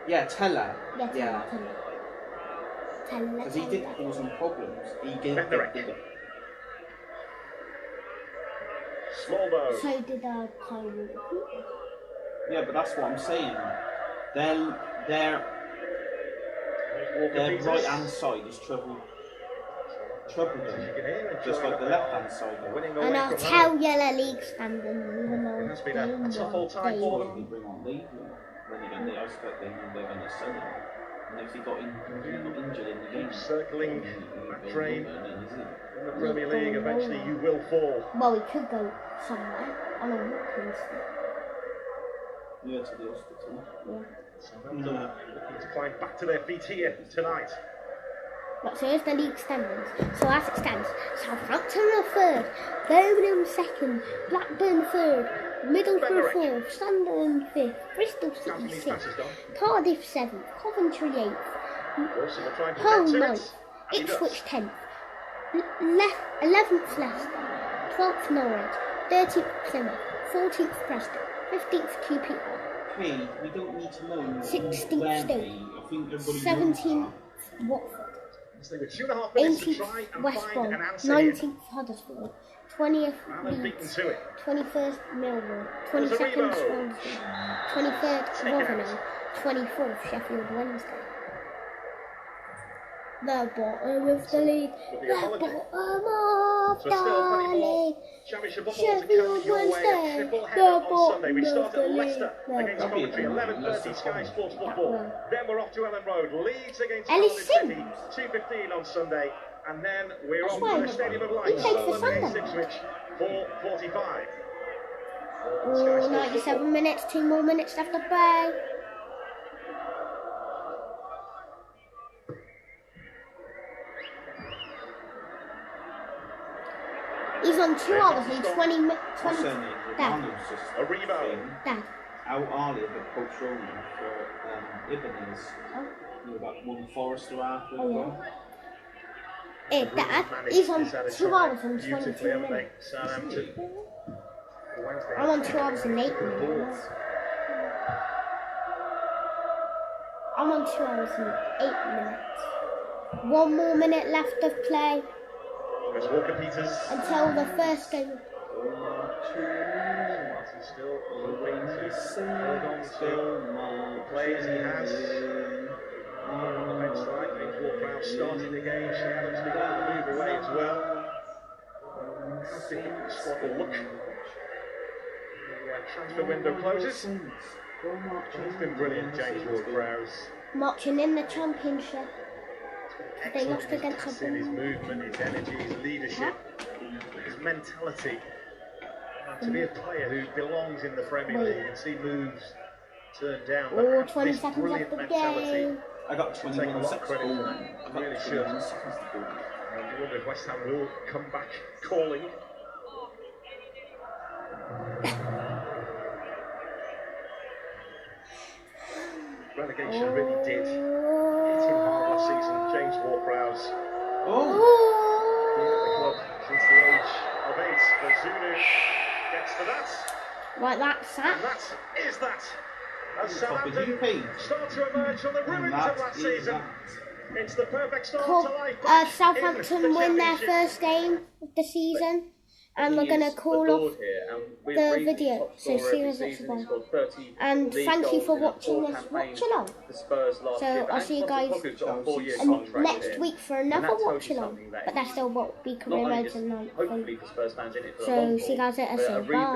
Yeah, Teller. Yeah. Because he did cause some problems. He gave it. Smallbow. So did Kyle Walker. Yeah, but that's what I'm saying. Their right hand side is trouble just like the left hand side. And I'll tell Yellow League standing, even though it's been a tough old time for them. Bring on League. Then again, I expect they're going to sell him. And if he got injured in the game, circling that train in the Premier League, eventually you will fall. Well, he could go somewhere on a walking stick. Yeah, to the hospital. Yeah. Southampton looking to climb back to their feet here tonight. Right, so here's the league standings. So as it stands, Southampton are 3rd, Birmingham 2nd, Blackburn 3rd, Middlesbrough 4th, Sunderland 5th, Bristol City 6th, Cardiff 7th, Coventry 8th, Hull 9th, Ipswich 10th, 11th Leicester, 12th Norwich, 13th Plymouth, 14th Preston, 15th QPR, we don't need to know 16th Stoke, 17th Watford, 18th West Brom, 19th Huddersfield, 20th Leeds, 21st Millwall, 22nd Swansea, 23rd Rotherham, 24th Sheffield Wednesday. The bottom of the league, the bottom of the league. Sheffield Wednesday, the bottom Sunday. We start of at the Leicester league. against Coventry, 11:30 Sky Sports Football. Then we're off to Ellen Road, Leeds against Ellis Cardiff City, 2:15 on Sunday, and then we're off to the Stadium of Light, against Ipswich, 4:45. Oh, 97 minutes, 2 more minutes left to play. He's on 2 hours and 20 minutes. Dad. Dad. Out earlier, but Coach Roman for Ibanez. You about one Forrester after. Oh, yeah. Dad, he's on 2 hours and 22 minutes. I'm on 2 hours and 8 minutes. I'm on 2 hours and 8 minutes. 1 more minute left of play. Walker Peters. Until the first game. Martin still waiting to hold on to the players he has. On the bench side, James Ward-Prowse starting the game. She Adams began to move away as well. How different the squad will look. The transfer window closes. He's been brilliant, James Ward-Prowse. Marching in the championship. They lost against us. His movement, his energy, his leadership, his mentality. To be a player who belongs in the Premier League and see moves turned down. Oh, 20 seconds left of the game. I got 21 take a lot of credit for that. I really should. I wonder if West Ham will come back calling. Relegation really did hit him hard last season. James Ward-Prowse. Been at the club since the age of 8. But Zunu gets to that. Right, that's that. And that is that. As Southampton start to emerge from the ruins of last season. It's the perfect start to life. Southampton win their first game of the season. And we're going to call off the video, so see you next time. And thank you for watching this watch along. So I'll see you guys next week for another watch along. But that still won't be career modes and so see you guys later. So bye.